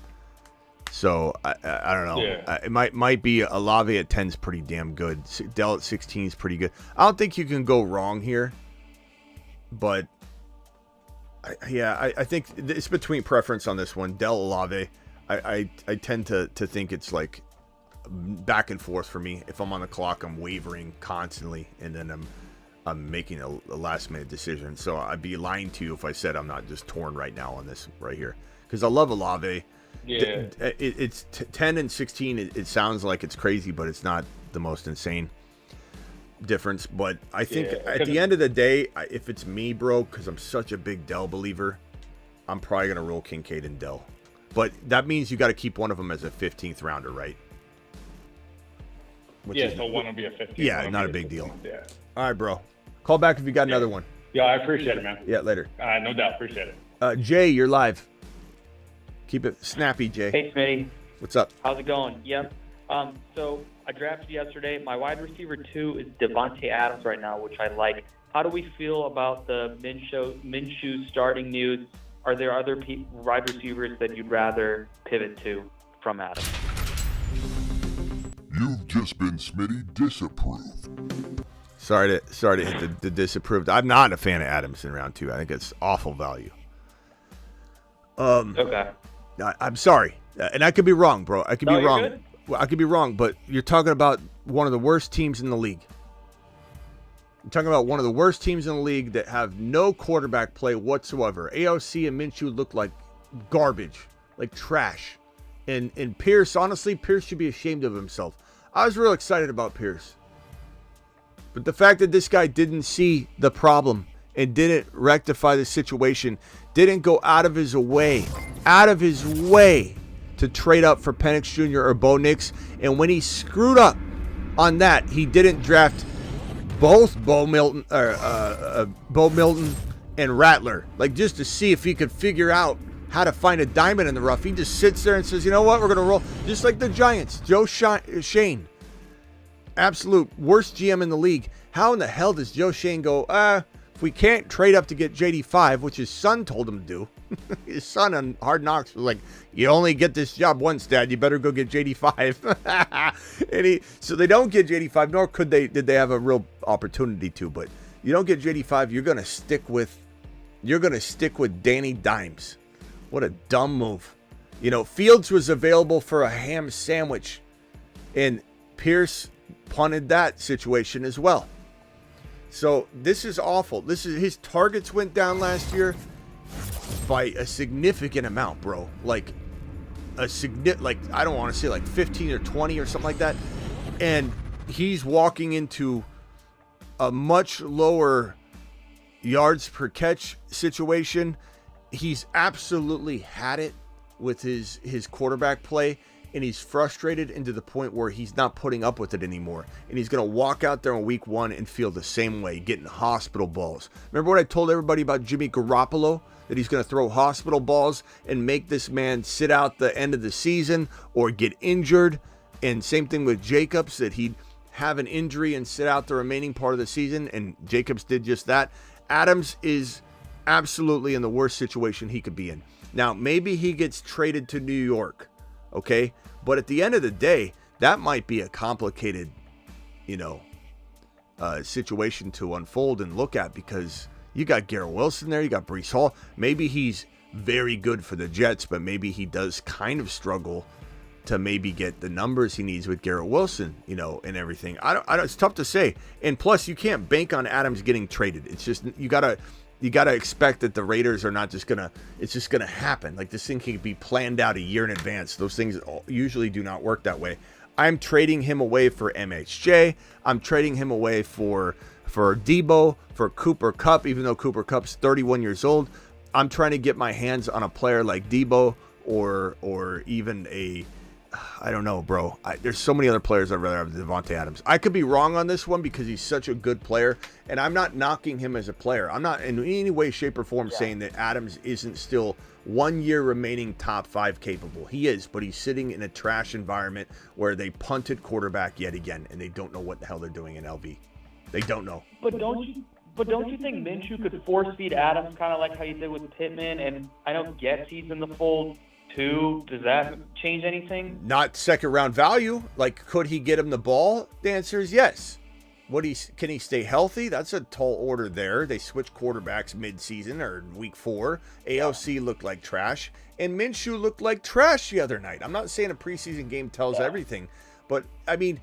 So I don't know. Yeah. It might be Olave at 10 is pretty damn good. Dell at 16 is pretty good. I don't think you can go wrong here. But I think it's between preference on this one. Dell, Olave. I tend to think it's like back and forth for me. If I'm on the clock, I'm wavering constantly, and then I'm making a last minute decision. So I'd be lying to you if I said I'm not just torn right now on this right here, because I love Olave. Yeah, it's 10 and 16. It sounds like it's crazy, but it's not the most insane difference. But I think at the end of the day, if it's me, bro, because I'm such a big Dell believer, I'm probably gonna roll Kincaid and Dell. But that means you got to keep one of them as a 15th rounder, right? So one will be a 15th. Yeah, not a big deal. Yeah. All right, bro. Call back if you got another one. Yeah, I appreciate it, man. Yeah, later. No doubt, appreciate it. Jay, you're live. Keep it snappy, Jay. Hey, Smitty. What's up? How's it going? Yep. So I drafted yesterday. My wide receiver 2 is Devontae Adams right now, which I like. How do we feel about the Minshew starting news? Are there other wide receivers that you'd rather pivot to from Adams? You've just been Smitty disapproved. Sorry to hit the disapproved. I'm not a fan of Adams in round 2. I think it's awful value. Okay. I'm sorry, and I could be wrong, bro. I could be wrong. Good? Well, I could be wrong, but you're talking about one of the worst teams in the league. I'm talking about one of the worst teams in the league that have no quarterback play whatsoever. AOC and Minshew look like garbage, like trash. And Pierce, honestly, Pierce should be ashamed of himself. I was real excited about Pierce. But the fact that this guy didn't see the problem and didn't rectify the situation, didn't go out of his way to trade up for Penix Jr. or Bo Nix. And when he screwed up on that, he didn't draft both Bo Milton and Rattler, like just to see if he could figure out how to find a diamond in the rough. He just sits there and says, you know what, we're going to roll. Just like the Giants, Joe Shane, absolute worst GM in the league. How in the hell does Joe Shane go, if we can't trade up to get JD5, which his son told him to do. His son on Hard Knocks was like, you only get this job once, Dad. You better go get JD5. So they don't get JD5, nor did they have a real opportunity to. But you don't get JD5, you're gonna stick with Danny Dimes. What a dumb move. Fields was available for a ham sandwich, and Pierce punted that situation as well. So this is awful. His targets went down last year by a significant amount, bro. I don't want to say like 15 or 20 or something like that. And he's walking into a much lower yards per catch situation. He's absolutely had it with his quarterback play, and he's frustrated into the point where he's not putting up with it anymore. And he's going to walk out there in week 1 and feel the same way, getting hospital balls. Remember what I told everybody about Jimmy Garoppolo? That he's going to throw hospital balls and make this man sit out the end of the season or get injured. And same thing with Jacobs, that he'd have an injury and sit out the remaining part of the season. And Jacobs did just that. Adams is absolutely in the worst situation he could be in. Now, maybe he gets traded to New York. Okay, but at the end of the day, that might be a complicated, situation to unfold and look at, because you got Garrett Wilson there, you got Breece Hall. Maybe he's very good for the Jets, but maybe he does kind of struggle to maybe get the numbers he needs with Garrett Wilson, and everything. I don't. It's tough to say. And plus, you can't bank on Adams getting traded. It's just you gotta expect that the Raiders are not just it's just gonna happen. Like, this thing can be planned out a year in advance. Those things usually do not work that way. I'm trading him away for MHJ. I'm trading him away for Debo, for Cooper Kupp, even though Cooper Kupp's 31 years old. I'm trying to get my hands on a player like Debo or even I don't know, bro. There's so many other players I'd rather have than Devontae Adams. I could be wrong on this one because he's such a good player, and I'm not knocking him as a player. I'm not in any way, shape, or form saying that Adams isn't still 1 year remaining top 5 capable. He is, but he's sitting in a trash environment where they punted quarterback yet again, and they don't know what the hell they're doing in LV. They don't know. But don't you think Minshew could force feed Adams, kind of like how you did with Pittman? And I know Getsy's in the fold too. Does that change anything? Not second round value. Like, could he get him the ball? The answer is yes. Can he stay healthy? That's a tall order there. They switched quarterbacks mid-season or week 4. AOC looked like trash, and Minshew looked like trash the other night. I'm not saying a preseason game tells everything, but I mean,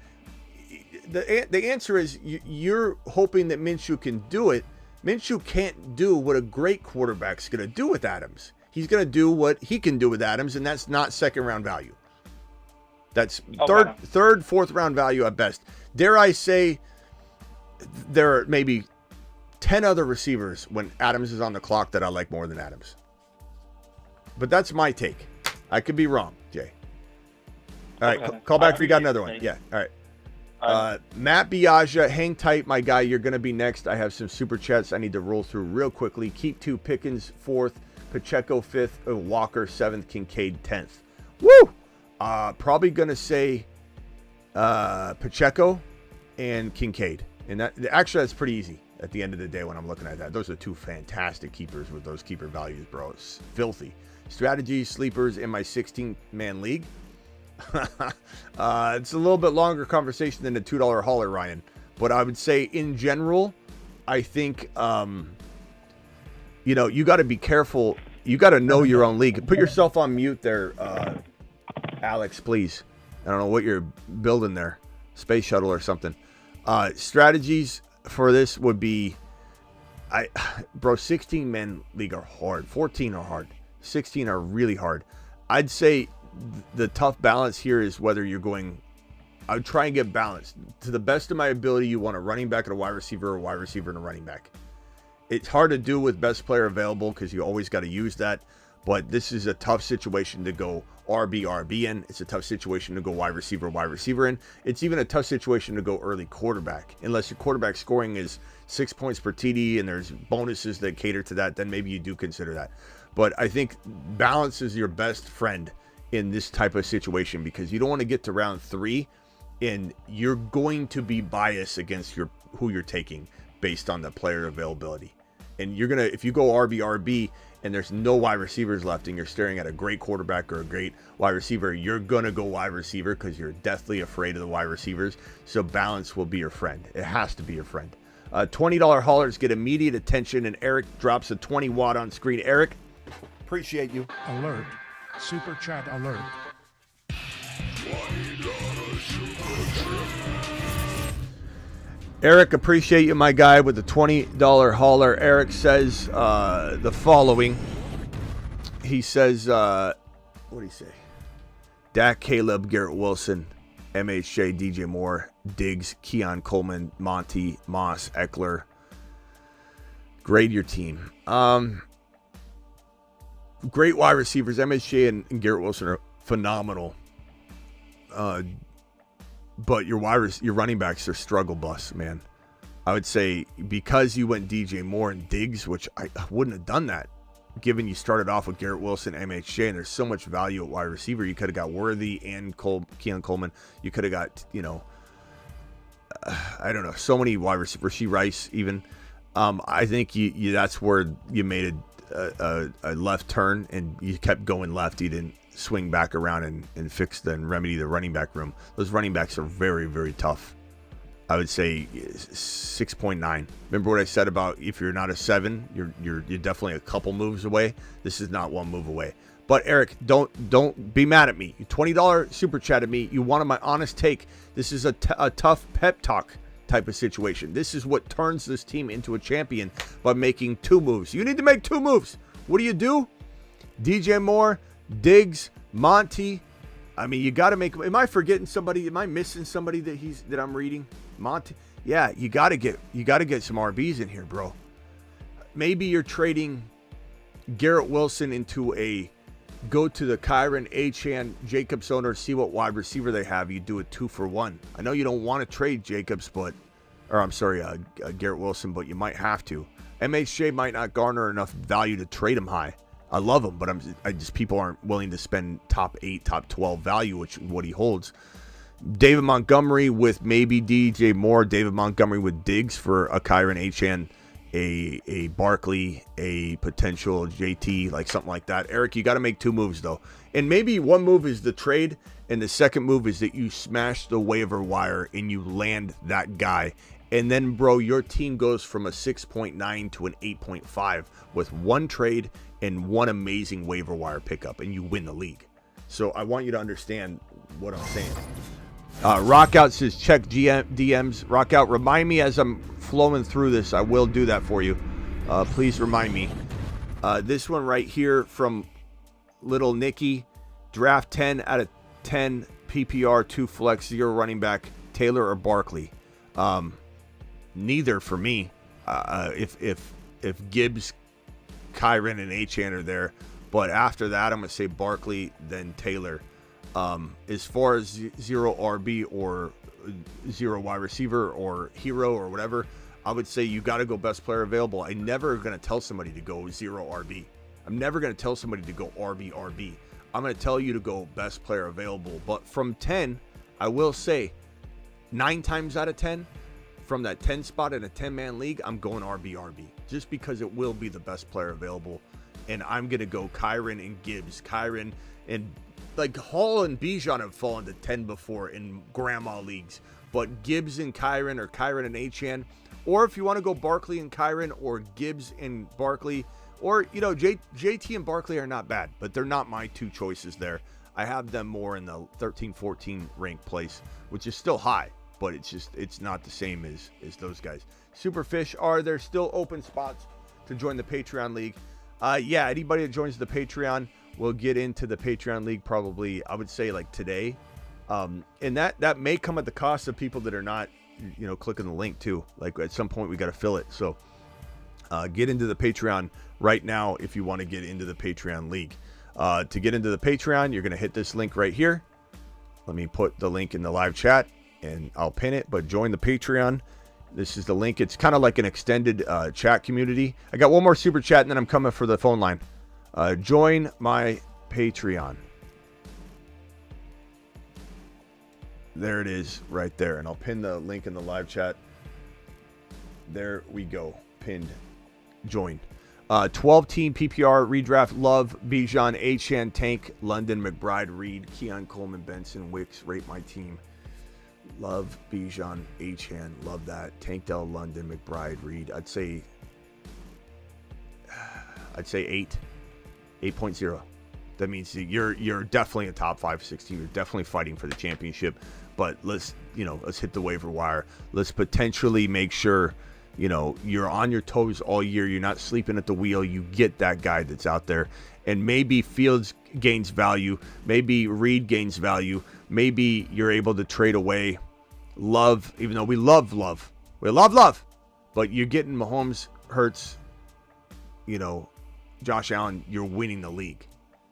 the answer is you're hoping that Minshew can do it. Minshew can't do what a great quarterback's going to do with Adams. He's going to do what he can do with Adams, and that's not second round value. That's third, fourth round value at best. Dare I say, there are maybe 10 other receivers when Adams is on the clock that I like more than Adams. But that's my take. I could be wrong, Jay. All right, call back if you got another one. Yeah, all right. Matt Biaggia, hang tight, my guy. You're going to be next. I have some super chats I need to roll through real quickly. Keep 2, Pickens 4th, Pacheco 5th, Walker 7th, Kincaid 10th. Woo! Probably going to say Pacheco and Kincaid. And that's pretty easy at the end of the day when I'm looking at that. Those are 2 fantastic keepers with those keeper values, bro. It's filthy. Strategies, sleepers in my 16-man league. It's a little bit longer conversation than the $2 hauler, Ryan. But I would say in general, I think, you got to be careful. You got to know your own league. Put yourself on mute there, Alex, please. I don't know what you're building there. space shuttle or something. Strategies for this would be, 16 men league are hard. 14 are hard. 16 are really hard. I'd say the tough balance here is whether you're going. I would try and get balanced to the best of my ability. You want a running back and a wide receiver, or a wide receiver and a running back. It's hard to do with best player available because you always got to use that. But this is a tough situation to go RB in. It's a tough situation to go wide receiver in. It's even a tough situation to go early quarterback. Unless your quarterback scoring is 6 points per TD and there's bonuses that cater to that, then maybe you do consider that. But I think balance is your best friend in this type of situation, because you don't want to get to round 3 and you're going to be biased against who you're taking based on the player availability. And you're going to, if you go RB and there's no wide receivers left and you're staring at a great quarterback or a great wide receiver, you're going to go wide receiver because you're deathly afraid of the wide receivers. So balance will be your friend. It has to be your friend. $20 haulers get immediate attention, and Eric drops a 20 watt on screen. Eric, appreciate you. Alert. Super chat alert. Eric, appreciate you, my guy, with the $20 hauler. Eric says the following. He says, what do he say? Dak, Caleb, Garrett Wilson, MHJ, DJ Moore, Diggs, Keon Coleman, Monty, Moss, Eckler. Grade your team. Great wide receivers. MHJ and Garrett Wilson are phenomenal. But your running backs are struggle bus, man. I would say because you went DJ Moore and Diggs, which I wouldn't have done that, given you started off with Garrett Wilson, MHJ, and there's so much value at wide receiver. You could have got Worthy and Keon Coleman. You could have got, I don't know, so many wide receivers. Rasheed Rice, even. I think you that's where you made a left turn and you kept going left. You didn't swing back around and fix and remedy the running back room. Those running backs are very, very tough. I would say 6.9. Remember what I said about if you're not a 7, you're definitely a couple moves away. This is not one move away. But Eric, don't be mad at me. You $20 super chatted me. You wanted my honest take. This is a tough pep talk type of situation. This is what turns this team into a champion, by making 2 moves. You need to make 2 moves. What do? DJ Moore, Diggs, Monty. I mean, you got to make. Am I forgetting somebody? Am I missing somebody that I'm reading? Monty. Yeah, you got to get some RBs in here, bro. Maybe you're trading Garrett Wilson into go to the Kyren, Achane, Jacobs owner, see what wide receiver they have. You do a 2-for-1. I know you don't want to trade Jacobs, Garrett Wilson, but you might have to. MHJ might not garner enough value to trade him high. I love him, but people aren't willing to spend top 8, top 12 value, which what he holds. David Montgomery with maybe DJ Moore, David Montgomery with Diggs for a Kyren, Achane, a Barkley, a potential JT, like something like that. Eric, you got to make 2 moves though. And maybe one move is the trade, and the second move is that you smash the waiver wire and you land that guy. And then, bro, your team goes from a 6.9 to an 8.5 with 1 trade and 1 amazing waiver wire pickup, and you win the league. So I want you to understand what I'm saying. Rockout says, check DMs. Rockout, remind me as I'm flowing through this. I will do that for you. Please remind me. This one right here from Little Nicky. Draft 10 out of 10 PPR, 2 flex, 0 running back, Taylor or Barkley. Neither for me. If Gibbs, Kyren, and Achane are there, but after that, I'm gonna say Barkley, then Taylor. As far as 0 RB or 0 wide receiver or hero or whatever, I would say you got to go best player available. I'm never gonna tell somebody to go 0 RB. I'm never gonna tell somebody to go RB. I'm gonna tell you to go best player available. But from 10, I will say 9 times out of 10. From that 10 spot in a 10-man league, I'm going RB, just because it will be the best player available. And I'm going to go Kyren and Gibbs. Kyren and, like, Hall and Bijan have fallen to 10 before in grandma leagues. But Gibbs and Kyren, or Kyren and Achane, or if you want to go Barkley and Kyren, or Gibbs and Barkley, or, JT and Barkley are not bad, but they're not my 2 choices there. I have them more in the 13-14 ranked place, which is still high. but it's not the same as those guys. Superfish, are there still open spots to join the Patreon League? Yeah, anybody that joins the Patreon will get into the Patreon League probably, I would say, like today. And that may come at the cost of people that are not, clicking the link too. Like at some point we got to fill it. So get into the Patreon right now if you want to get into the Patreon League. To get into the Patreon, you're going to hit this link right here. Let me put the link in the live chat and I'll pin it, but join the Patreon. This is the link. It's kind of like an extended chat community. I got one more super chat and then I'm coming for the phone line. Join my Patreon. There it is right there. And I'll pin the link in the live chat. There we go. Pinned. Join. 12-team PPR redraft. Love, Bijan, Achane, Tank, London, McBride, Reed, Keon, Coleman, Benson, Wicks. Rate my team. Love, Bijan, Achane. Love that. Tank, Dell, London, McBride, Reed. I'd say 8. 8.0. That means you're definitely a top 5-6 team. You're definitely fighting for the championship. But let's hit the waiver wire. Let's potentially make sure you're on your toes all year. You're not sleeping at the wheel. You get that guy that's out there. And maybe Fields gains value. Maybe Reed gains value. Maybe you're able to trade away Love, even though we love Love. We love Love. But you're getting Mahomes, Hurts, Josh Allen. You're winning the league.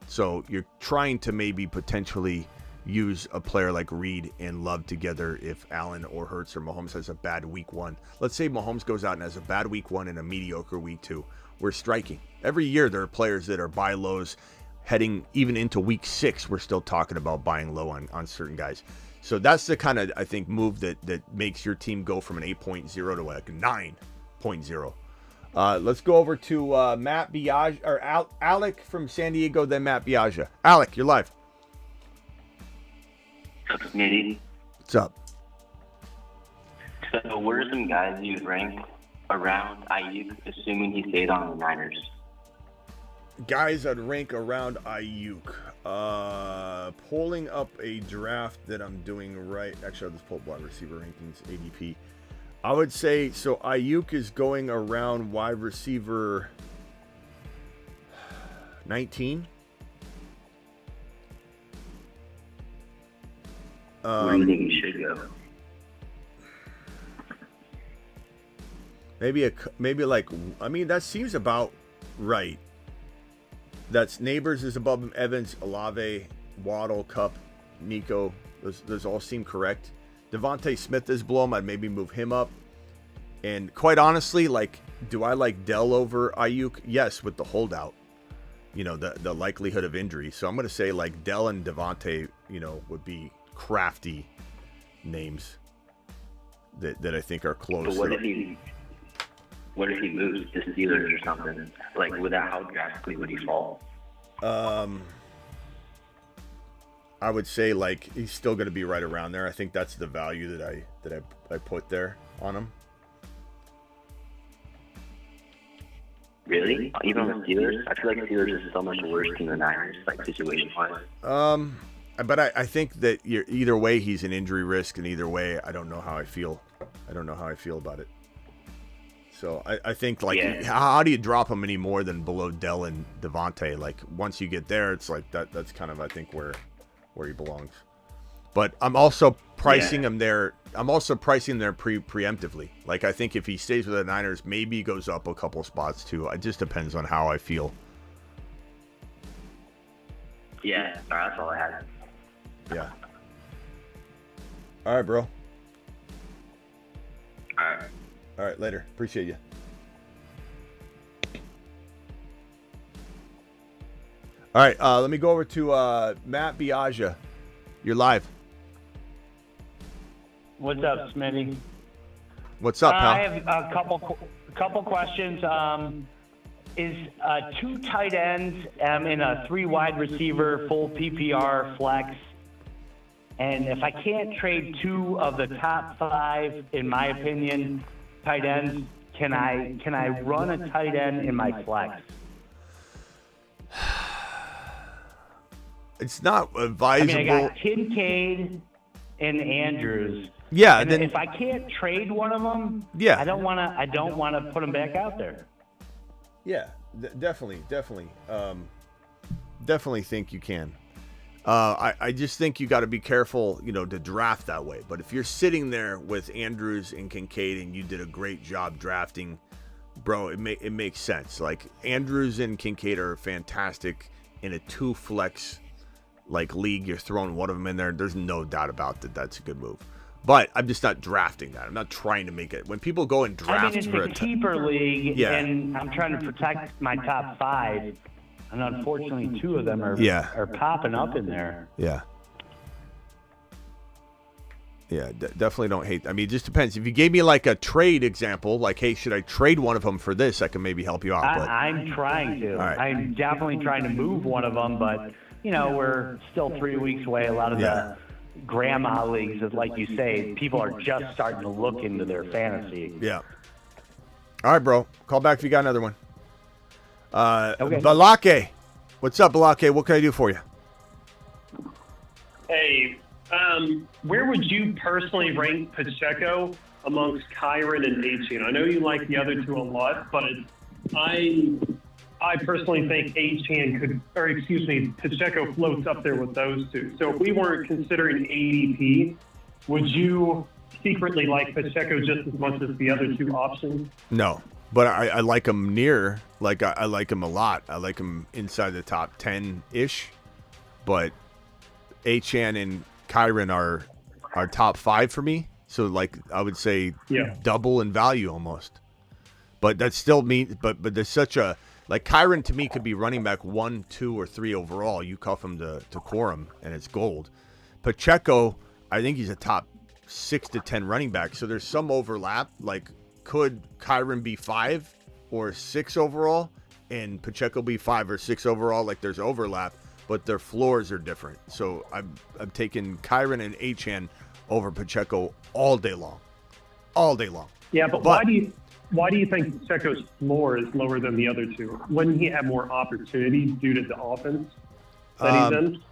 So you're trying to maybe potentially use a player like Reed and Love together if Allen or Hurts or Mahomes has a bad week 1. Let's say Mahomes goes out and has a bad week 1 and a mediocre week 2. We're striking. Every year there are players that are buy lows heading even into week 6. We're still talking about buying low on certain guys. So that's the kind of, I think, move that makes your team go from an 8.0 to like a 9.0. Let's go over to Matt Biaggia, or Alec from San Diego, then Matt Biaggia. Alec, you're live. What's up, Smitty? What's up? So, what are some guys you'd rank around Aiyuk, assuming he stayed on the Niners? Guys I'd rank around Aiyuk. Pulling up a draft that I'm doing right. Actually, I'll just pull up wide receiver rankings, ADP. I would say, so Aiyuk is going around wide receiver 19. Where do you think he should go? That seems about right. That's Neighbors is above him. Evans, Olave, Waddle, Kupp, Nico. Those all seem correct. Devontae Smith is below him. I'd maybe move him up. And quite honestly, do I like Dell over Aiyuk? Yes, with the holdout. The likelihood of injury. So I'm going to say Dell and Devontae, would be crafty names that I think are close. But what if he moves to Steelers or something? How drastically would he fall? I would say he's still going to be right around there. I think that's the value that I put there on him. Really? Even on the Steelers? I feel like Steelers is so much worse than the Niners, situation-wise. But I think that either way, he's an injury risk, and either way, I don't know how I feel. About it. So I think how do you drop him any more than below Dell and Devontae? Once you get there, it's that's kind of, I think, where he belongs. But I'm also pricing him there. I'm also pricing there preemptively. I think if he stays with the Niners, maybe he goes up a couple spots too. It just depends on how I feel. Yeah, that's all I had. Yeah. All right, bro. All right, later. Appreciate you. All right, let me go over to Matt Biaggia. You're live. What's up, Smitty? What's up, pal? I have a couple questions. Is 2 tight ends in a 3 wide receiver full PPR flex? And if I can't trade 2 of the top 5, in my opinion, tight ends, can I run a tight end in my flex? It's not advisable. I got Kincaid and Andrews. Yeah. And then if I can't trade one of them, yeah, I don't want to put them back out there. Yeah, definitely think you can. I just think you got to be careful, to draft that way. But if you're sitting there with Andrews and Kincaid and you did a great job drafting, bro, it makes sense. Like Andrews and Kincaid are fantastic in a 2-flex league. You're throwing one of them in there. There's no doubt about that. That's a good move. But I'm just not drafting that. I'm not trying to make it. When people go and draft it's for a keeper league, yeah. and I'm trying to protect my top 5, and unfortunately 2 of them are popping up in there. Yeah. Yeah, definitely don't hate. I mean, it just depends. If you gave me a trade example, hey, should I trade one of them for this? I can maybe help you out. I'm trying to. Right. I'm definitely trying to move one of them, but we're still 3 weeks away. A lot of the grandma leagues, like you say, people are just starting to look into their fantasy. Yeah. All right, bro. Call back if you got another one. Okay. Balake. What's up, Balake? What can I do for you? Hey, where would you personally rank Pacheco amongst Kyren and Etienne? I know you like the other two a lot, but I personally think Pacheco floats up there with those two. So if we weren't considering ADP, would you secretly like Pacheco just as much as the other two options? No, but I like him near. I like him a lot. I like him inside the top 10-ish. But Achane and Kyren are top 5 for me. So I would say double in value almost. But that still means but there's such a Kyren to me could be running back 1, 2, or 3 overall. You cuff him to quorum and it's gold. Pacheco, I think he's a top 6 to 10 running back. So there's some overlap. Could Kyren be 5 or 6 overall and Pacheco be 5 or 6 overall? There's overlap, but their floors are different. So I'm taking Kyren and Achane over Pacheco all day long. Yeah, but why do you think Pacheco's floor is lower than the other two? Wouldn't he have more opportunities due to the offense that he's in?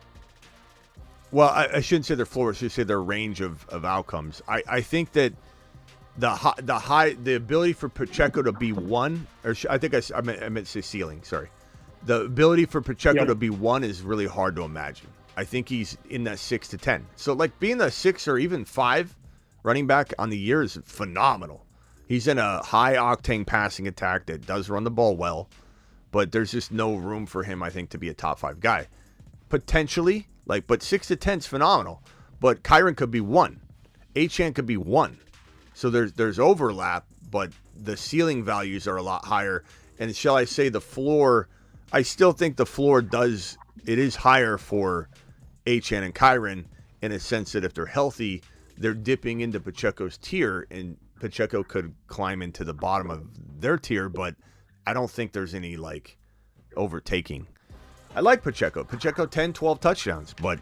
Well, I shouldn't say their floor. I should say their range of outcomes. I think that the ability for Pacheco to be 1, or I meant to say ceiling. Sorry, the ability for Pacheco to be 1 is really hard to imagine. I think he's in that 6 to 10. So being a 6 or even 5 running back on the year is phenomenal. He's in a high octane passing attack that does run the ball well, but there's just no room for him, I think, to be a top 5 guy. Potentially, but 6 to 10 is phenomenal. But Kyren could be 1. Achane could be 1. So there's overlap, but the ceiling values are a lot higher. And shall I say the floor, I still think the floor is higher for Achane and Kyren in a sense that if they're healthy, they're dipping into Pacheco's tier, and Pacheco could climb into the bottom of their tier, but I don't think there's any overtaking. I like Pacheco. Pacheco 10, 12 touchdowns, but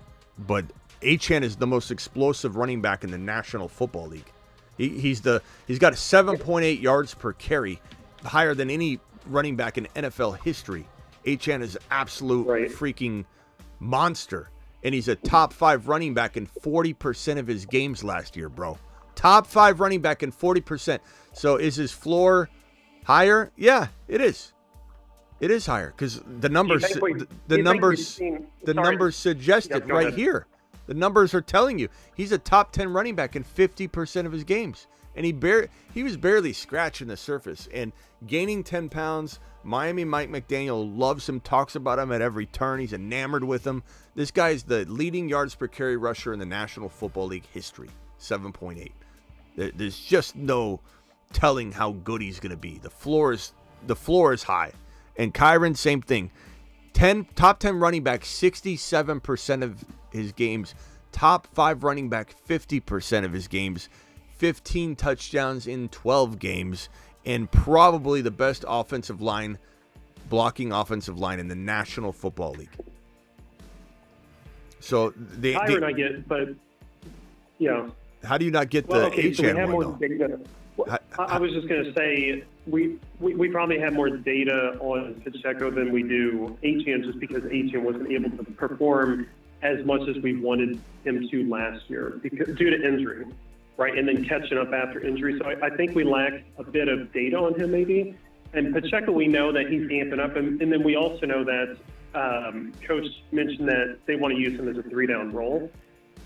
Achane is the most explosive running back in the National Football League. He's got 7.8 yards per carry, higher than any running back in NFL history. Achane is an absolute freaking monster, and he's a top 5 running back in 40% of his games last year, bro. Top 5 running back in 40%. So is his floor higher? Yeah, it is. It is higher because the numbers suggest it right here. The numbers are telling you he's a top 10 running back in 50% of his games, and he was barely scratching the surface and gaining 10 pounds. Miami Mike McDaniel loves him, talks about him at every turn. He's enamored with him. This guy's the leading yards per carry rusher in the National Football League history, 7.8. There's just no telling how good he's going to be. The floor is high. And Kyren, same thing. Top 10 running back, 67% of his games. Top 5 running back, 50% of his games. 15 touchdowns in 12 games. And probably the best blocking offensive line in the National Football League. So Kyren I get, but yeah. How do you not get the Achane one, though? I was just going to say we probably have more data on Pacheco than we do Achane, just because Achane wasn't able to perform as much as we wanted him to last year due to injury, right, and then catching up after injury. So I think we lack a bit of data on him maybe. And Pacheco, we know that he's amping up, and then we also know that Coach mentioned that they want to use him as a 3-down role.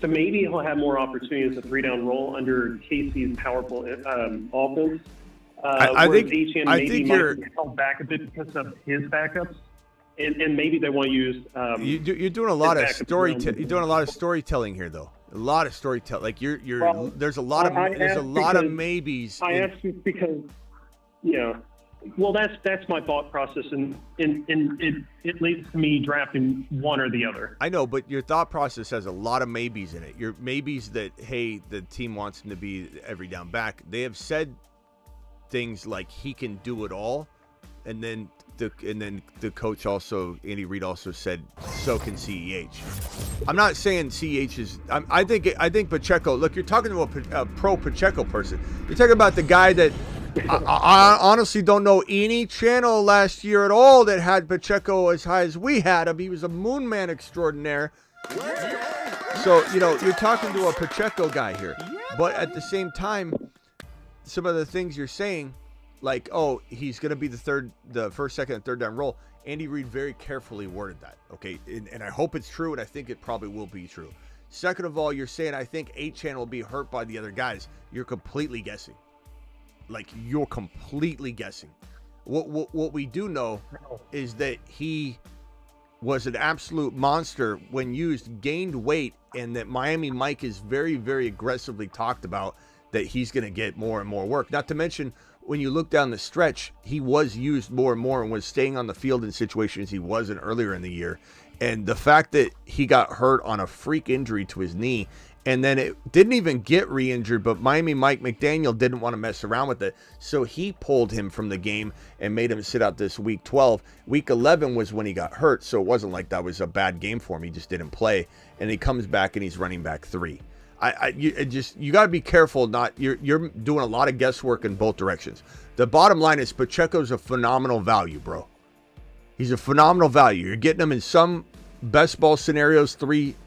So maybe he'll have more opportunity as a 3-down role under Casey's powerful offense. I think you're held back a bit because of his backups, and maybe they want to use. You're doing a lot of You're doing a lot of storytelling here, though. A lot of storytelling. Like there's a lot of maybes. I asked you because, well, that's my thought process, and it leads to me drafting one or the other. I know, but your thought process has a lot of maybes in it. Your maybes that, hey, the team wants him to be every down back. They have said things like he can do it all, and then the coach also, Andy Reid also said, so can CEH. I'm not saying CEH is. I think Pacheco. Look, you're talking to a pro Pacheco person. You're talking about the guy that. I honestly don't know any channel last year at all that had Pacheco as high as we had him. He was a moon man extraordinaire. So, you're talking to a Pacheco guy here. But at the same time, some of the things you're saying, like, oh, he's going to be the first, second, and third down role. Andy Reid very carefully worded that, okay? And I hope it's true, and I think it probably will be true. Second of all, you're saying, I think Achane will be hurt by the other guys. You're completely guessing. Like, you're completely guessing. What we do know is that he was an absolute monster when used, gained weight, and that Miami Mike is very, very aggressively talked about that he's going to get more and more work. Not to mention, when you look down the stretch, he was used more and more and was staying on the field in situations he wasn't earlier in the year. And the fact that he got hurt on a freak injury to his knee, and then it didn't even get re-injured, but Miami Mike McDaniel didn't want to mess around with it. So he pulled him from the game and made him sit out this week 12. Week 11 was when he got hurt, so it wasn't like that was a bad game for him. He just didn't play. And he comes back and he's running back 3. You got to be careful. You're doing a lot of guesswork in both directions. The bottom line is Pacheco's a phenomenal value, bro. He's a phenomenal value. You're getting him in some best ball scenarios,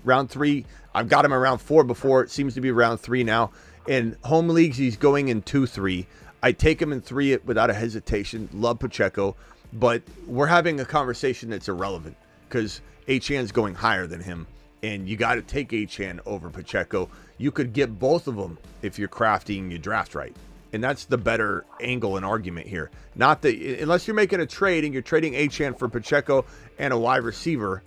round 3. I've got him around 4 before. It seems to be around 3 now. In home leagues, he's going in 2-3. I take him in 3 without a hesitation. Love Pacheco, but we're having a conversation that's irrelevant because Achane's going higher than him. And you got to take Achane over Pacheco. You could get both of them if you're crafty and you draft right. And that's the better angle and argument here. Not that, unless you're making a trade and you're trading Achane for Pacheco and a wide receiver,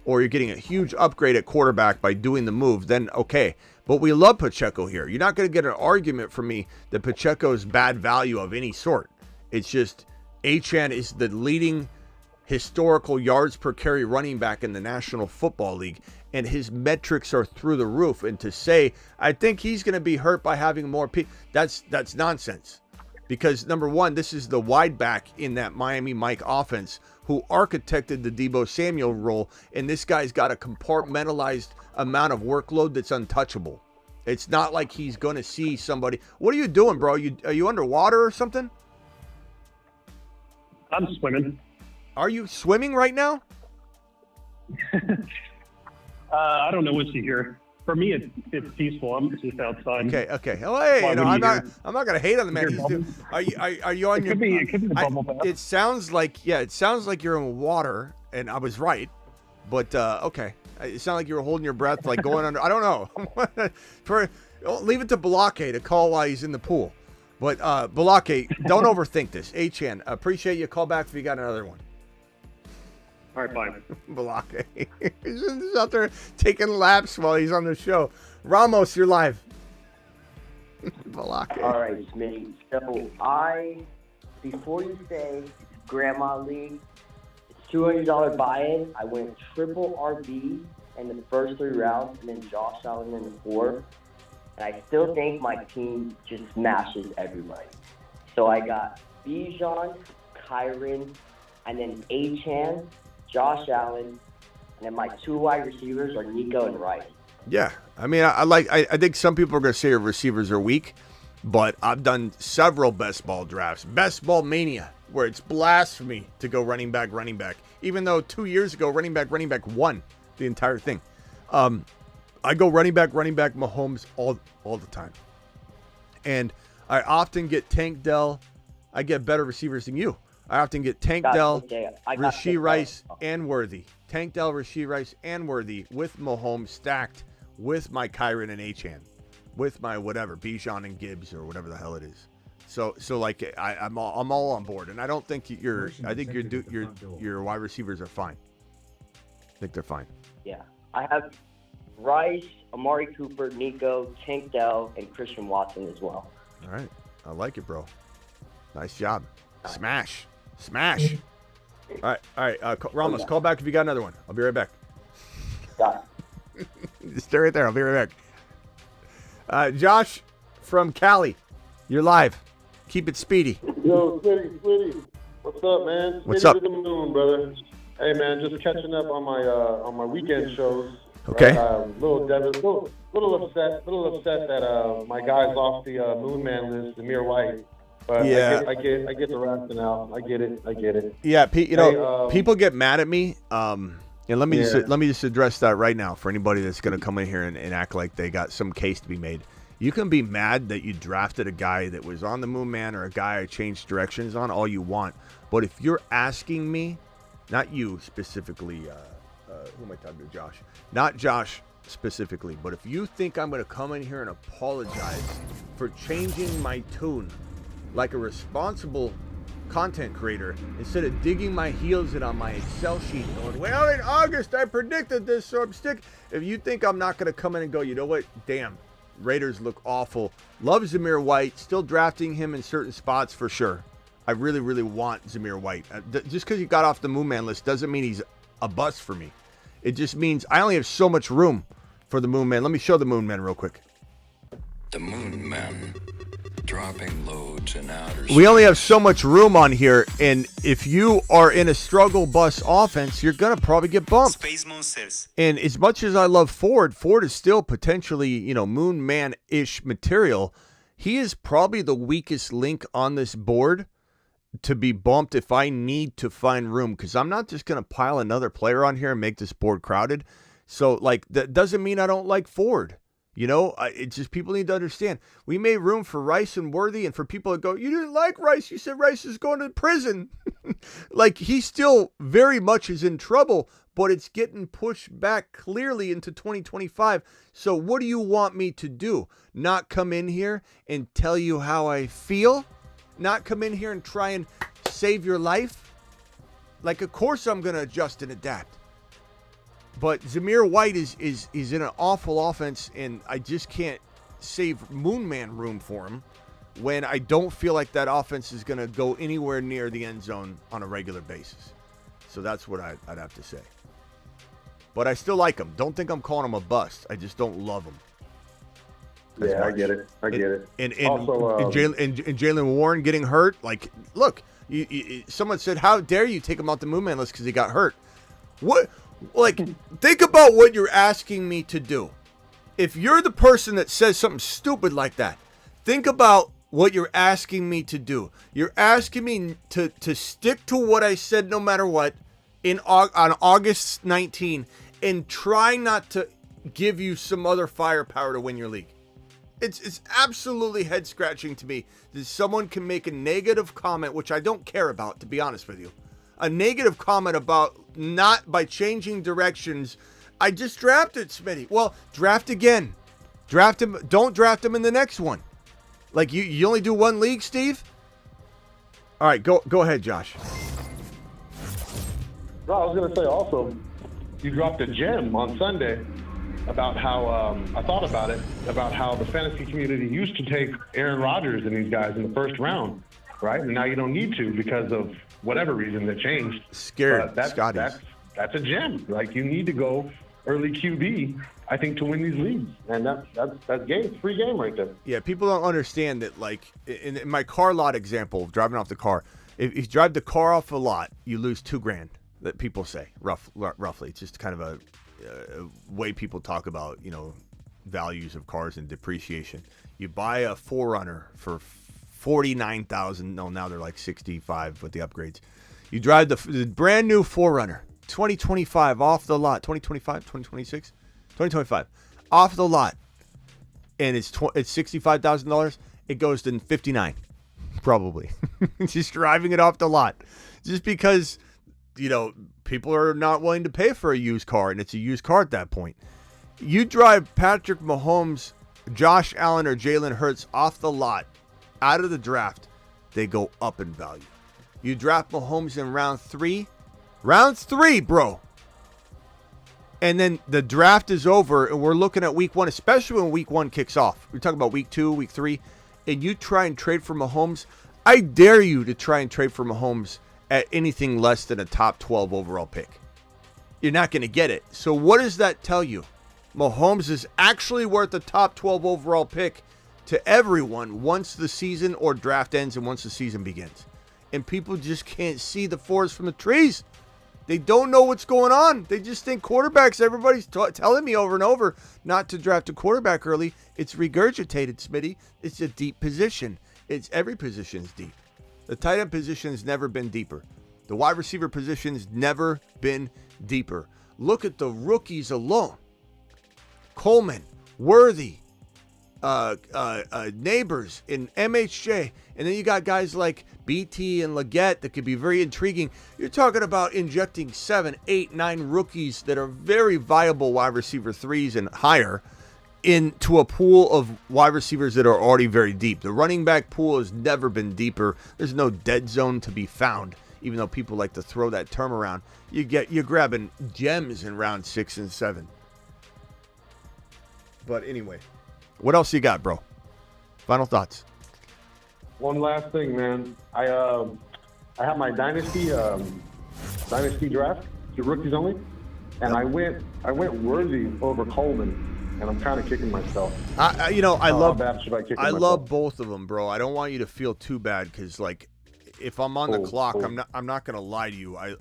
or you're getting a huge upgrade at quarterback by doing the move, then okay. But we love Pacheco here. You're not going to get an argument from me that Pacheco is bad value of any sort. It's just Achane is the leading historical yards per carry running back in the National Football League, and his metrics are through the roof. And to say, I think he's going to be hurt by having more people, that's nonsense. Because number one, this is the wide back in that Miami Mike offense who architected the Deebo Samuel role, and this guy's got a compartmentalized amount of workload that's untouchable. It's not like he's going to see somebody. What are you doing, bro? Are you underwater or something? I'm swimming. Are you swimming right now? I don't know what you hear. For me, it's peaceful. I'm just outside. Okay. Oh, hey, I'm not gonna hate on the man. Are you on your? It could be the bubble bath. It sounds like you're in water, and I was right. But okay, it sounded like you were holding your breath, like going under. I don't know. Leave it to Balake to call while he's in the pool. But Balake, don't overthink this. Achane, appreciate you. Call back if you got another one. All right, bye. Balake. He's out there taking laps while he's on the show. Ramos, you're live. Balake. All right, Smitty. So before you say Grandma League, it's $200 buy-in. I went triple RB in the first 3 rounds, and then Josh Allen in the 4th. And I still think my team just smashes everybody. So I got Bijan, Kyron, and then Achane, Josh Allen, and then my 2 wide receivers are Nico and Rice. Yeah, I mean, I think some people are going to say receivers are weak, but I've done several best ball drafts, best ball mania, where it's blasphemy to go running back, even though 2 years ago running back won the entire thing. I go running back, Mahomes all the time. And I often get Tank Dell. I get better receivers than you. I often get Tank Dell, Rashee Rice, and Worthy. Tank Dell, Rashee Rice, and Worthy with Mahomes stacked with my Kyron and Achane, with my whatever, Bijan and Gibbs or whatever the hell it is. So like I'm all on board, and I don't think I think your wide receivers are fine. I think they're fine. Yeah, I have Rice, Amari Cooper, Nico, Tank Dell, and Christian Watson as well. All right, I like it, bro. Nice job. Smash. All right. Ramos, call back if you got another one. I'll be right back. Got it. Stay right there. I'll be right back. Josh from Cali, you're live. Keep it speedy. Yo, Smitty. What's up, man? What's up? To the moon, brother. Hey, man, just catching up on my weekend shows. Okay. Right? Little upset that my guy's off the Moon Man list, Zamir White. But yeah, I get the rationale. I get it. Yeah, people get mad at me. And let me just address that right now for anybody that's going to come in here and act like they got some case to be made. You can be mad that you drafted a guy that was on the Moon Man or a guy I changed directions on all you want. But if you're asking me, not you specifically, who am I talking to? Josh. Not Josh specifically, but if you think I'm going to come in here and apologize for changing my tune like a responsible content creator, instead of digging my heels in on my Excel sheet going, well, in August I predicted this, so I'm stick. If you think I'm not going to come in and go, you know what, damn, Raiders look awful. Love Zamir White, still drafting him in certain spots for sure. I really, really want Zamir White. Just because he got off the Moon Man list doesn't mean he's a bust for me. It just means I only have so much room for the Moon Man. Let me show the Moon Man real quick. The Moon Man. Dropping loads in outer We only have so much room on here, and if you are in a struggle bus offense, you're going to probably get bumped. Space Monsters. And as much as I love Ford is still potentially, Moon Man-ish material. He is probably the weakest link on this board to be bumped if I need to find room, because I'm not just going to pile another player on here and make this board crowded. So, that doesn't mean I don't like Ford. It's just people need to understand. We made room for Rice and Worthy, and for people that go, you didn't like Rice. You said Rice is going to prison. He still very much is in trouble, but it's getting pushed back clearly into 2025. So what do you want me to do? Not come in here and tell you how I feel? Not come in here and try and save your life? Of course I'm going to adjust and adapt. But Zamir White is in an awful offense, and I just can't save Moon Man room for him when I don't feel like that offense is going to go anywhere near the end zone on a regular basis. So that's what I'd have to say. But I still like him. Don't think I'm calling him a bust. I just don't love him. Yeah, I get it. And also, Jalen Warren getting hurt. Look, someone said, how dare you take him off the Moon Man list because he got hurt? What? Think about what you're asking me to do. If you're the person that says something stupid like that, think about what you're asking me to do. You're asking me to stick to what I said no matter what on August 19 and try not to give you some other firepower to win your league. It's absolutely head-scratching to me that someone can make a negative comment, which I don't care about, to be honest with you. A negative comment about not by changing directions. I just drafted Smitty. Well, draft again. Draft him. Don't draft him in the next one. You only do one league, Steve? All right, go ahead, Josh. No, I was going to say also, you dropped a gem on Sunday about how, I thought about it, about how the fantasy community used to take Aaron Rodgers and these guys in the first round, right? And now you don't need to because of whatever reason that changed. Scared Scotties. That's a gem. You need to go early QB, I think, to win these leagues. And that's game, free game right there. Yeah, people don't understand that, in my car lot example, driving off the car, if you drive the car off a lot, you lose $2,000, that people say, roughly. It's just kind of a way people talk about, values of cars and depreciation. You buy a 4Runner for $49,000. No, now they're like $65 with the upgrades. You drive the brand new 4Runner, 2025 off the lot, 2025, 2026, 2025 off the lot, and it's $65,000. it goes to 59, probably. Just driving it off the lot. Just because, people are not willing to pay for a used car, and it's a used car at that point. You drive Patrick Mahomes, Josh Allen, or Jalen Hurts off the lot, out of the draft, they go up in value. You draft Mahomes in round 3, bro. And then the draft is over, and we're looking at week 1, especially when week 1 kicks off. We're talking about week 2, week 3, and you try and trade for Mahomes. I dare you to try and trade for Mahomes at anything less than a top 12 overall pick. You're not going to get it. So what does that tell you? Mahomes is actually worth a top 12 overall pick to everyone once the season or draft ends and once the season begins. And people just can't see the forest from the trees. They don't know what's going on. They just think quarterbacks, everybody's telling me over and over not to draft a quarterback early. It's regurgitated, Smitty. It's a deep position. Every position's deep. The tight end position's never been deeper. The wide receiver position's never been deeper. Look at the rookies alone. Coleman, Worthy, Neighbors, in MHJ, and then you got guys like BT and Leggett that could be very intriguing. You're talking about injecting 7, 8, 9 rookies that are very viable wide receiver 3s and higher into a pool of wide receivers that are already very deep. The running back pool has never been deeper. There's no dead zone to be found, even though people like to throw that term around. You're grabbing gems in round 6 and 7. But anyway, what else you got, bro? Final thoughts. One last thing, man. I have my dynasty draft, the rookies only, and I went Worthy over Coleman, and I'm kind of kicking myself. I How bad should I kick myself? love both of them, bro. I don't want you to feel too bad because, like, if I'm on the clock, I'm not gonna lie to you. I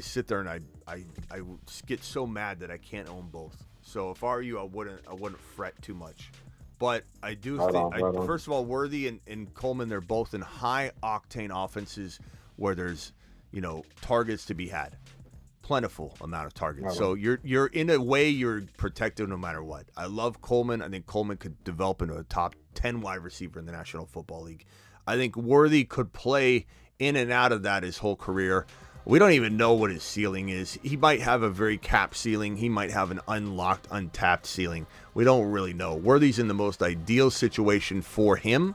sit there and I get so mad that I can't own both. So if I were you, I wouldn't fret too much. But I do think, first of all, Worthy and Coleman, they're both in high octane offenses where there's, targets to be had, plentiful amount of targets. So you're in a way you're protected no matter what. I love Coleman. I think Coleman could develop into a top 10 wide receiver in the National Football League. I think Worthy could play in and out of that his whole career. We don't even know what his ceiling is. He might have a very capped ceiling. He might have an unlocked, untapped ceiling. We don't really know. Worthy's in the most ideal situation for him,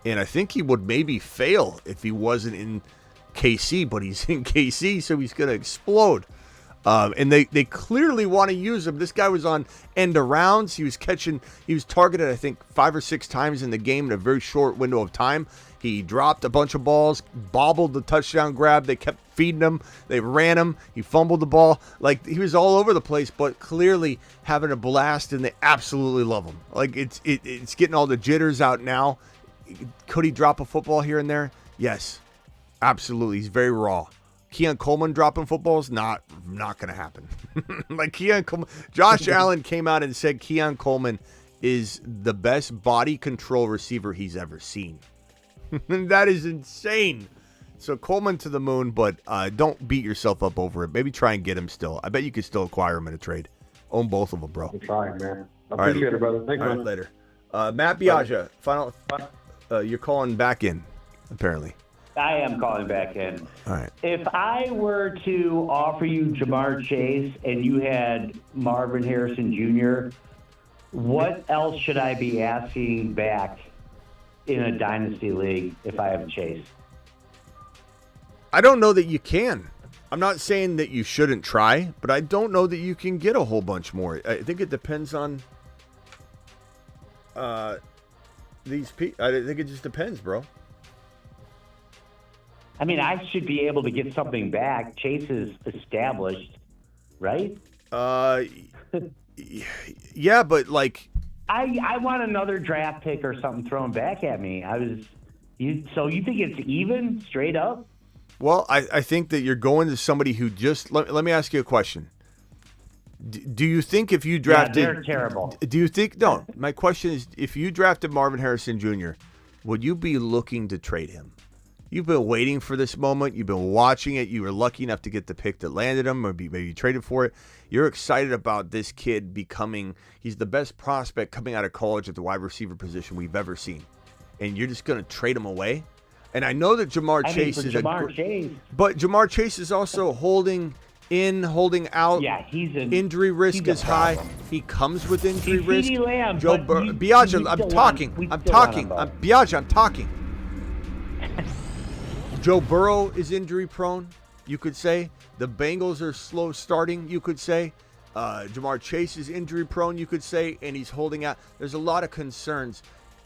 and I think he would maybe fail if he wasn't in KC, but he's in KC, so he's going to explode. And they clearly want to use him. This guy was on end arounds. He was targeted, I think, 5 or 6 times in the game in a very short window of time. He dropped a bunch of balls, bobbled the touchdown grab. They kept feeding him. They ran him. He fumbled the ball. Like, he was all over the place, but clearly having a blast, and they absolutely love him. Like, it's getting all the jitters out now. Could he drop a football here and there? Yes, absolutely. He's very raw. Keon Coleman dropping footballs, not going to happen. Like, Keon Coleman, Josh Allen came out and said Keon Coleman is the best body control receiver he's ever seen. That is insane. So Coleman to the moon, but don't beat yourself up over it. Maybe try and get him still. I bet you could still acquire him in a trade. Own both of them, bro. I'm trying, man. I appreciate it, brother. Thanks, man. Later. Matt Biaggia, final. You're calling back in, apparently. I am calling back in. All right. If I were to offer you Jamar Chase and you had Marvin Harrison Jr., what else should I be asking back in a dynasty league if I have Chase? I don't know that you can. I'm not saying that you shouldn't try, but I don't know that you can get a whole bunch more. I think it depends on these people. I think it just depends, bro. I mean, I should be able to get something back. Chase is established, right? Yeah, but like, I want another draft pick or something thrown back at me. So you think it's even, straight up? Well, I think that you're going to somebody who just let me ask you a question. Do you think if you drafted, they're terrible. Do you think no? My question is, if you drafted Marvin Harrison Jr., would you be looking to trade him? You've been waiting for this moment. You've been watching it. You were lucky enough to get the pick that landed him, or maybe you traded for it. You're excited about this kid he's the best prospect coming out of college at the wide receiver position we've ever seen. and you're just going to trade him away? And I know that Jamar Chase is Chase. But Jamar Chase is also holding out. Yeah, injury risk is high. He comes with injury risk. Ceedee Lamb, Biagio, I'm talking. Biagio, I'm talking. Joe Burrow is injury prone, you could say. The Bengals are slow starting, you could say. Jamar Chase is injury prone, you could say, and he's holding out. There's a lot of concerns.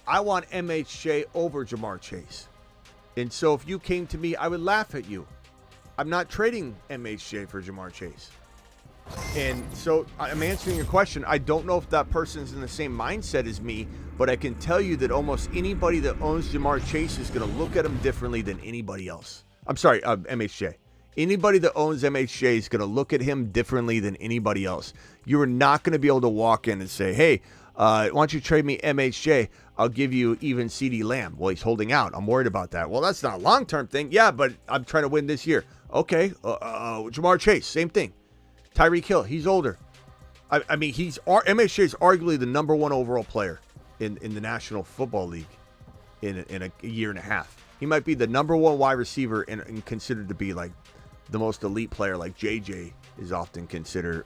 I want MHJ over Jamar Chase. And so if you came to me, I would laugh at you. I'm not trading MHJ for Jamar Chase. And so I'm answering your question. I don't know if that person's in the same mindset as me, but I can tell you that almost anybody that owns Jamar Chase is going to look at him differently than anybody else. I'm sorry, MHJ. Anybody that owns MHJ is going to look at him differently than anybody else. You are not going to be able to walk in and say, hey, why don't you trade me MHJ? I'll give you even Ceedee Lamb. Well, he's holding out. I'm worried about that. Well, that's not a long-term thing. Yeah, but I'm trying to win this year. Okay, Jamar Chase, same thing. Tyreek Hill, he's older. I mean, MHJ is arguably the number one overall player in the National Football League in a year and a half. He might be the number one wide receiver and considered to be like the most elite player, like JJ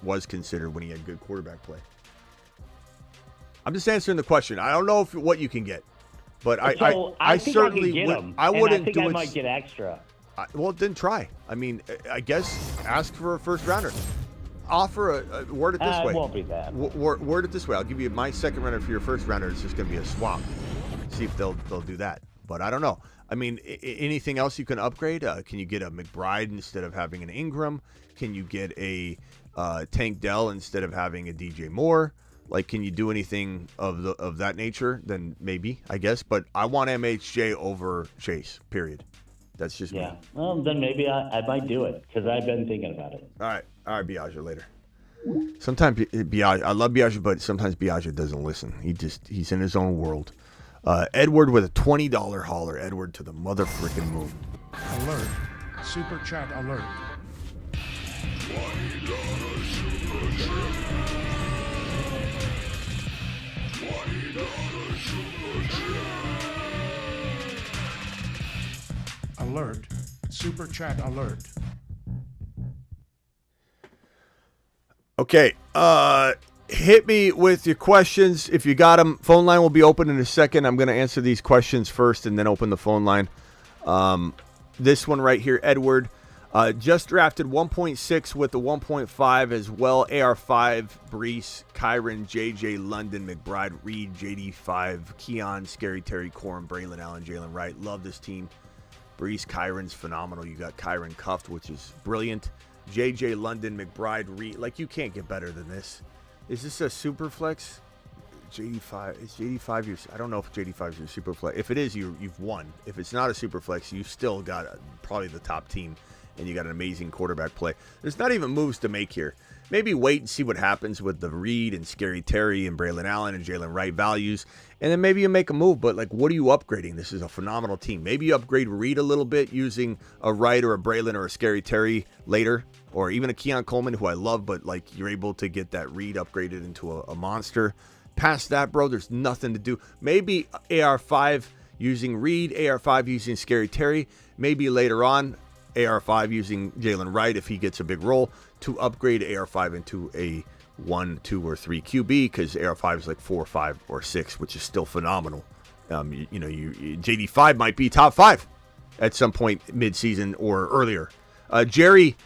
was considered when he had good quarterback play. I'm just answering the question. I don't know what you can get, but I certainly would. I wouldn't do it. I might get extra. Well, then try. I mean, I guess ask for a first rounder. Offer word it this way. It won't be that. Word it this way. I'll give you my second rounder for your first rounder. It's just going to be a swap. See if they'll do that. But I don't know. I mean, anything else you can upgrade? Can you get a McBride instead of having an Ingram? Can you get a Tank Dell instead of having a DJ Moore? Like, can you do anything of that nature? Then maybe, I guess. But I want MHJ over Chase, period. That's just me. Well, then maybe I might do it because I've been thinking about it. All right, Biagio, later. Sometimes Biagio, I love Biagio, but sometimes Biagio doesn't listen. He's in his own world. Edward with a $20 hauler. Edward to the mother frickin' moon. Alert. Super chat alert. Alert. Super chat alert. Okay. Hit me with your questions if you got them. Phone line will be open in a second. I'm going to answer these questions first and then open the phone line. This one right here, Edward. Just drafted 1.6 with the 1.5 as well. AR5, Brees, Kyron, JJ, London, McBride, Reed, JD5, Keon, Scary Terry, Corum, Braylon Allen, Jalen Wright. Love this team. Brees, Kyron's phenomenal. You got Kyron cuffed, which is brilliant. JJ, London, McBride, Reed. Like, you can't get better than this. Is this a super flex? JD5. Is JD5 your... I don't know if JD5 is your super flex. If it is, you've won. If it's not a super flex, you've still got probably the top team, and you got an amazing quarterback play. There's not even moves to make here. Maybe wait and see what happens with the Reed and Scary Terry and Braylon Allen and Jalen Wright values, and then maybe you make a move. But, like, what are you upgrading? This is a phenomenal team. Maybe you upgrade Reed a little bit using a Wright or a Braylon or a Scary Terry later, or even a Keon Coleman, who I love, but, like, you're able to get that Reed upgraded into a monster. Past that, bro, there's nothing to do. Maybe AR5 using Reed, AR5 using Scary Terry. Maybe later on, AR5 using Jalen Wright if he gets a big role to upgrade AR5 into a 1, 2, or 3 QB, because AR5 is like 4, 5, or 6, which is still phenomenal. JD5 might be top 5 at some point mid-season or earlier. Jerry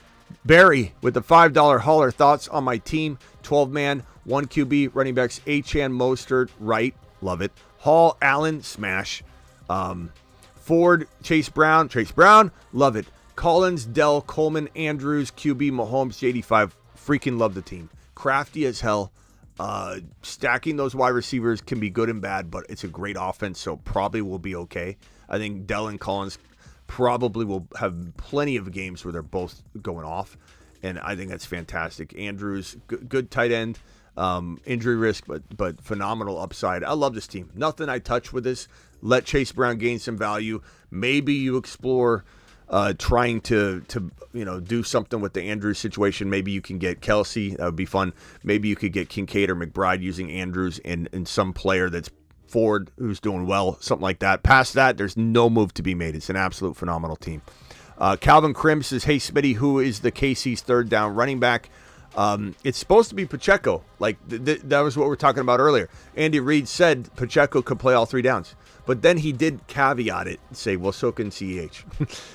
Barry with the $5 hauler. Thoughts on my team? 12-man, 1 QB, running backs, Achane, Mostert, Wright, love it. Hall, Allen, smash. Ford, Chase Brown, love it. Collins, Dell, Coleman, Andrews, QB, Mahomes, JD5, freaking love the team. Crafty as hell. Stacking those wide receivers can be good and bad, but it's a great offense, so probably will be okay. I think Dell and Collins probably will have plenty of games where they're both going off, and I think that's fantastic. Andrews, good tight end. Injury risk, but phenomenal upside. I love this team. Nothing I touch with this. Let Chase Brown gain some value. Maybe you explore trying to do something with the Andrews situation. Maybe you can get Kelsey. That would be fun. Maybe you could get Kincaid or McBride using Andrews and some player that's Ford, who's doing well, something like that. Past that, there's no move to be made. It's an absolute phenomenal team. Calvin Krim says, hey, Smitty, who is the KC's third down running back? It's supposed to be Pacheco. Like, that was what we were talking about earlier. Andy Reid said Pacheco could play all 3 downs. But then he did caveat it and say, well, so can CEH.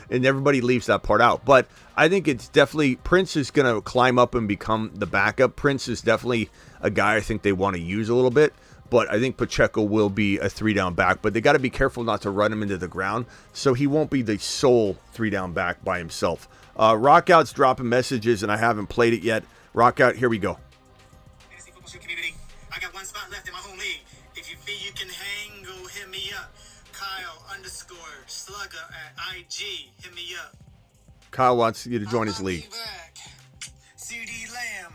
And everybody leaves that part out. But I think it's definitely, Prince is going to climb up and become the backup. Prince is definitely a guy I think they want to use a little bit. But I think Pacheco will be a 3-down back. But they got to be careful not to run him into the ground. So he won't be the sole 3-down back by himself. Rockout's dropping messages, and I haven't played it yet. Rockout, here we go. Fantasy football show community. I got one spot left in my home league. If you feel you can hang, go hit me up. Kyle_Slugger at IG. Hit me up. Kyle wants you to join his league. Ceedee Lamb.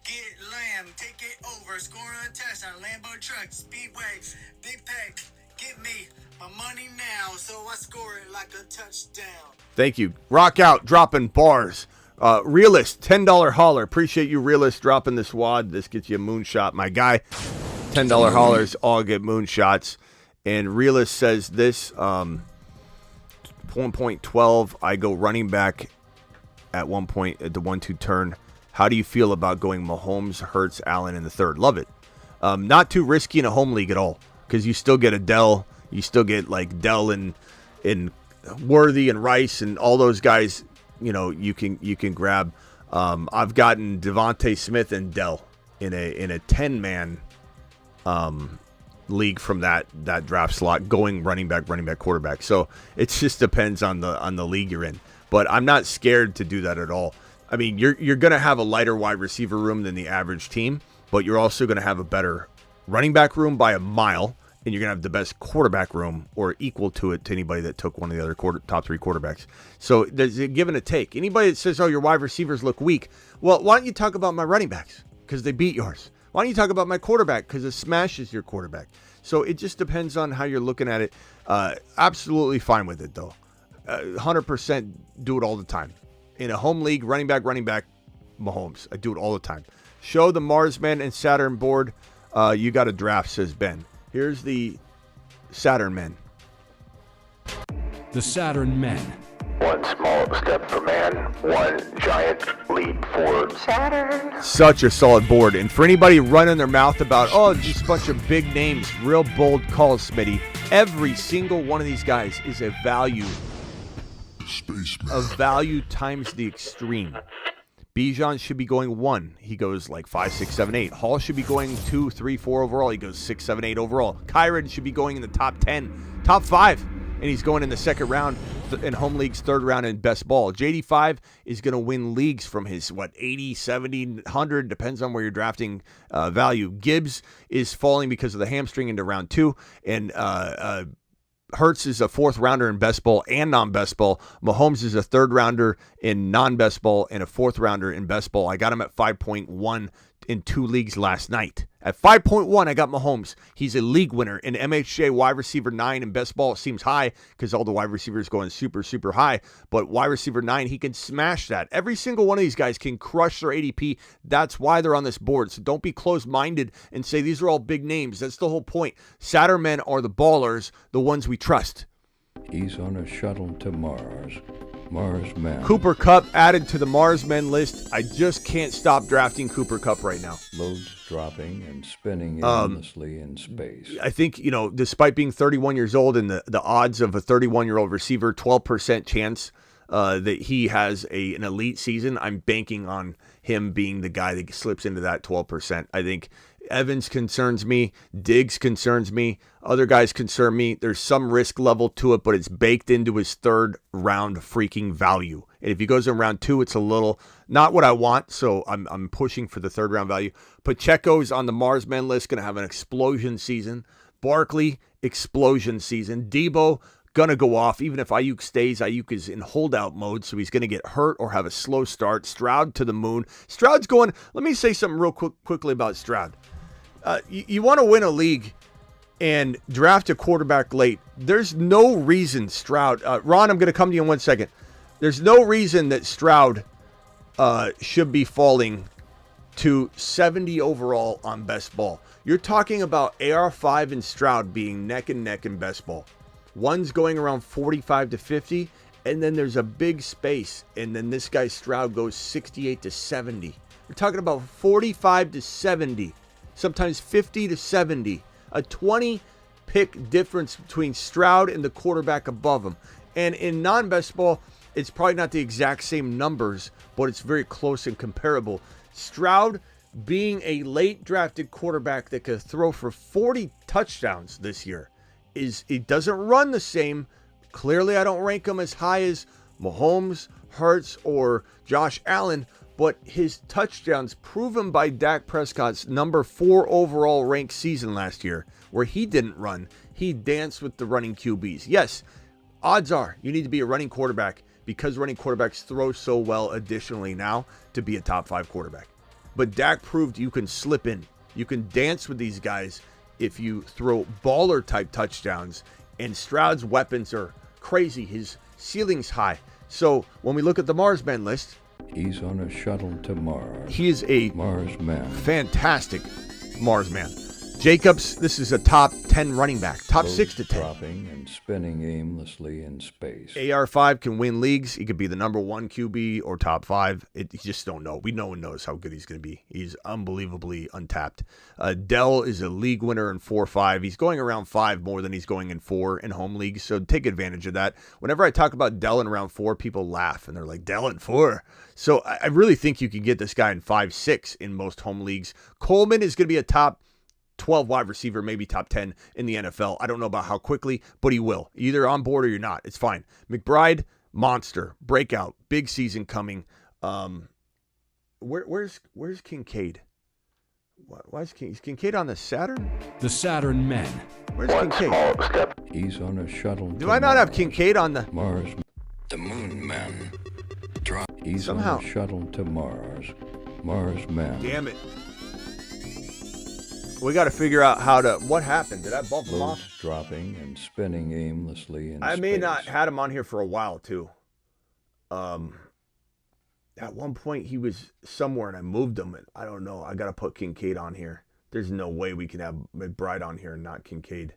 Get Lamb. Take it over. Score a touchdown. Lambo truck. Speedway. Big pack. Get me my money now. So I score it like a touchdown. Thank you. Rockout dropping bars. Realist, $10 holler. Appreciate you, Realist, dropping this wad. This gets you a moonshot, my guy. $10 hollers all get moonshots. And Realist says this, 1.12, I go running back at one point at the 1-2 turn. How do you feel about going Mahomes, Hurts, Allen in the third? Love it. Not too risky in a home league at all, because you still get Adele. You still get like Dell and Worthy and Rice and all those guys. You know, you can grab. I've gotten Devontae Smith and Dell in a 10-man league from that draft slot, going running back, quarterback. So it just depends on the league you're in. But I'm not scared to do that at all. I mean, you're gonna have a lighter wide receiver room than the average team, but you're also gonna have a better running back room by a mile. And you're going to have the best quarterback room, or equal to it, to anybody that took one of the other top 3 quarterbacks. So there's a give and a take. Anybody that says, oh, your wide receivers look weak, well, why don't you talk about my running backs? Because they beat yours. Why don't you talk about my quarterback? Because it smashes your quarterback. So it just depends on how you're looking at it. Absolutely fine with it, though. 100% do it all the time. In a home league, running back, Mahomes. I do it all the time. Show the Marsman and Saturn board. You got a draft, says Ben. Here's the Saturn men. The Saturn men. One small step for man, one giant leap for Saturn. Such a solid board. And for anybody running their mouth about, oh, just a bunch of big names, real bold calls, Smitty. Every single one of these guys is a value. A value times the extreme. Bijan should be going 1. He goes like 5, 6, 7, 8. Hall should be going 2, 3, 4 overall. He goes 6, 7, 8 overall. Kyron should be going in the top 10, top 5. And he's going in the second round in home leagues, third round in best ball. JD5 is going to win leagues from his, 80, 70, 100, depends on where you're drafting value. Gibbs is falling because of the hamstring into round 2. And Hurts is a 4th rounder in best ball and non-best ball. Mahomes is a 3rd rounder in non-best ball and a 4th rounder in best ball. I got him at 5.1 in 2 leagues last night. At 5.1, I got Mahomes. He's a league winner. In MHJ, wide receiver 9 in best ball seems high because all the wide receivers going super, super high. But wide receiver 9, he can smash that. Every single one of these guys can crush their ADP. That's why they're on this board. So don't be closed-minded and say these are all big names. That's the whole point. Saturn men are the ballers, the ones we trust. He's on a shuttle to Mars. Mars man. Cooper Kupp added to the Mars men list. I just can't stop drafting Cooper Kupp right now. Loads dropping and spinning endlessly in space. I think, despite being 31 years old and the odds of a 31-year-old receiver, 12% chance that he has an elite season, I'm banking on him being the guy that slips into that 12%. I think Evans concerns me. Diggs concerns me. Other guys concern me. There's some risk level to it, but it's baked into his 3rd round freaking value. And if he goes in round 2, it's a little not what I want, so I'm pushing for the 3rd round value. Pacheco's on the Mars men list, going to have an explosion season. Barkley, explosion season. Debo, going to go off. Even if Aiyuk stays, Aiyuk is in holdout mode, so he's going to get hurt or have a slow start. Stroud to the moon. Stroud's going, let me say something real quickly about Stroud. You want to win a league and draft a quarterback late. There's no reason Stroud, Ron, I'm going to come to you in 1 second. There's no reason that Stroud should be falling to 70 overall on best ball. You're talking about AR5 and Stroud being neck and neck in best ball. One's going around 45 to 50, and then there's a big space, and then this guy Stroud goes 68 to 70. You're talking about 45 to 70, sometimes 50 to 70. A 20-pick difference between Stroud and the quarterback above him. And in non-best ball, it's probably not the exact same numbers, but it's very close and comparable. Stroud being a late drafted quarterback that could throw for 40 touchdowns this year it doesn't run the same. Clearly, I don't rank him as high as Mahomes, Hurts, or Josh Allen, but his touchdowns proven by Dak Prescott's number 4 overall ranked season last year, where he didn't run. He danced with the running QBs. Yes, odds are you need to be a running quarterback because running quarterbacks throw so well additionally now to be a top 5 quarterback. But Dak proved you can slip in. You can dance with these guys if you throw baller-type touchdowns, and Stroud's weapons are crazy. His ceiling's high. So when we look at the Marsman list, he's on a shuttle to Mars. He is a Marsman. Fantastic Marsman. Jacobs, this is a top 10 running back. Top 6 to 10. Dropping and spinning aimlessly in space. AR5 can win leagues. He could be the number 1 QB or top 5. You just don't know. No one knows how good he's going to be. He's unbelievably untapped. Dell is a league winner in 4-5. He's going around 5 more than he's going in 4 in home leagues, so take advantage of that. Whenever I talk about Dell in round 4, people laugh, and they're like, Dell in 4? So I really think you can get this guy in 5-6 in most home leagues. Coleman is going to be a top 12 wide receiver, maybe top 10 in the NFL. I don't know about how quickly, but he will. Either on board or you're not. It's fine. McBride, monster, breakout, big season coming. Where's Kincaid? Why is Kincaid on the Saturn? The Saturn Men. Where's Kincaid? He's on a shuttle. Do I not have Kincaid on the Mars? The Moon Men. He's Somehow. on a shuttle to Mars. Marsman. Damn it. We got to figure out what happened. Did I bump him off? Loads dropping and spinning aimlessly in I space. may not had him on here for a while too. At one point he was somewhere and I moved him, and I don't know. I got to put Kincaid on here. There's no way we can have McBride on here and not Kincaid.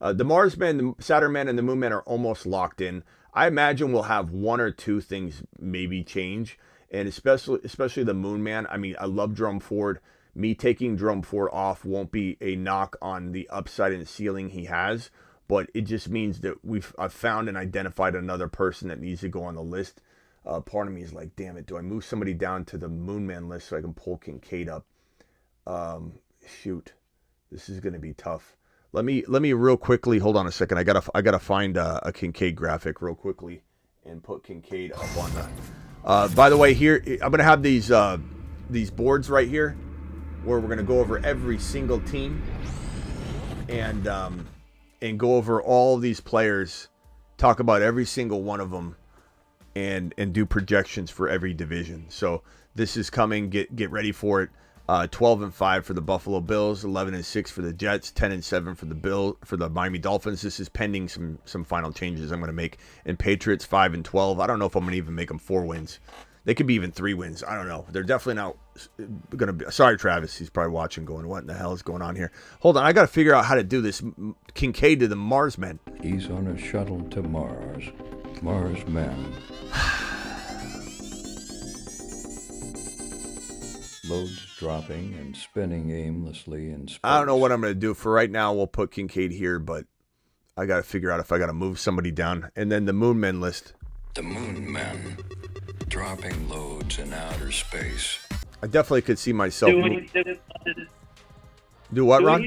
The Marsman, the Saturn Man, and the Moon Man are almost locked in. I imagine we'll have 1 or 2 things maybe change, and especially the Moon Man. I mean, I love Drum Ford. Me taking Drum Ford off won't be a knock on the upside and ceiling he has, but it just means that I've found and identified another person that needs to go on the list. Part of me is like, damn it, do I move somebody down to the Moon Man list so I can pull Kincaid up? Shoot, this is going to be tough. Let me real quickly, hold on a second. I gotta find a Kincaid graphic real quickly and put Kincaid up on the. By the way, here I'm gonna have these boards right here, where we're going to go over every single team and go over all these players, talk about every single one of them, and do projections for every division. So this is coming. Get ready for it. 12-5 for the Buffalo Bills, 11-6 for the Jets, 10-7 for the Miami Dolphins. This is pending some final changes I'm going to make. And Patriots 5-12. I don't know if I'm going to even make them 4 wins. They could be even 3 wins. I don't know. They're definitely not going to be. Sorry, Travis. He's probably watching going, what in the hell is going on here? Hold on. I got to figure out how to do this. Kincaid to the Marsmen. He's on a shuttle to Mars. Marsman. Loads dropping and spinning aimlessly in space. I don't know what I'm going to do. For right now, we'll put Kincaid here, but I got to figure out if I got to move somebody down. And then the Moon Men list. The Moon Men. Dropping loads in outer space. I definitely could see myself. Do what he did with London. Do what, Ron? Do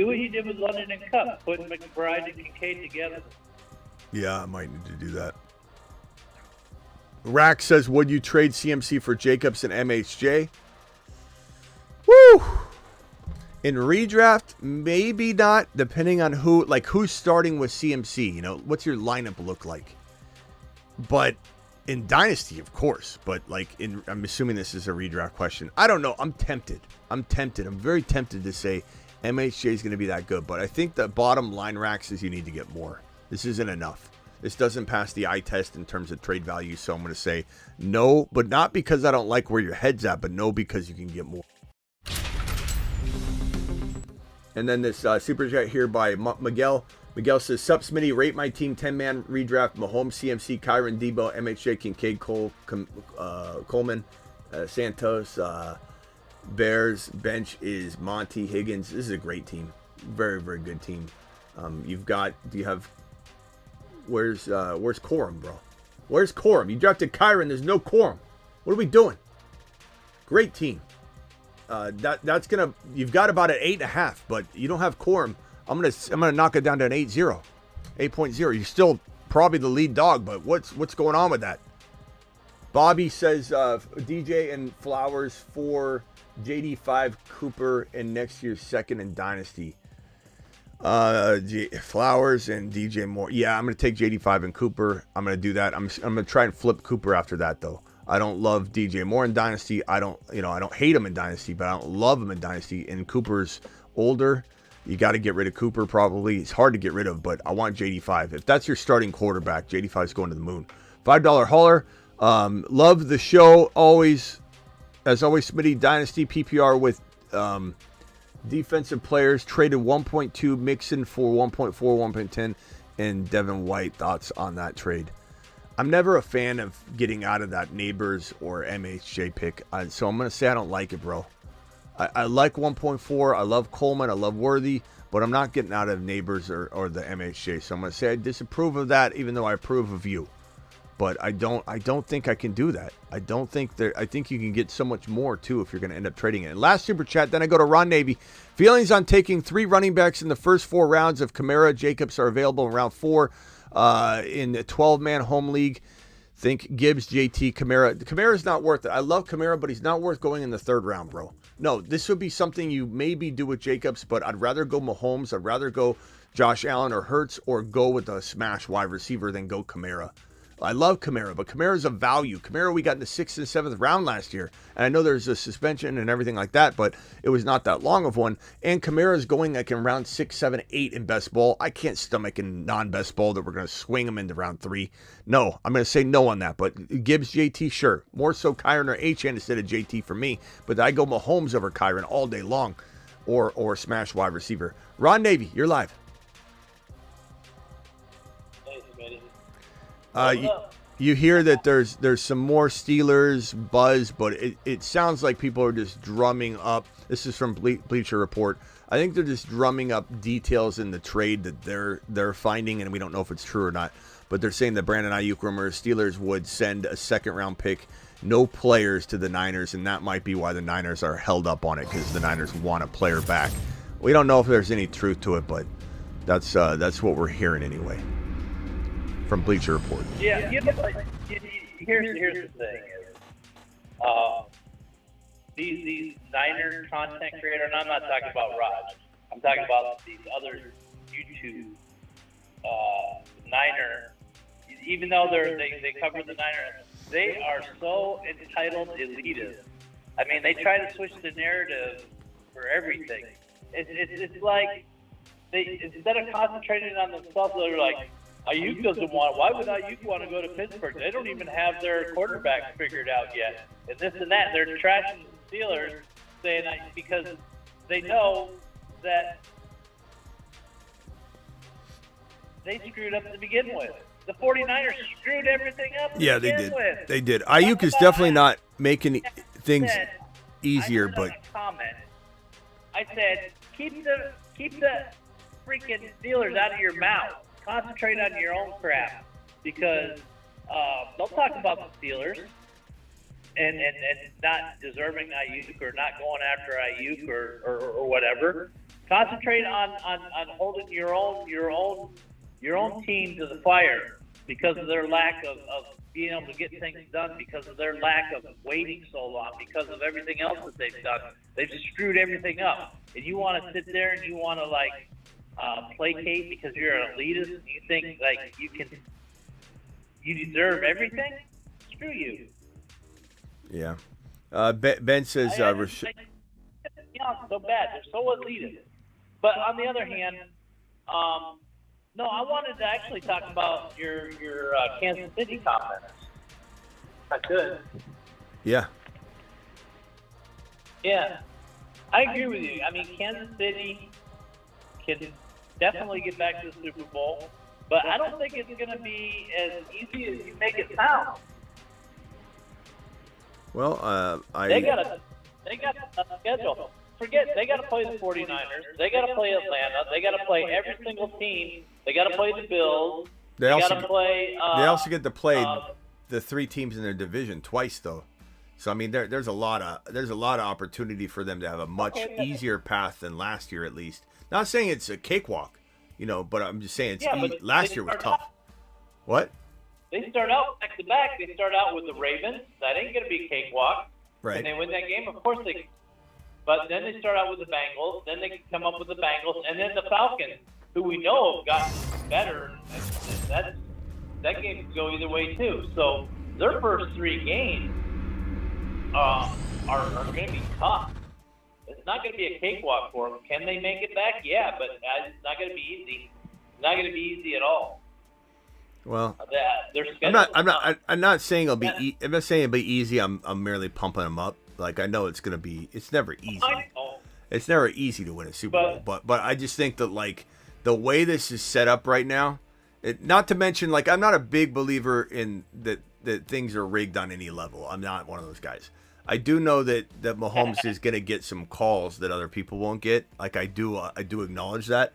what he did with London and Kupp, putting McBride and Kincaid together. Yeah, I might need to do that. Rack says, would you trade CMC for Jacobs and MHJ? Woo! In redraft, maybe not, depending on who's starting with CMC. You know, what's your lineup look like? But in Dynasty, of course. But I'm assuming this is a redraft question. I don't know. I'm tempted. I'm very tempted to say MHJ is going to be that good. But I think the bottom line, Racks, is you need to get more. This isn't enough. This doesn't pass the eye test in terms of trade value, so I'm going to say no, but not because I don't like where your head's at, but no because you can get more. And then this super chat here by Miguel. Miguel says, Sup, Smitty, rate my team 10-man redraft. Mahomes, CMC, Kyron, Debo, MHJ, Kincaid, Coleman, Santos, Bears. Bench is Monty, Higgins. This is a great team. Very, very good team. Where's Corum, bro? Where's Corum? You drafted Kyron. There's no Corum. What are we doing? Great team. That's gonna. You've got about an 8.5, but you don't have Corum. I'm gonna knock it down to an 8.0. 8.0. You're still probably the lead dog, but what's going on with that? Bobby says DJ and Flowers for JD5 Cooper and next year's second in Dynasty. Flowers and DJ Moore. Yeah, I'm gonna take JD5 and Cooper. I'm gonna do that. I'm gonna try and flip Cooper after that though. I don't love DJ Moore in Dynasty. I don't hate him in Dynasty, but I don't love him in Dynasty. And Cooper's older. You got to get rid of Cooper probably. He's hard to get rid of, but I want JD5. If that's your starting quarterback, JD5 is going to the moon. $5 hauler. Love the show. Always, as always, Smitty Dynasty PPR with defensive players. Traded 1.2 Mixon for 1.4, 1.10, and Devin White. Thoughts on that trade? I'm never a fan of getting out of that Neighbors or MHJ pick, so I'm going to say I don't like it, bro. I like 1.4. I love Coleman. I love Worthy, but I'm not getting out of Neighbors or the MHJ, so I'm going to say I disapprove of that, even though I approve of you. But I don't think I can do that. I think you can get so much more, too, if you're going to end up trading it. And last super chat, then I go to Ron Navy. Feelings on taking 3 running backs in the first 4 rounds of Kamara. Jacobs are available in round 4. In a 12-man home league, think Gibbs, JT, Kamara. Kamara's not worth it. I love Kamara, but he's not worth going in the 3rd round, bro. No, this would be something you maybe do with Jacobs, but I'd rather go Mahomes. I'd rather go Josh Allen or Hurts or go with a smash wide receiver than go Kamara. I love Kamara, but Kamara's a value. Kamara we got in the 6th and 7th round last year. And I know there's a suspension and everything like that, but it was not that long of one. And Kamara's going like in round 6, 7, 8 in best ball. I can't stomach in non-best ball that we're going to swing him into round 3. No, I'm going to say no on that. But Gibbs, JT, sure. More so Kyron or HN instead of JT for me. But I go Mahomes over Kyron all day long or smash wide receiver. Ron Navy, you're live. You hear that there's some more Steelers buzz, but it sounds like people are just drumming up. This is from Bleacher Report. I think they're just drumming up details in the trade that they're finding, and we don't know if it's true or not. But they're saying that Brandon Aiyuk rumors Steelers would send a 2nd-round pick, no players to the Niners, and that might be why the Niners are held up on it because the Niners want a player back. We don't know if there's any truth to it, but that's what we're hearing anyway. From Bleacher Report. Yeah, here's the thing: these Niners content creators. And I'm not talking about Raj. I'm talking about these other YouTube Niner. Even though they cover the Niners, they are so entitled elitist. I mean, they try to switch the narrative for everything. It's like instead of concentrating on themselves, they're like, Aiyuk doesn't want. Why would Aiyuk want to go to Pittsburgh? They don't even have their quarterback figured out yet, and this and that. They're trashing the Steelers, saying because they know that they screwed up to begin with. The 49ers screwed everything up. Yeah, they did. They did. Aiyuk is definitely not making things easier, but I said keep the freaking Steelers out of your mouth. Concentrate on your own crap, because they'll talk about the Steelers and not deserving Aiyuk or not going after Aiyuk or whatever. Concentrate on holding your own team to the fire because of their lack of being able to get things done, because of their lack of waiting so long, because of everything else that they've done. They've just screwed everything up, and you want to sit there and you want to placate because you're an elitist and you think like you deserve everything. Screw you. Yeah. Ben says so bad. They're so elitist. But on the other hand, No, I wanted to actually talk about your Kansas City comments. If I could. Yeah. Yeah, I agree with you. I mean, Kansas City can definitely get back to the Super Bowl, but I don't think it's going to be as easy as you make it sound. Well, They got a schedule. Forget they got to play the 49ers. They got to play Atlanta. They got to play every single team. They got to play the Bills. They got to play. They also get to play the 3 teams in their division twice, though. So I mean, there's a lot of opportunity for them to have a much easier path than last year, at least. Not saying it's a cakewalk, but I'm just saying last year was tough. What? They start out back to back. They start out with the Ravens. That ain't going to be a cakewalk. Right. And they win that game. Of course they. But then they start out with the Bengals. Then they come up with the Bengals, and then the Falcons, who we know have gotten better. And that game can go either way too. So their first 3 games are going to be tough. It's not going to be a cakewalk for them. Can they make it back? Yeah, but it's not going to be easy. It's not going to be easy at all. Well, I'm not saying it'll be. I'm not saying it'll be easy. I'm merely pumping them up. Like I know it's going to be. It's never easy. It's never easy to win a Super Bowl. But I just think that like the way this is set up right now. Not to mention, like I'm not a big believer in that things are rigged on any level. I'm not one of those guys. I do know that Mahomes is going to get some calls that other people won't get. Like I do acknowledge that.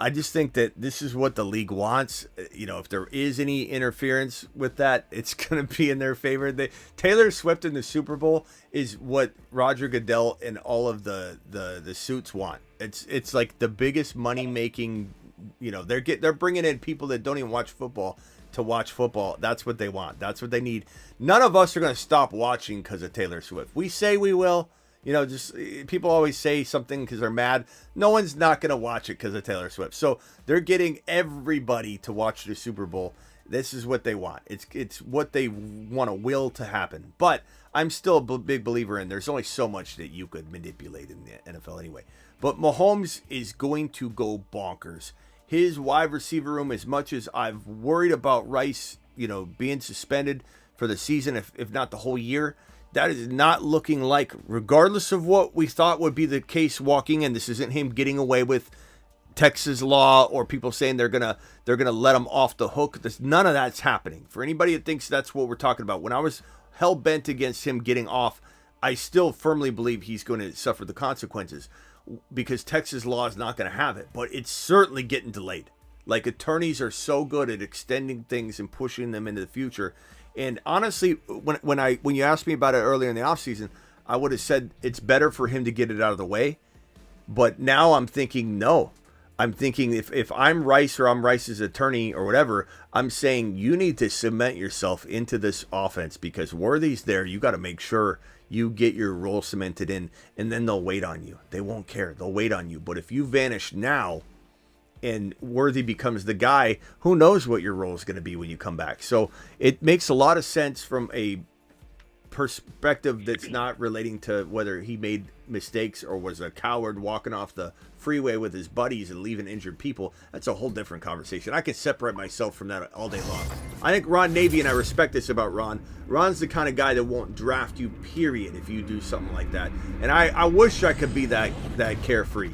I just think that this is what the league wants. If there is any interference with that, it's going to be in their favor. Taylor Swift in the Super Bowl is what Roger Goodell and all of the suits want. It's like the biggest money making. They're bringing in people that don't even watch football to watch football. That's what they want. That's what they need. None of us are going to stop watching because of Taylor Swift. We say we will. Just people always say something because they're mad. No one's not going to watch it because of Taylor Swift. So they're getting everybody to watch the Super Bowl. This is what they want. It's what they want to will to happen. But I'm still a big believer in there's only so much that you could manipulate in the NFL anyway. But Mahomes is going to go bonkers. His wide receiver room, as much as I've worried about Rice, being suspended for the season, if not the whole year, that is not looking like, regardless of what we thought would be the case walking in, this isn't him getting away with Texas law or people saying they're gonna let him off the hook. None of that's happening. For anybody that thinks that's what we're talking about, when I was hell bent against him getting off, I still firmly believe he's going to suffer the consequences because Texas law is not going to have it. But it's certainly getting delayed. Like attorneys are so good at extending things and pushing them into the future. And honestly, when you asked me about it earlier in the offseason, I would have said it's better for him to get it out of the way. But now I'm thinking, no. I'm thinking if I'm Rice or I'm Rice's attorney or whatever, I'm saying you need to cement yourself into this offense because Worthy's there. You got to make sure you get your role cemented in, and then they'll wait on you. They won't care. They'll wait on you. But if you vanish now and Worthy becomes the guy, who knows what your role is going to be when you come back. So it makes a lot of sense from a perspective that's not relating to whether he made mistakes or was a coward walking off the freeway with his buddies and leaving injured people. That's a whole different conversation. I can separate myself from that all day long. I think Ron Navy, and I respect this about Ron, Ron's the kind of guy that won't draft you, period, if you do something like that. And I wish I could be that carefree.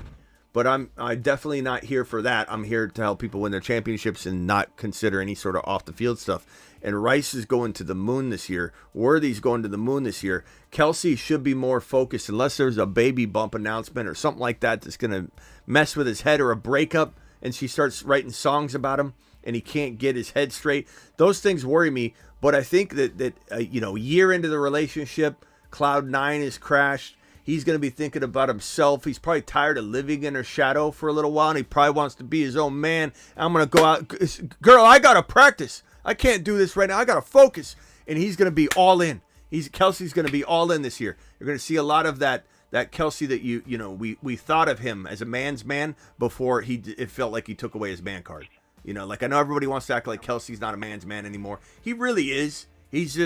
But I'm definitely not here for that. I'm here to help people win their championships and not consider any sort of off-the-field stuff. And Rice is going to the moon this year. Worthy's going to the moon this year. Kelsey should be more focused unless there's a baby bump announcement or something like that that's going to mess with his head or a breakup and she starts writing songs about him and he can't get his head straight. Those things worry me. But I think that a year into the relationship, Cloud 9 has crashed. He's going to be thinking about himself. He's probably tired of living in her shadow for a little while, and he probably wants to be his own man. I'm going to go out. Girl, I got to practice. I can't do this right now. I got to focus. And he's going to be all in. Kelsey's going to be all in this year. You're going to see a lot of that Kelsey that we thought of him as a man's man before it felt like he took away his man card. Like I know everybody wants to act like Kelsey's not a man's man anymore. He really is. He's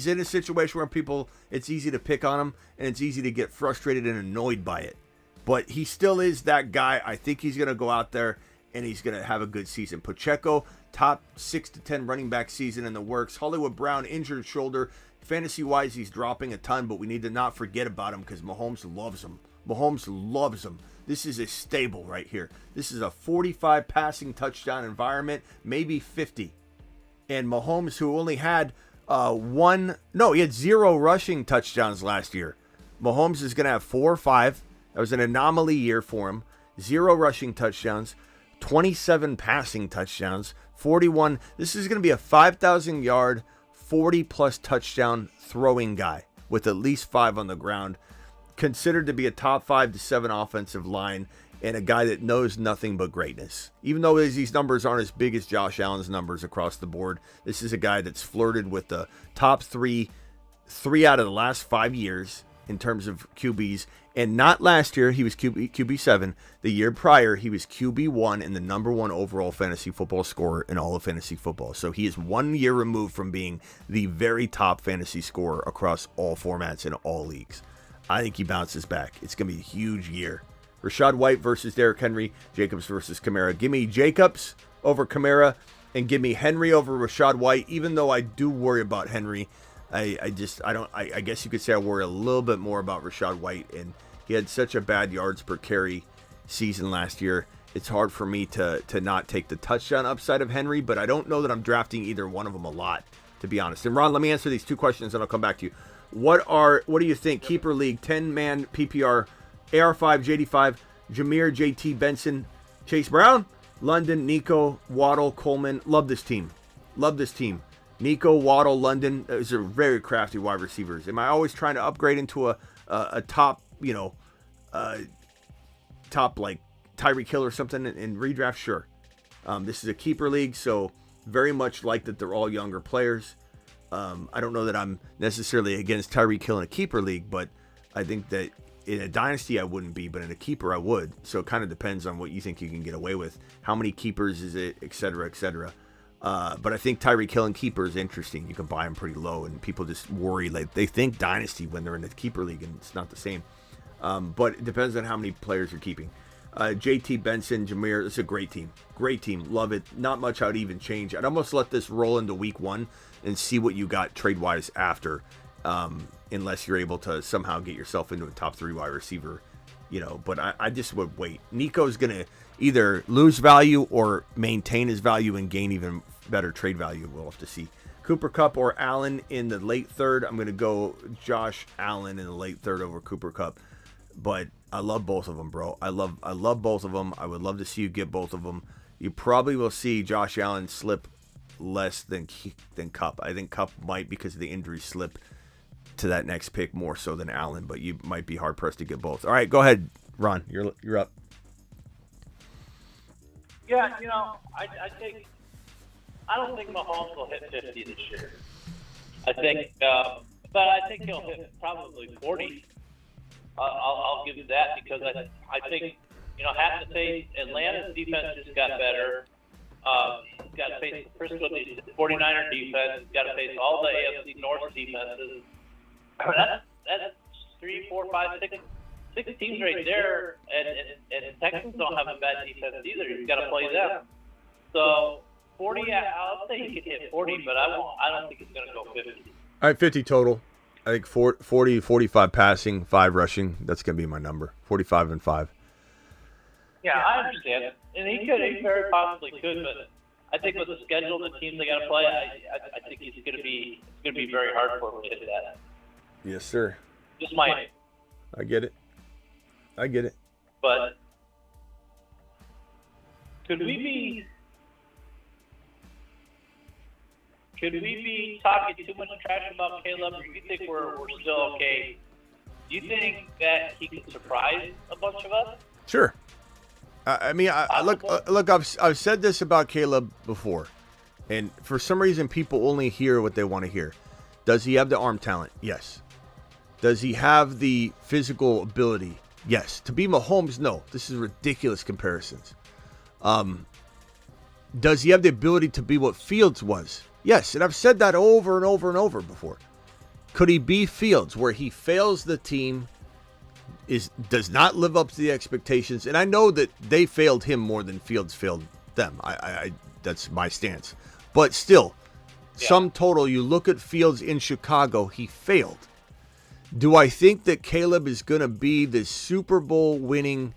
in a situation where it's easy to pick on him and it's easy to get frustrated and annoyed by it. But he still is that guy. I think he's going to go out there and he's going to have a good season. Pacheco, top 6 to 10 running back season in the works. Hollywood Brown, injured shoulder. Fantasy-wise, he's dropping a ton, but we need to not forget about him because Mahomes loves him. Mahomes loves him. This is a stable right here. This is a 45 passing touchdown environment, maybe 50. And Mahomes, who only had he had 0 rushing touchdowns last year. Mahomes is going to have 4 or 5. That was an anomaly year for him. 0 rushing touchdowns, 27 passing touchdowns, 41. This is going to be a 5,000-yard, 40-plus touchdown throwing guy with at least 5 on the ground. Considered to be a top 5 to 7 offensive line and a guy that knows nothing but greatness. Even though these numbers aren't as big as Josh Allen's numbers across the board, this is a guy that's flirted with the top 3 out of the last 5 years in terms of QBs. And not last year, he was QB7. The year prior, he was QB1 and the number 1 overall fantasy football scorer in all of fantasy football. So he is 1 year removed from being the very top fantasy scorer across all formats in all leagues. I think he bounces back. It's going to be a huge year. Rachaad White versus Derrick Henry. Jacobs versus Kamara. Give me Jacobs over Kamara and give me Henry over Rachaad White, even though I do worry about Henry. I guess you could say I worry a little bit more about Rachaad White, and he had such a bad yards per carry season last year. It's hard for me to not take the touchdown upside of Henry, but I don't know that I'm drafting either one of them a lot, to be honest. And Ron, let me answer these 2 questions and I'll come back to you. What do you think? Keeper League, 10-man PPR, AR5, JD5, Jameer, JT, Benson, Chase Brown, London, Nico, Waddle, Coleman. Love this team. Nico, Waddle, London. Those are very crafty wide receivers. Am I always trying to upgrade into a top, top like Tyreek Hill or something in redraft? Sure. This is a keeper league, so very much like that they're all younger players. I don't know that I'm necessarily against Tyreek Hill in a keeper league, but I think that in a dynasty I wouldn't be, but in a keeper I would. So it kind of depends on what you think you can get away with. How many keepers is it, et cetera, et cetera. But I think Tyreek Hill and keeper is interesting. You can buy them pretty low, and people just worry. Like they think dynasty when they're in the keeper league, and it's not the same. But it depends on how many players you're keeping. JT, Benson, Jameer, it's a great team. Great team. Love it. Not much I would even change. I'd almost let this roll into week 1 and see what you got trade-wise after, unless you're able to somehow get yourself into a top 3 wide receiver, But I just would wait. Nico's going to either lose value or maintain his value and gain even better trade value. We'll have to see. Cooper Kupp or Allen in the late 3rd. I'm going to go Josh Allen in the late 3rd over Cooper Kupp. But I love both of them, bro. I love both of them. I would love to see you get both of them. You probably will see Josh Allen slip less than Kupp. I think Kupp might, because of the injury, slip to that next pick more so than Allen, but you might be hard pressed to get both. All right, go ahead, Ron. You're up. Yeah, I don't think Mahomes will hit 50 this year. I think, but I think he'll hit probably 40. I'll give you that because I think, have to face Atlanta's defense just got better. He's got to face the Frisco 49er defense. He's got to face all the AFC North defenses. That's 3, 4, 5, 6 teams right there, and Texans don't have a bad defense either. He's got to play them. So 40, I'll say he can hit 40, but I don't think he's going to go 50. All right, 50 total. I think 40, 45 passing, 5 rushing. That's going to be my number. 45 and 5. Yeah, I understand. And he very possibly could, but I think with the schedule, the teams they got to play, I think it's going to be very hard for him to hit that. Yes, sir. Just might. I get it. But could we be talking too much trash about Caleb, or do you think we're still okay? Do you think that he can surprise a bunch of us? Sure. Look. I've said this about Caleb before, and for some reason, people only hear what they want to hear. Does he have the arm talent? Yes. Does he have the physical ability? Yes. To be Mahomes? No. This is ridiculous comparisons. Does he have the ability to be what Fields was? Yes, and I've said that over and over and over before. Could he be Fields, where he fails the team does not live up to the expectations, and I know that they failed him more than Fields failed them. I that's my stance. But still, sum total, you look at Fields in Chicago, he failed. Do I think that Caleb is going to be this Super Bowl winning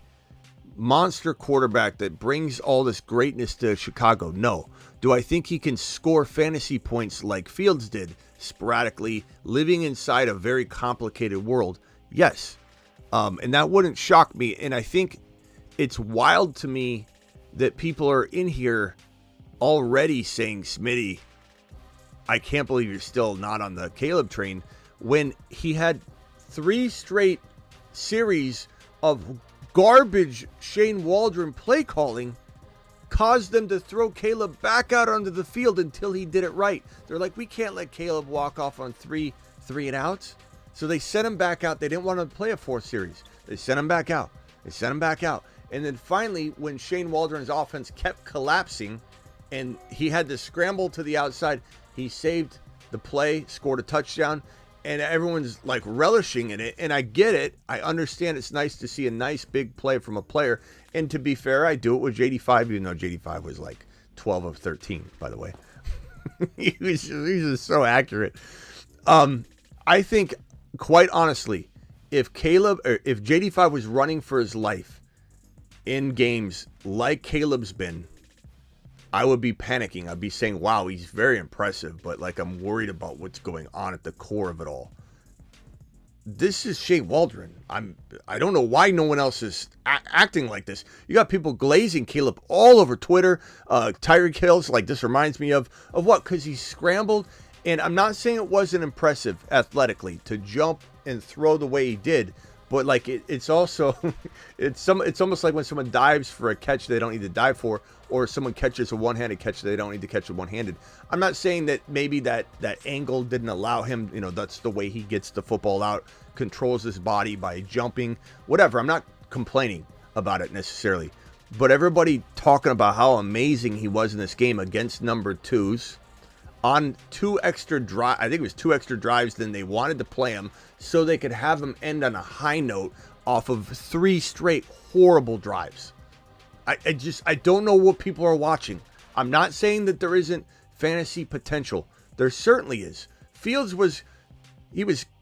monster quarterback that brings all this greatness to Chicago? No. Do I think he can score fantasy points like Fields did, sporadically, living inside a very complicated world? Yes. And that wouldn't shock me. And I think it's wild to me that people are in here already saying, Smitty, I can't believe you're still not on the Caleb train, when he had 3 straight series of garbage Shane Waldron play calling caused them to throw Caleb back out onto the field until he did it right. They're like, we can't let Caleb walk off on 3 and outs. So they sent him back out. They didn't want to play a 4th series. They sent him back out. And then finally, when Shane Waldron's offense kept collapsing and he had to scramble to the outside, he saved the play, scored a touchdown, and everyone's like relishing in it. And I get it. I understand it's nice to see a nice big play from a player. And to be fair, I do it with JD5, even though JD5 was like 12 of 13, by the way. he was just so accurate. I think, quite honestly, if JD5 was running for his life in games like Caleb's been, I would be panicking. I'd be saying, wow, he's very impressive, but like I'm worried about what's going on at the core of it all. This is Shane Waldron. I don't know why no one else is acting like this. You got people glazing Caleb all over Twitter. Tyreek Hill's like, this reminds me of what? Because he scrambled. And I'm not saying it wasn't impressive athletically to jump and throw the way he did, but like it's also it's almost like when someone dives for a catch they don't need to dive for, or someone catches a one-handed catch they don't need to catch it one-handed. I'm not saying that maybe that angle didn't allow him, that's the way he gets the football out, controls his body by jumping, whatever. I'm not complaining about it necessarily, but everybody talking about how amazing he was in this game against number 2s. On 2 extra drives, I think it was 2 extra drives than they wanted to play him, so they could have him end on a high note off of 3 straight horrible drives. I don't know what people are watching. I'm not saying that there isn't fantasy potential. There certainly is. Fields was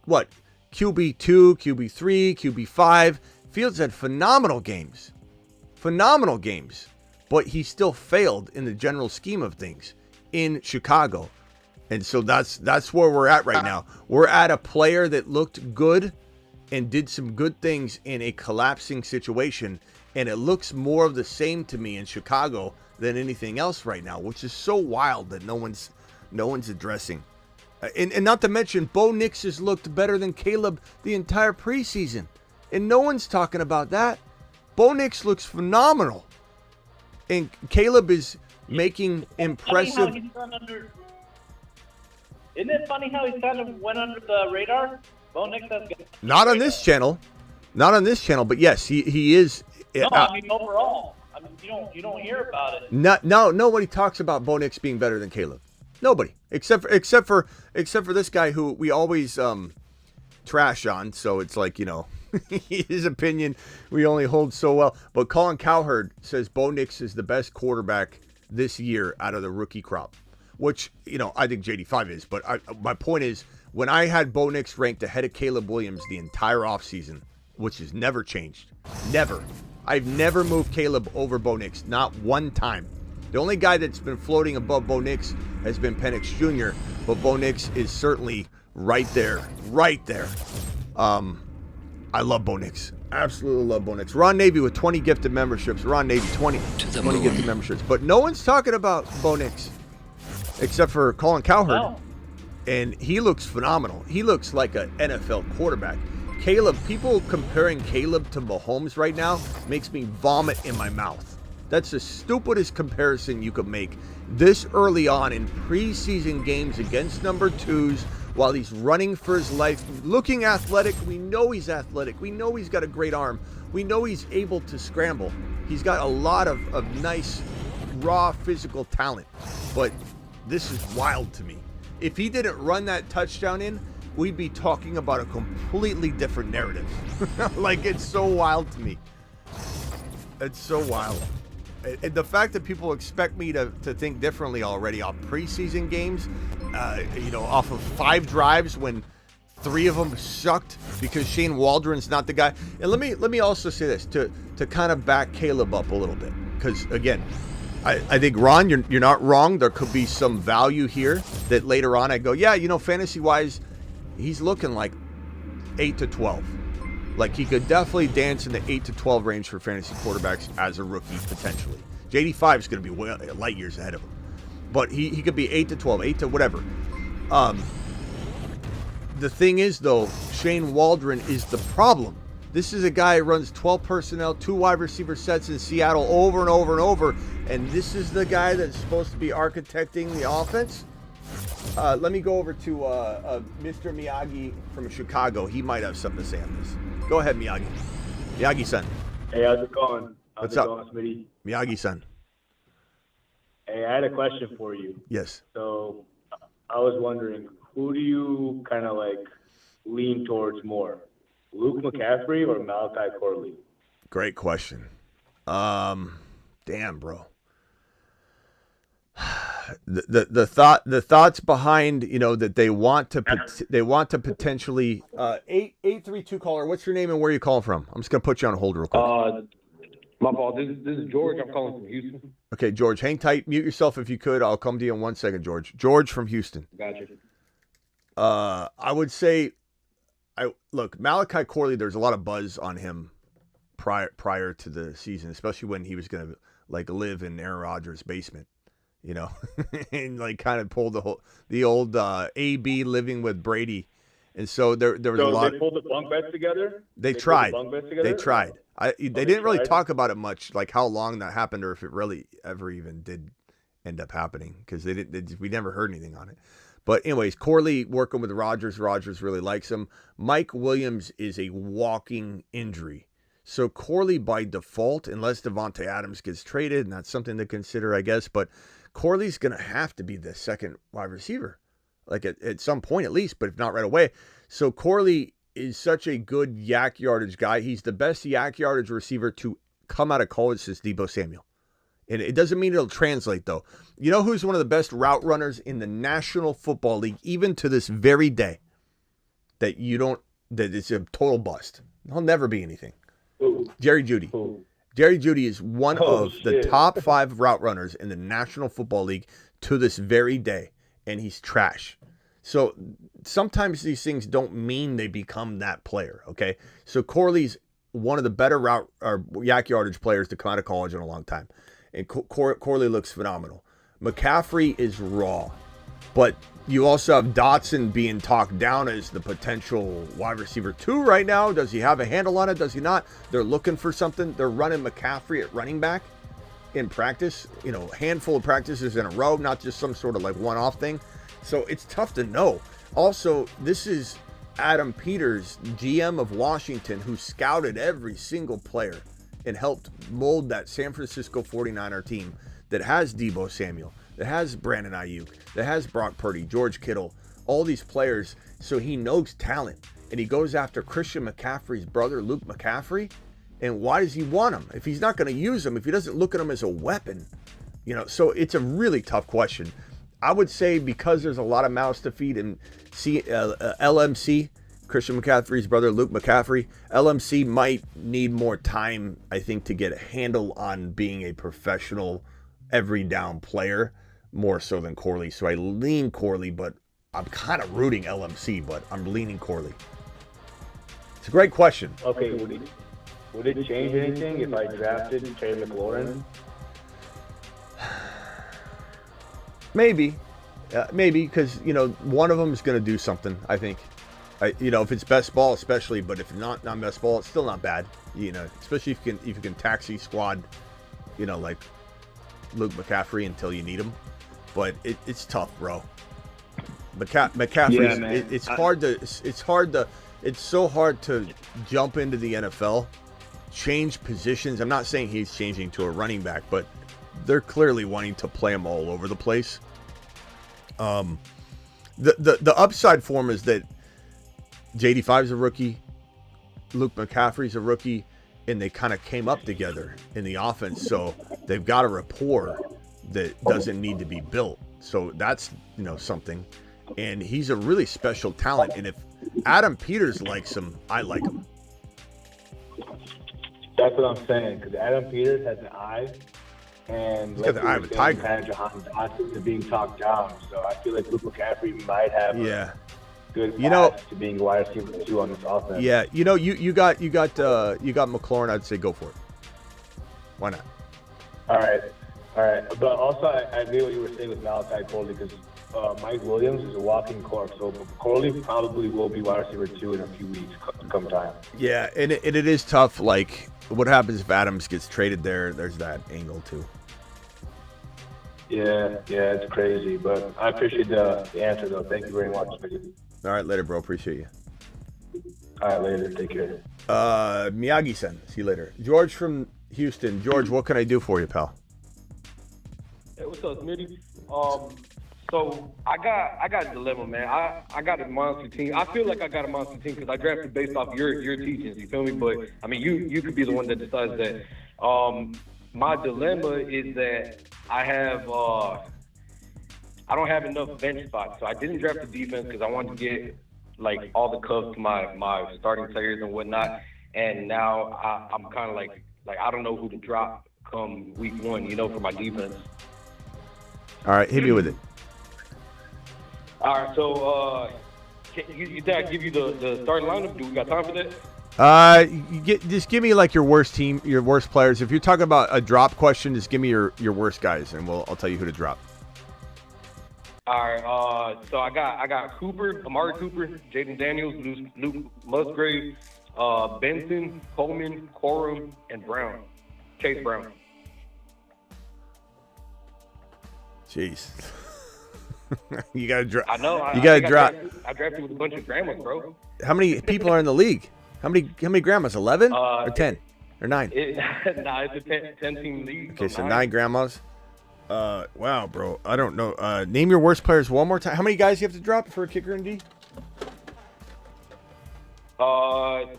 what? QB2, QB3, QB5. Fields had phenomenal games. But he still failed in the general scheme of things in Chicago. And so that's where we're at right now. We're at a player that looked good and did some good things in a collapsing situation, and it looks more of the same to me in Chicago than anything else right now, which is so wild that no one's addressing. And not to mention, Bo Nix has looked better than Caleb the entire preseason, and no one's talking about that. Bo Nix looks phenomenal, and Caleb is making impressive. Isn't it funny how he kind of went under the radar? Bo Nix has good. Not on this channel, but yes, he is. No, I mean overall. I mean, you don't hear about it. Nobody talks about Bo Nix being better than Caleb. Nobody, except for this guy who we always trash on. So it's like, his opinion we only hold so well. But Colin Cowherd says Bo Nix is the best quarterback this year out of the rookie crop, which, I think JD5 is. But my point is, when I had Bo Nix ranked ahead of Caleb Williams the entire offseason, which has never changed, never. I've never moved Caleb over Bo Nix, not one time. The only guy that's been floating above Bo Nix has been Penix Jr., but Bo Nix is certainly right there. I love Bo Nix. Absolutely love Bo Nix. Ron Navy with 20 gifted memberships. Ron Navy, 20 gifted memberships. But no one's talking about Bo Nix except for Colin Cowherd. No. And he looks phenomenal. He looks like an NFL quarterback. Caleb, people comparing Caleb to Mahomes right now makes me vomit in my mouth. That's the stupidest comparison you could make this early on in preseason games against number 2s while he's running for his life, looking athletic. We know he's athletic. We know he's got a great arm. We know he's able to scramble. He's got a lot of nice, raw physical talent. But this is wild to me. If he didn't run that touchdown in, we'd be talking about a completely different narrative. Like, it's so wild to me. It's so wild. And the fact that people expect me to think differently already on preseason games, off of 5 drives when 3 of them sucked because Shane Waldron's not the guy. And let me also say this to kind of back Caleb up a little bit, because again, I think, Ron, you're not wrong. There could be some value here that later on I go, yeah, fantasy wise, he's looking like 8 to 12. Like, he could definitely dance in the 8 to 12 range for fantasy quarterbacks as a rookie, potentially. JD5 is going to be light years ahead of him. But he could be 8 to 12, 8 to whatever. The thing is, though, Shane Waldron is the problem. This is a guy who runs 12 personnel, 2 wide receiver sets in Seattle over and over and over. And this is the guy that's supposed to be architecting the offense? Let me go over to Mr. Miyagi from Chicago. He might have something to say on this. Go ahead, Miyagi. Miyagi-san. Hey, how's it going? What's up? Going, Smitty? Miyagi-san. Hey, I had a question for you. Yes. So, I was wondering, who do you kind of like lean towards more? Luke McCaffrey or Malachi Corley? Great question. Damn, bro. The thoughts behind, that they want to potentially 832 caller. What's your name and where are you calling from? I'm just gonna put you on hold real quick. My fault. This is George. I'm calling from Houston. Okay, George, hang tight. Mute yourself if you could. I'll come to you in 1 second, George. George from Houston. Gotcha. I would say, look, Malachi Corley. There's a lot of buzz on him prior to the season, especially when he was gonna live in Aaron Rodgers' basement. And kind of pulled the old AB living with Brady, and so there was a lot. They pulled the bunk beds together. They tried. They tried. They didn't really talk about it much, like how long that happened, or if it really ever even did end up happening, because we never heard anything on it. But anyways, Corley working with Rodgers. Rodgers really likes him. Mike Williams is a walking injury. So Corley by default, unless Devontae Adams gets traded, and that's something to consider, I guess, but Corley's going to have to be the second wide receiver, at some point at least, but if not right away. So Corley is such a good yak yardage guy. He's the best yak yardage receiver to come out of college since Deebo Samuel. And it doesn't mean it'll translate, though. You know who's one of the best route runners in the National Football League, even to this very day, that it's a total bust? He'll never be anything. Ooh. Jerry Jeudy. Ooh. Jerry Jeudy is one of the top 5 route runners in the National Football League to this very day, and he's trash. So sometimes these things don't mean they become that player, okay? So Corley's one of the better route or yak yardage players to come out of college in a long time, and Corley looks phenomenal. McCaffrey is raw, but you also have Dotson being talked down as the potential wide receiver 2 right now. Does he have a handle on it? Does he not? They're looking for something. They're running McCaffrey at running back in practice, a handful of practices in a row, not just some sort of one-off thing. So it's tough to know. Also, this is Adam Peters, GM of Washington, who scouted every single player and helped mold that San Francisco 49er team that has Deebo Samuel, that has Brandon Aiyuk, that has Brock Purdy, George Kittle, all these players. So he knows talent, and he goes after Christian McCaffrey's brother, Luke McCaffrey. And why does he want him? If he's not going to use him, if he doesn't look at him as a weapon, so it's a really tough question. I would say because there's a lot of mouths to feed, and LMC, Christian McCaffrey's brother, Luke McCaffrey, LMC might need more time, I think, to get a handle on being a professional every down player, more so than Corley. So I lean Corley, but I'm kind of rooting LMC, but I'm leaning Corley. It's a great question. Okay, would it change anything if I drafted Terry McLaurin? Maybe, because one of them is going to do something. I think, if it's best ball, especially. But if not best ball, it's still not bad. Especially if you can taxi squad, like Luke McCaffrey until you need him. But it's tough, bro. McCaffrey, yeah, it's so hard to jump into the NFL, change positions. I'm not saying he's changing to a running back, but they're clearly wanting to play him all over the place. The upside for him is that JD5's a rookie. Luke McCaffrey's a rookie. And they kind of came up together in the offense. So they've got a rapport that doesn't need to be built. So that's, something. And he's a really special talent. And if Adam Peters likes him, I like him. That's what I'm saying. Because Adam Peters has an eye. And he's got the eye of a tiger. Jahan Dotson being talked down. So I feel like Luke McCaffrey might have good path to being wide receiver 2 on this offense. Yeah, you got McLaurin. I'd say go for it. Why not? All right. But also, I agree what you were saying with Malachi Corley because Mike Williams is a walking corpse. So Corley probably will be wide receiver 2 in a few weeks come time. Yeah, and it is tough. Like, what happens if Adams gets traded there? There's that angle too. Yeah, it's crazy. But I appreciate the answer, though. Thank you very much. All right, later, bro. Appreciate you. All right, later. Take care. Miyagi-san. See you later. George from Houston. George, what can I do for you, pal? Hey, what's up, Smitty? So I got a dilemma, man. I got a monster team. I feel like I got a monster team because I drafted based off your teachings. You feel me? But I mean, you could be the one that decides that. My dilemma is that I don't have enough bench spots, so I didn't draft the defense because I wanted to get like all the cuffs to my starting players and whatnot. And now I'm kind of like I don't know who to drop come week 1, for my defense. All right, hit me with it. All right, so you think I give you the starting lineup? Do we got time for that? Just give me like your worst team, your worst players. If you're talking about a drop question, just give me your worst guys, and I'll tell you who to drop. All right, so I got Amari Cooper, Jaden Daniels, Luke Musgrave, Benson, Coleman, Corum, and Brown, Chase Brown. Jeez. You got to drop. I know. You got to drop. I drafted with a bunch of grandmas, bro. How many people are in the league? How many grandmas? 11 or 10 or 9? It's a 10-team league. Okay, so 9 grandmas. Wow, bro. I don't know. Name your worst players one more time. How many guys you have to drop for a kicker and D? So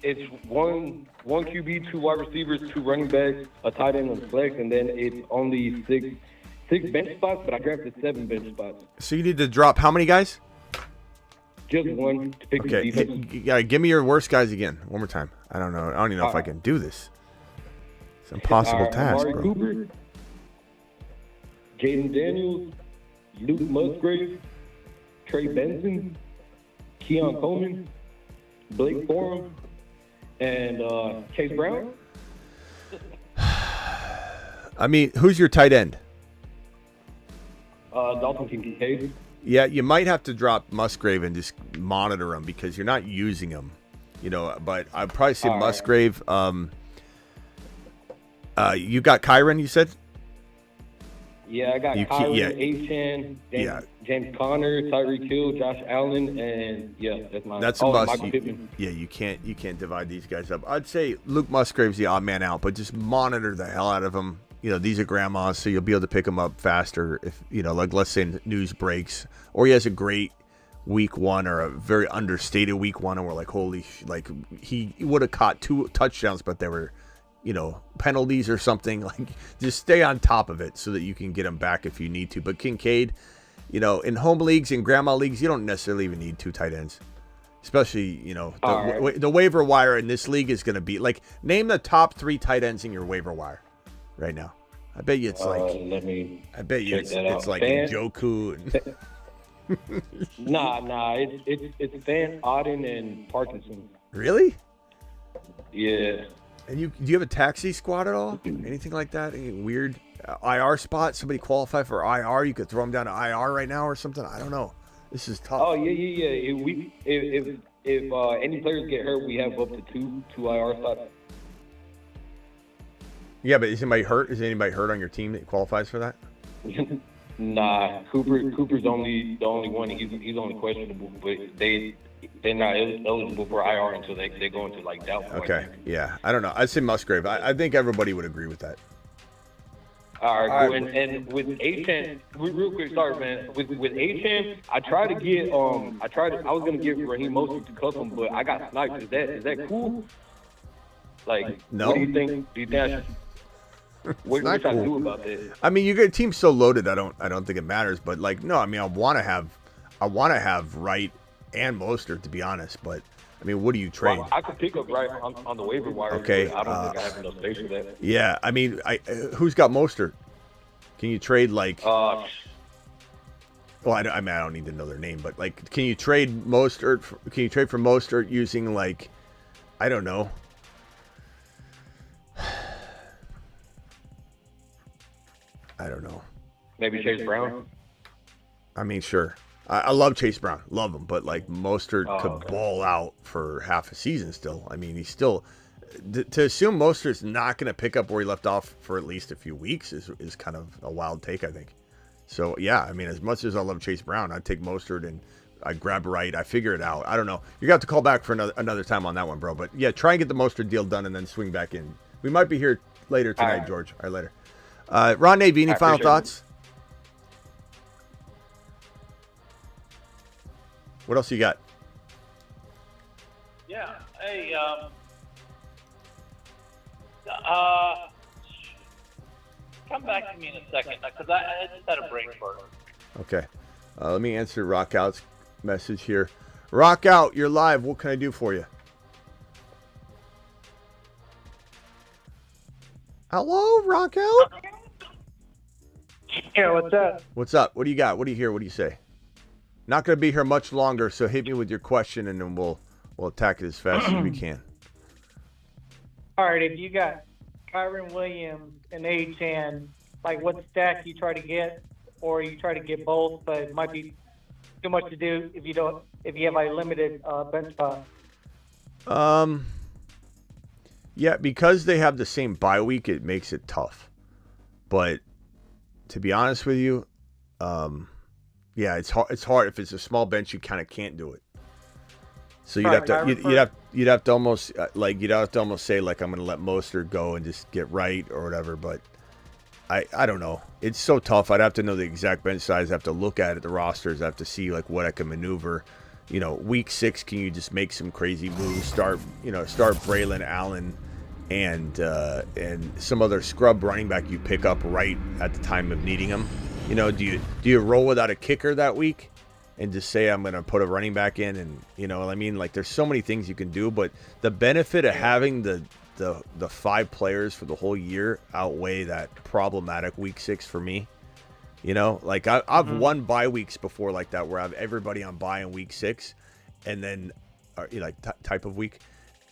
it's one QB, 2 wide receivers, 2 running backs, a tight end on flex, and then it's only six bench spots. But I drafted 7 bench spots. So you need to drop how many guys? Just one to pick the defense. Yeah, give me your worst guys again. One more time. I don't know. I don't even know if I can do this. It's an impossible task, Amari bro. Cooper, Jaden Daniels, Luke Musgrave, Trey Benson, Keon Coleman, Blake Corum, and Chase Brown. I mean, who's your tight end? Dalton Kincaid. Yeah, you might have to drop Musgrave and just monitor him because you're not using him, But I'd probably say Musgrave. You got Kyron, you said? Yeah, I got Kyron, Achane, James Conner, Tyreek Hill, Josh Allen, and that's mine. That's a must. Michael Pittman. You can't divide these guys up. I'd say Luke Musgrave's the odd man out, but just monitor the hell out of him. These are grandmas, so you'll be able to pick them up faster if, like let's say news breaks or he has a great week 1 or a very understated week 1 and we're like, holy, he would have caught 2 touchdowns, but they were, penalties or something. Like, just stay on top of it so that you can get him back if you need to. But Kincaid, in home leagues and grandma leagues, you don't necessarily even need 2 tight ends. Especially, the waiver wire in this league is going to be like, name the top 3 tight ends in your waiver wire right now. I bet you it's like, it's like Njoku. Nah, it's Van Auden and Parkinson. Really? Yeah. And do you have a taxi squad at all? Anything like that? Any weird IR spot? Somebody qualify for IR? You could throw them down to IR right now or something? I don't know. This is tough. Oh, yeah. If any players get hurt, we have up to two IR spots. Yeah, but is anybody hurt? Is anybody hurt on your team that qualifies for that? Nah, Cooper's the only one. He's only questionable, but they're not eligible for IR until they go into like doubtful. Okay, yeah, I don't know. I'd say Musgrave. I think everybody would agree with that. All right, cool. And with A10, real quick, sorry, man. With A10, I tried to get I was gonna give Raheem Mostert to Kupp him, but I got sniped. Is that cool? Like, No. What do you think? Do you think? What not should I cool. do about that? I mean, you get a team so loaded. I don't think it matters. But like, no. I mean, I want to have Wright and Mostert, to be honest. But I mean, what do you trade? Well, I could pick up Wright on the waiver wire. Okay, But I don't think I have enough space for that. Yeah, I mean, who's got Mostert? Can you trade like? Well, I don't need to know their name, but like, can you trade Mostert? Can you trade for Mostert using like, I don't know. I don't know. Maybe Chase Brown. I mean, sure. I love Chase Brown, love him, but like Mostert could ball out for half a season still. I mean, he's still to assume Mostert's not going to pick up where he left off for at least a few weeks is kind of a wild take, I think. So yeah, I mean, as much as I love Chase Brown, I'd take Mostert and I'd grab Wright. I figure it out. I don't know. You're gonna have to call back for another time on that one, bro. But yeah, try and get the Mostert deal done and then swing back in. We might be here later tonight, right. George. All right, later. Ron Navy, any final thoughts? What else you got? Yeah. Hey, come back to me in a second because I just had a brain fart. Okay. Let me answer Rock Out's message here. Rock Out, you're live. What can I do for you? Hello, Rock Out? Yeah, what's up? What's up? What do you got? What do you hear? What do you say? Not going to be here much longer, so hit me with your question, and then we'll attack it as fast as we can. All right, if you got Kyron Williams and A10, like what stack you try to get, or you try to get both, but it might be too much to do if you have a limited bench spot. Yeah, because they have the same bye week, it makes it tough. But to be honest with you, yeah, it's hard. It's hard if it's a small bench. You kind of can't do it. So you'd have to almost say like, I'm going to let Mostert go and just get Wright or whatever. But I don't know. It's so tough. I'd have to know the exact bench size. I have to look at it, the rosters. I have to see like what I can maneuver. You know, week 6, can you just make some crazy moves? Start Braylon Allen and some other scrub running back you pick up right at the time of needing them. You know, do you roll without a kicker that week and just say I'm going to put a running back in? And you know what I mean? Like, there's so many things you can do, but the benefit of having the 5 players for the whole year outweigh that problematic week 6 for me. You know, like I've won bye weeks before like that, where I have everybody on bye in week 6, and then type of week,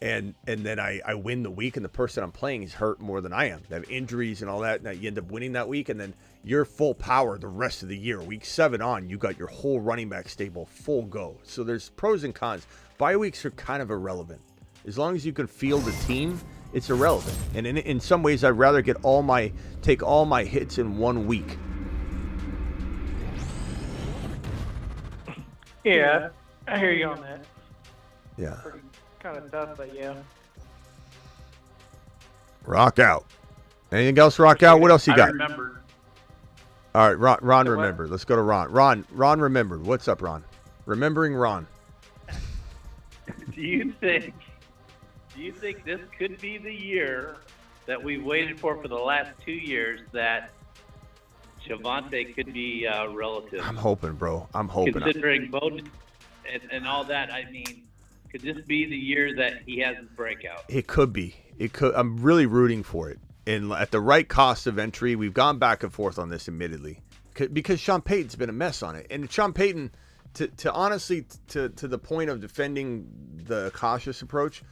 and then I win the week, and the person I'm playing is hurt more than I am. They have injuries and all that, and you end up winning that week, and then you're full power the rest of the year. Week 7 on, you got your whole running back stable full go. So there's pros and cons. Bye weeks are kind of irrelevant. As long as you can field a team, it's irrelevant. And in some ways, I'd rather take all my hits in one week. Yeah, I hear you on that. Yeah. Kind of tough, but yeah. Rock Out. Anything else, Rock Out? What else you got? I remember. All right, Ron remembered. Let's go to Ron. Ron remembered. What's up, Ron? Remembering Ron. Do you think this could be the year that we waited for the last 2 years, that Javonte could be relative? I'm hoping, bro. I'm hoping. Considering both and all that, I mean, could this be the year that he has his breakout? It could be. It could. I'm really rooting for it. And at the right cost of entry, we've gone back and forth on this, admittedly, because Sean Payton's been a mess on it. And Sean Payton, to honestly, to the point of defending the cautious approach,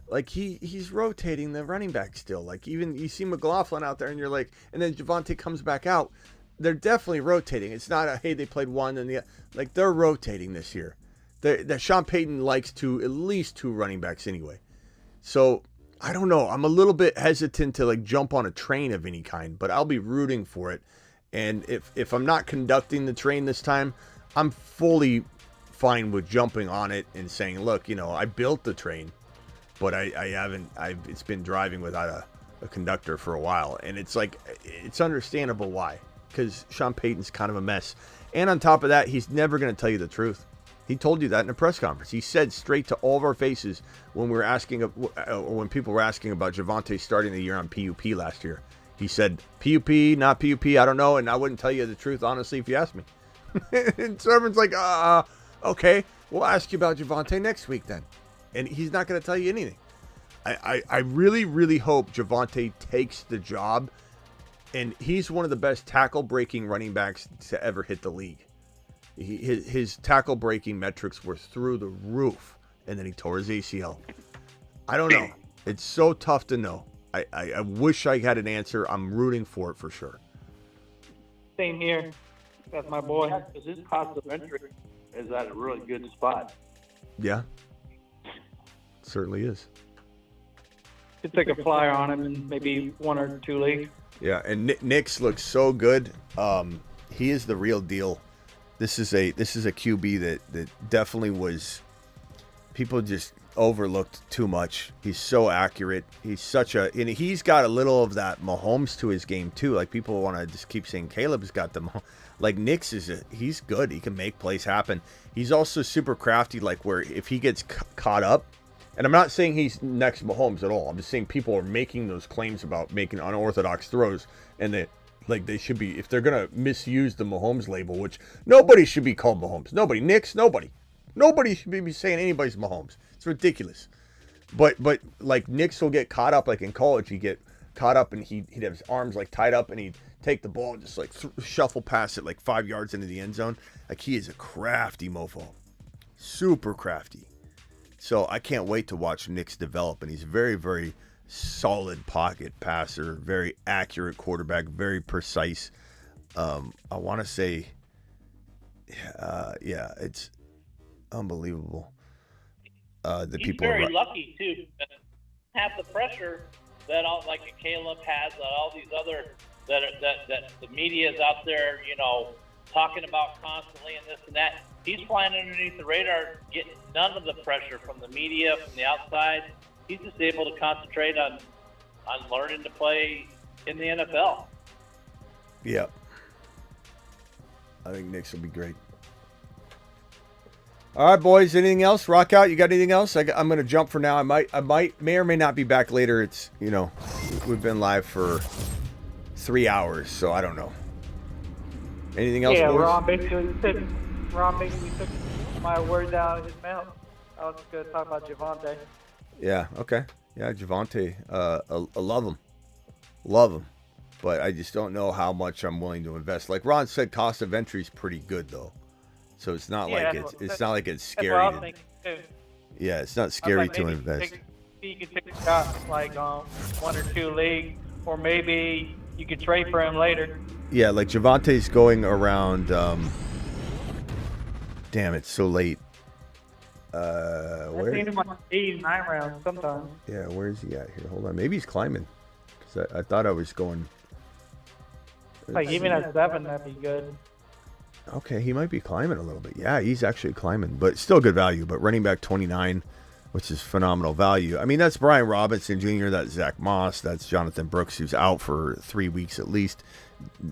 like he's rotating the running back still. Like, even you see McLaughlin out there, and you're like, and then Javonte comes back out. They're definitely rotating. It's not hey, they played one and they're rotating this year. The Sean Payton likes at least 2 running backs anyway. So I don't know. I'm a little bit hesitant to jump on a train of any kind, but I'll be rooting for it. And if I'm not conducting the train this time, I'm fully fine with jumping on it and saying, look, I built the train, but I haven't. It's been driving without a conductor for a while. And it's like, it's understandable why. Because Sean Payton's kind of a mess. And on top of that, he's never going to tell you the truth. He told you that in a press conference. He said straight to all of our faces when we were asking, when people were asking about Javonte starting the year on PUP last year. He said, PUP, not PUP, I don't know, and I wouldn't tell you the truth, honestly, if you asked me. And so everyone's like, okay, we'll ask you about Javonte next week then. And he's not going to tell you anything. I really, really hope Javonte takes the job, and he's one of the best tackle-breaking running backs to ever hit the league. His tackle-breaking metrics were through the roof, and then he tore his ACL. I don't know. It's so tough to know. I wish I had an answer. I'm rooting for it for sure. Same here. That's my boy. Because his cost of entry is at a really good spot. Yeah. Certainly is. Could take a flyer on him in maybe 1 or 2 leagues. Yeah, and Nix looks so good. He is the real deal. This is a QB that definitely was, people just overlooked too much. He's so accurate. He's and he's got a little of that Mahomes to his game too. Like, people want to just keep saying Caleb's got the, like, Nix he's good. He can make plays happen. He's also super crafty, like where if he gets caught up, and I'm not saying he's next Mahomes at all. I'm just saying people are making those claims about making unorthodox throws, and they should be, if they're going to misuse the Mahomes label, which nobody should be called Mahomes. Nobody. Nix, nobody. Nobody should be saying anybody's Mahomes. It's ridiculous. But like, Nix will get caught up, like in college, he'd get caught up and he'd have his arms like tied up and he'd take the ball and just like shuffle past it like 5 yards into the end zone. Like, he is a crafty mofo. Super crafty. So I can't wait to watch Nix develop, and he's very, very solid pocket passer, very accurate quarterback, very precise. I want to say, yeah, it's unbelievable. He's people very are lucky too. Have the pressure that like Caleb has, all these other that the media is out there, talking about constantly and this and that. He's flying underneath the radar, getting none of the pressure from the media, from the outside. He's just able to concentrate on learning to play in the NFL. Yeah. I think Nix will be great. All right, boys. Anything else? Rock out. You got anything else? I'm going to jump for now. I may or may not be back later. It's, we've been live for 3 hours, so I don't know. Anything else, yeah, boys? Ron basically took my words out of his mouth. I was going to talk about Javonte. Yeah, okay. Yeah, Javonte. I love him. Love him. But I just don't know how much I'm willing to invest. Like Ron said, cost of entry is pretty good, though. So it's not like it's not like it's scary. That's what I was thinking, too. Yeah, it's not scary to invest. You could take a shot like 1 or 2 leagues, or maybe you could trade for him later. Yeah, like Javonte's going around. Damn, it's so late. I've seen him on 8, 9 rounds sometimes. Yeah, where is he at here? Hold on, maybe he's climbing. Because I thought I was going. Like, even at 7, that'd be good. Okay, he might be climbing a little bit. Yeah, he's actually climbing, but still good value. But running back 29, which is phenomenal value. I mean, that's Brian Robinson Jr., that's Zach Moss, that's Jonathan Brooks, who's out for 3 weeks at least,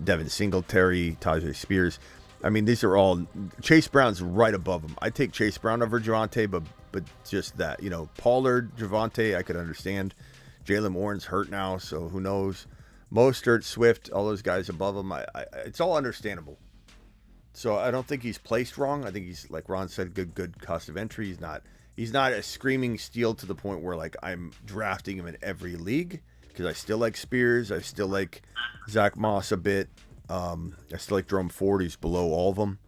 Devin Singletary, Tajay Spears. I mean, these are all, Chase Brown's right above him. I take Chase Brown over Javonte, but just that, Pollard, Javonte, I could understand. Jalen Warren's hurt now, so who knows? Mostert, Swift, all those guys above him, it's all understandable. So I don't think he's placed wrong. I think he's, like Ron said, good cost of entry. He's not a screaming steal to the point where, like, I'm drafting him in every league, because I still like Spears. I still like Zach Moss a bit. I still like Jerome Ford. He's below all of them.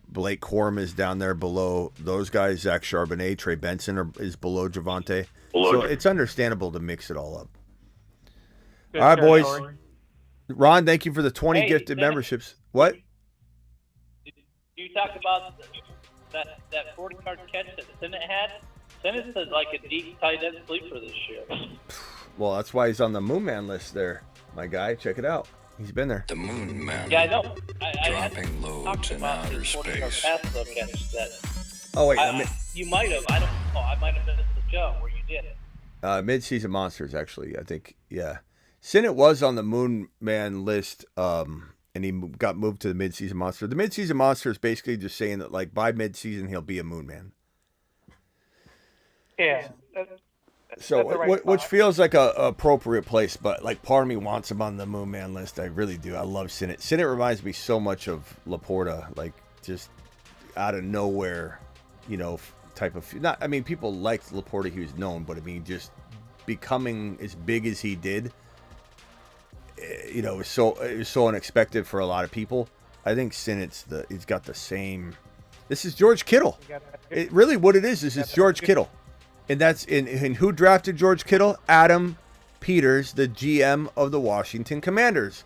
Blake Corum is down there below those guys. Zach Charbonnet, Trey Benson is below Javonte. So it's understandable to mix it all up. Good all right, boys. Corey. Ron, thank you for the 20 gifted memberships. What? You talked about that 40-yard catch that Sennett had. Sennett's like a deep tight end sleeper this year. Well, that's why he's on the Moon Man list there, my guy. Check it out. He's been there. The Moon Man. Yeah, I know. Dropping loads in outer space. Catch that. Oh, wait. You might have. I don't know. I might have missed the show where you did it. Mid-season monsters, actually. I think, yeah. Sinnott was on the Moon Man list, and he got moved to the mid-season monster. The mid-season monster is basically just saying that, like, by mid-season he'll be a Moon Man. Yeah. So, that's the right which spot. feels like a appropriate place, but like part of me wants him on the Moon Man list. I really do. I love Sinnott. Sinnott reminds me so much of Laporta, like just out of nowhere, type of. Not, I mean, people liked Laporta; he was known, but I mean, just becoming as big as he did, it was so unexpected for a lot of people. I think Sinnott's he's got the same. This is George Kittle. It really what it is it's George Kittle. And that's in who drafted George Kittle? Adam Peters, the GM of the Washington Commanders.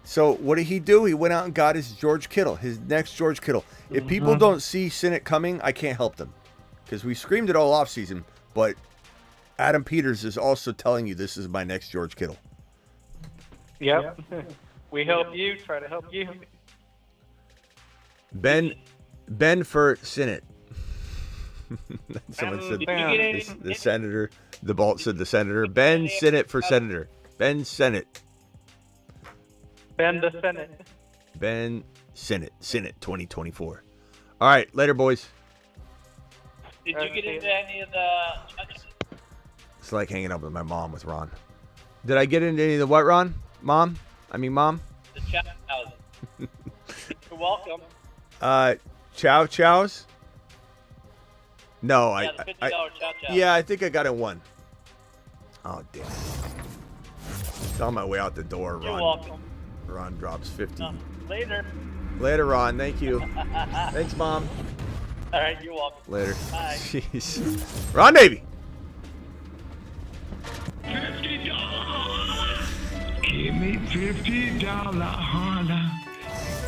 So what did he do? He went out and got his George Kittle, his next George Kittle. If people don't see Sinnott coming, I can't help them. Because we screamed it all offseason, but Adam Peters is also telling you this is my next George Kittle. Yep. We help you, try to help you. Ben for Sinnott. Someone said the senator. The Bolt said the senator. Ben Sinnott for senator. Ben Sinnott. Ben the Senate. Ben Sinnott. Sinnott 2024. All right, later, boys. Did you get into any of the? It's like hanging up with my mom with Ron. Did I get into any of the what, Ron? Mom? The chat house. You're welcome. Chow Chows? No, Yeah, the $50 chow chow. Yeah, I think I got in one. Oh, damn. It's on my way out the door, Ron. You're welcome. Ron drops 50. Later. Later, Ron. Thank you. Thanks, Mom. All right, you're welcome. Later. Bye. Jeez. Ron Navy. Give me $50, holler.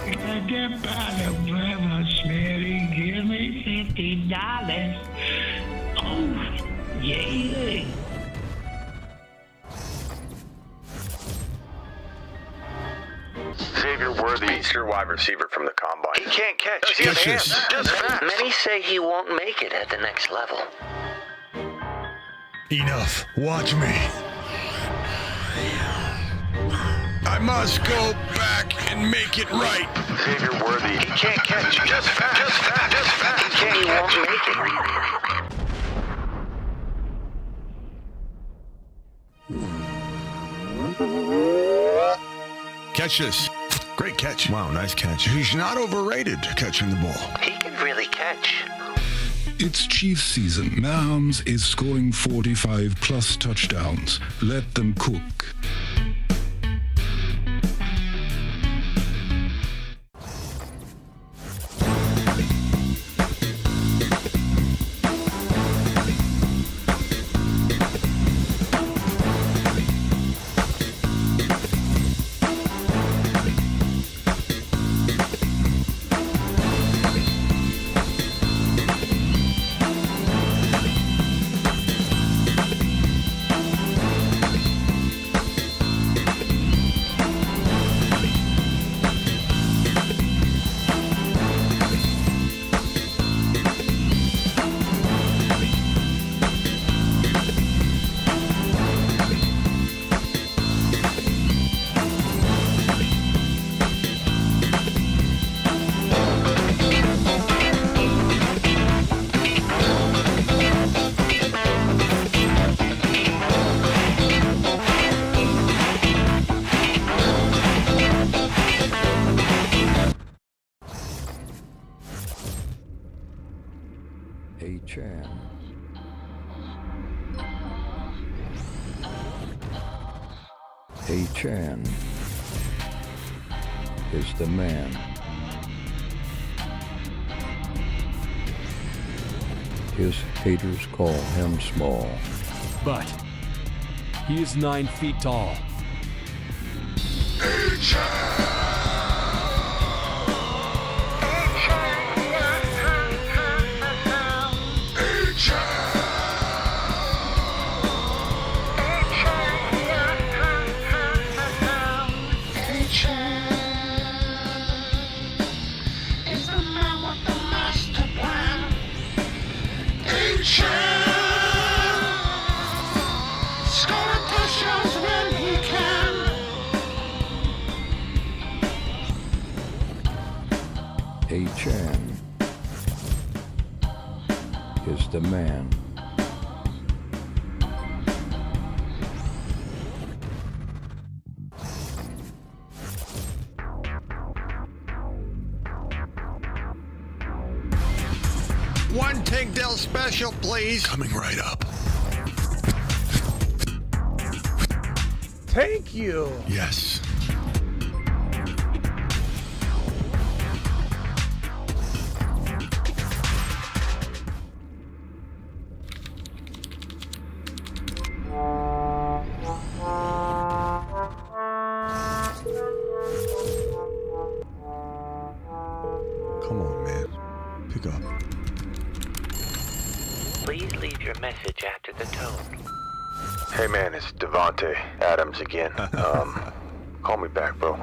Get by the brother, Smitty. Give me $50. Oh, yeah. Xavier Worthy, your wide receiver from the combine. He can't catch. He has hands. Many say he won't make it at the next level. Enough. Watch me. I must go back and make it right. Xavier Worthy, he can't catch. Just fast. He won't make it. Catch this. Great catch. Wow, nice catch. He's not overrated catching the ball. He can really catch. It's Chiefs season. Mahomes is scoring 45-plus touchdowns. Let them cook. Chan is the man. His haters call him small. But he is 9 feet tall. A-Chan is the man. One Tigdale special, please. Coming right up. Thank you. Yes. Come on, man. Pick up. Please leave your message after the tone. Hey man, it's Devontae Adams again. Call me back, bro.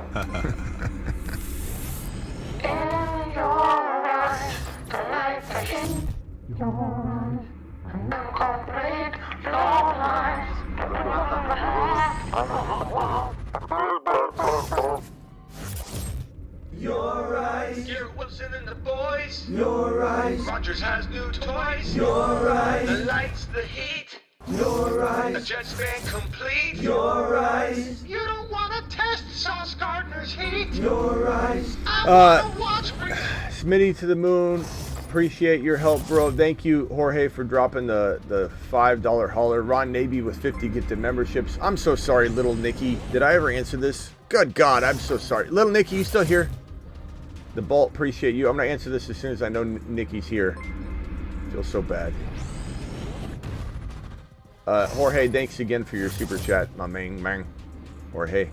Your eyes. Garrett Wilson and the boys. Your eyes. Rodgers has new toys. Your eyes. The lights, the heat. Your eyes. The Jets fan complete. Your eyes. You don't want to test Sauce Gardner's heat. Your eyes. I want to watch. Smitty to the moon. Appreciate your help, bro. Thank you, Jorge, for dropping the $5 hauler. Ron Navy with 50 gifted memberships. I'm so sorry, Little Nicky. Did I ever answer this? Good God, I'm so sorry. Little Nicky, you still here? The Bolt, appreciate you. I'm going to answer this as soon as I know Nicky's here. Feel so bad. Jorge, thanks again for your super chat, my man. Jorge.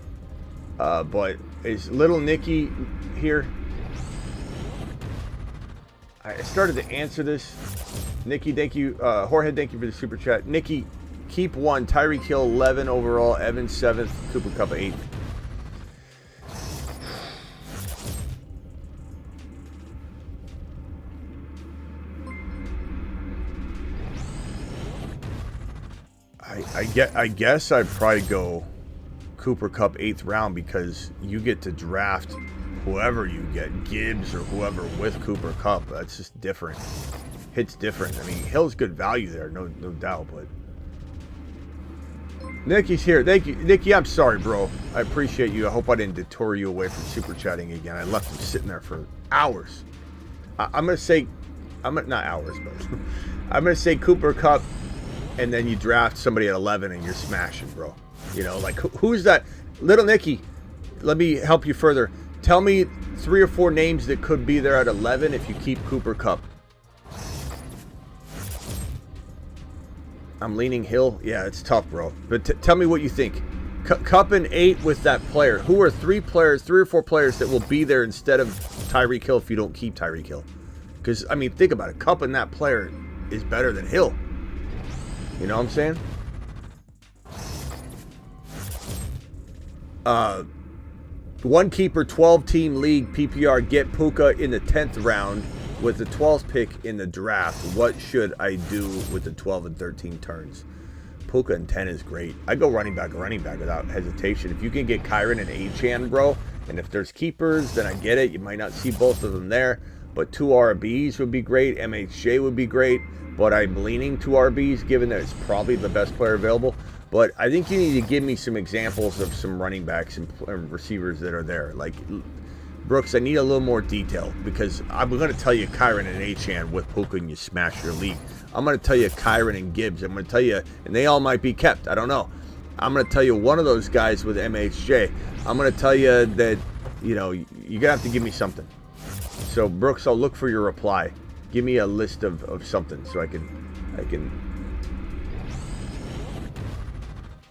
But is Little Nicky here? I started to answer this. Nicky, thank you. Jorge, thank you for the super chat. Nicky, keep 1. Tyreek Hill, 11 overall. Evans, 7th. Cooper Kupp, 8th. I guess I'd probably go Cooper Kupp 8th round because you get to draft whoever you get, Gibbs or whoever with Cooper Kupp. That's just different. Hits different. I mean, Hill's good value there, no doubt, but Nicky's here. Thank you. Nicky, I'm sorry, bro. I appreciate you. I hope I didn't detour you away from super chatting again. I left him sitting there for hours. I'm going to say, not hours, but I'm going to say Cooper Kupp, and then you draft somebody at 11 and you're smashing, bro. You know, like, who's that? Little Nicky, let me help you further. Tell me 3 or 4 names that could be there at 11 if you keep Cooper Kupp. I'm leaning Hill. Yeah, it's tough, bro. But tell me what you think. Kupp and 8 with that player. Who are 3 or 4 players that will be there instead of Tyreek Hill if you don't keep Tyreek Hill? Because, I mean, think about it. Kupp and that player is better than Hill. You know what I'm saying? One keeper, 12-team league, PPR, get Puka in the 10th round with the 12th pick in the draft. What should I do with the 12 and 13 turns? Puka in 10 is great. I go running back without hesitation. If you can get Kyron and Achane, bro, and if there's keepers, then I get it. You might not see both of them there, but 2 RBs would be great. MHJ would be great, but I'm leaning 2 RBs given that it's probably the best player available. But I think you need to give me some examples of some running backs and receivers that are there. Like, Brooks, I need a little more detail because I'm going to tell you Kyron and Achane with Puka and you smash your league. I'm going to tell you Kyron and Gibbs. I'm going to tell you, and they all might be kept. I don't know. I'm going to tell you one of those guys with MHJ. I'm going to tell you that, you know, you're going to have to give me something. So, Brooks, I'll look for your reply. Give me a list of something so I can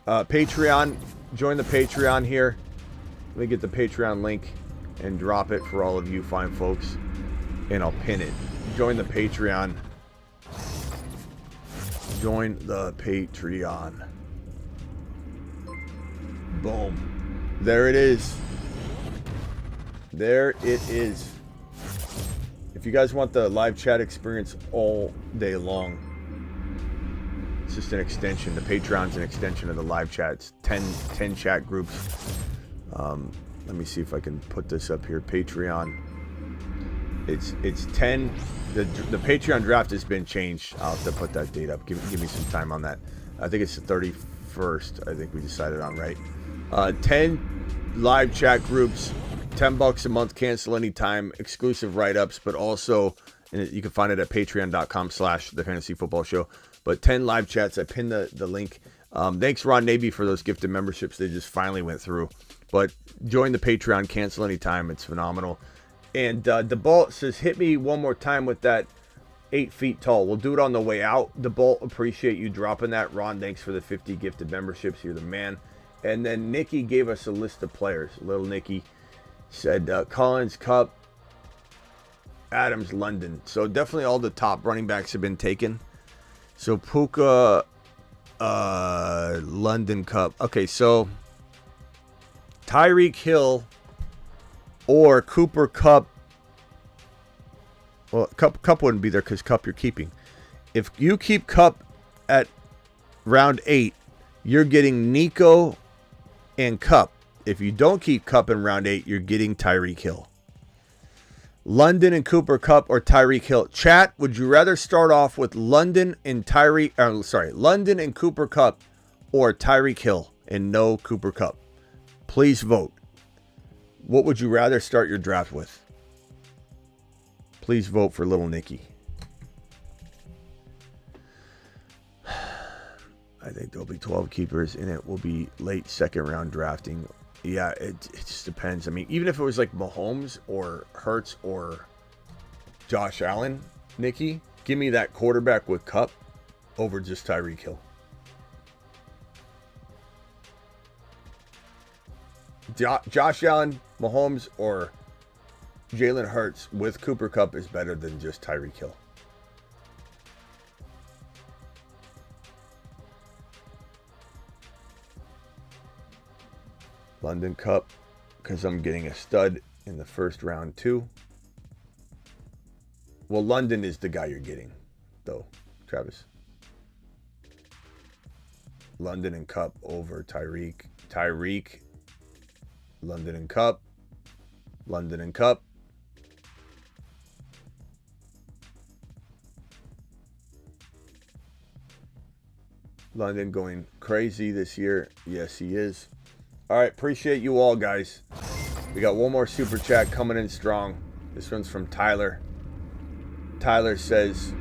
Patreon, join the Patreon here. Let me get the Patreon link and drop it for all of you fine folks, and I'll pin it. Join the Patreon. Join the Patreon. Boom. There it is. There it is. If you guys want the live chat experience all day long, it's just an extension. The Patreon's an extension of the live chats. 10 chat groups. Let me see if I can put this up here. Patreon. It's 10. The Patreon draft has been changed. I'll have to put that date up. Give me some time on that. I think it's the 31st. I think we decided on, right? 10 live chat groups, $10 a month, cancel anytime, exclusive write-ups, but also you can find it at patreon.com/the Fantasy Football Show. But 10 live chats. I pinned the link. Thanks, Ron Navy, for those gifted memberships. They just finally went through. But join the Patreon, cancel anytime. It's phenomenal. And DeBalt says, hit me one more time with that 8 feet tall. We'll do it on the way out. DeBalt, appreciate you dropping that. Ron, thanks for the 50 gifted memberships. You're the man. And then Nikki gave us a list of players. Little Nikki said Collins, Kupp, Adams, London. So definitely all the top running backs have been taken. So Puka, London, Kupp. Okay, so Tyreek Hill or Cooper Kupp. Well, Kupp wouldn't be there because Kupp you're keeping. If you keep Kupp at round 8, you're getting Nico and Kupp. If you don't keep Kupp in round 8, you're getting Tyreek Hill. London and Cooper Kupp or Tyreek Hill. Chat, would you rather start off with London and London and Cooper Kupp or Tyreek Hill and no Cooper Kupp? Please vote. What would you rather start your draft with? Please vote for Little Nicky. I think there'll be 12 keepers and it will be late second round drafting. Yeah, it just depends. I mean, even if it was like Mahomes or Hurts or Josh Allen, Nicky, give me that quarterback with Kupp over just Tyreek Hill. Josh Allen, Mahomes, or Jalen Hurts with Cooper Kupp is better than just Tyreek Hill. London, Kupp, because I'm getting a stud in the first round too. Well, London is the guy you're getting, though, Travis. London and Kupp over Tyreek. Tyreek, London and Kupp. London and Kupp. London going crazy this year. Yes, he is. All right, appreciate you all, guys. We got one more super chat coming in strong. This one's from Tyler. Tyler says,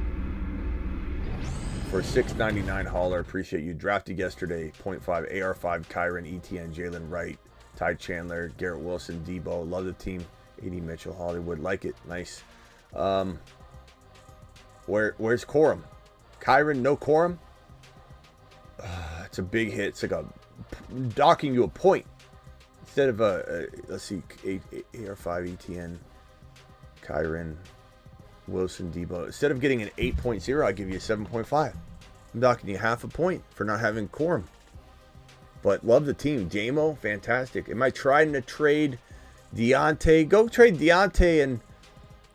for $6.99 hauler, appreciate you. Drafted yesterday, 0.5, AR5, Kyron, ETN, Jalen Wright, Ty Chandler, Garrett Wilson, Debo. Love the team. 80 Mitchell, Hollywood. Like it. Nice. Where's Corum? Kyron, no Corum? It's a big hit. It's like a docking you a point instead of let's see, AR5, ETN, Kyron, Wilson, Debo. Instead of getting an 8.0, I give you a 7.5. I'm docking you half a point for not having Corum. But love the team. JMO, fantastic. Am I trying to trade Deontay? Go trade Deontay and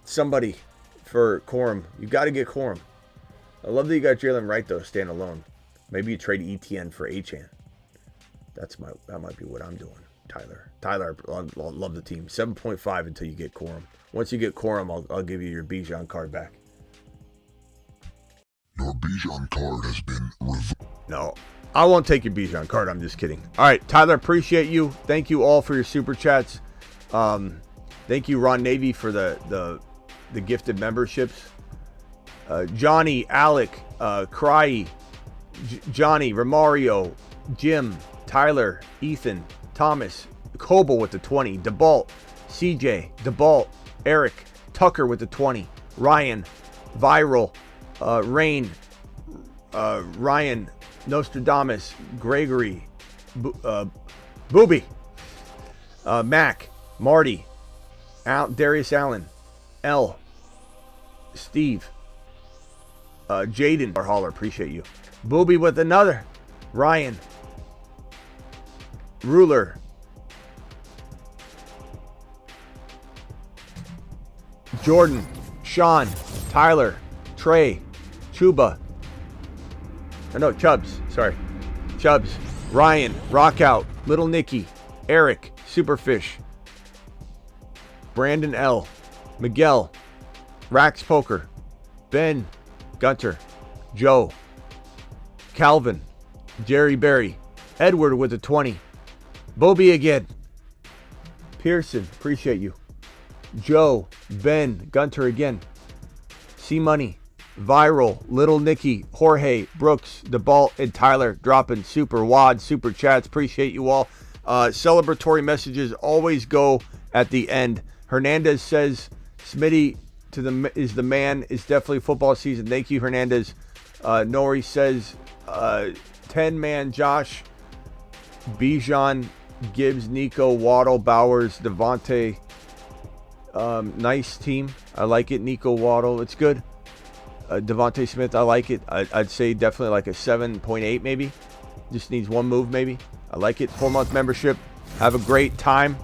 somebody for Corum. You got to get Corum. I love that you got Jalen Wright though, stand alone. Maybe you trade ETN for Achane. That might be what I'm doing, Tyler. Tyler, love the team. 7.5 until you get Corum. Once you get Corum, I'll give you your Bijan card back. Your Bijan card has been revoked. No, I won't take your Bijan card. I'm just kidding. All right, Tyler, appreciate you. Thank you all for your super chats. Thank you, Ron Navy, for the gifted memberships. Johnny, Alec, Cry, Johnny, Romario, Jim, Tyler, Ethan, Thomas, Coble with the 20, DeBalt, CJ, DeBalt, Eric, Tucker with the 20, Ryan, Viral, Rain, Ryan, Nostradamus, Gregory, Booby, Mac, Marty, Darius Allen, L, Steve, Jaden, our hauler, appreciate you. Booby with another, Ryan, Ruler, Jordan, Sean, Tyler, Trey, Chuba, Chubbs, sorry, Chubbs, Ryan, Rockout, Little Nicky, Eric, Superfish, Brandon L, Miguel, Rax Poker, Ben, Gunter, Joe, Calvin, Jerry Berry, Edward with a 20, Bobby again, Pearson, appreciate you, Joe, Ben, Gunter again, C Money, Viral, Little Nicky, Jorge, Brooks, DeBalt, and Tyler dropping super wad, super chats. Appreciate you all. Celebratory messages always go at the end. Hernandez says, Smitty is the man. It's definitely football season. Thank you, Hernandez. Nori says, 10-man Josh, Bijan, Gibbs, Nico, Waddle, Bowers, Devontae. Nice team. I like it. Nico, Waddle. It's good. Devontae Smith, I like it. I'd say definitely like a 7.8 maybe. Just needs one move maybe. I like it. 4-month membership. Have a great time.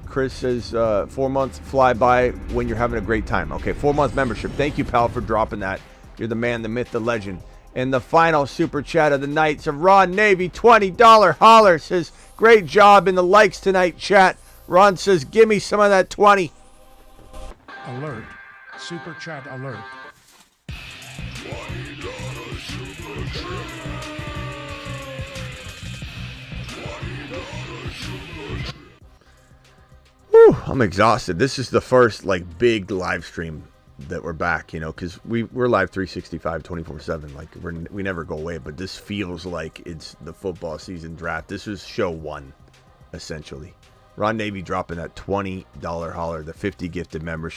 Chris says 4 months fly by when you're having a great time. Okay, 4-month membership. Thank you, pal, for dropping that. You're the man, the myth, the legend. And the final super chat of the night. So Ron Navy, $20 holler, says, great job in the likes tonight, chat. Ron says, give me some of that 20. Alert. Super chat alert. Whew, I'm exhausted. This is the first big live stream that we're back, because we're live 365 24/7. We never go away, but this feels like it's the football season draft. This is show 1, essentially. Ron Navy dropping that $20 holler, the 50 gifted membership.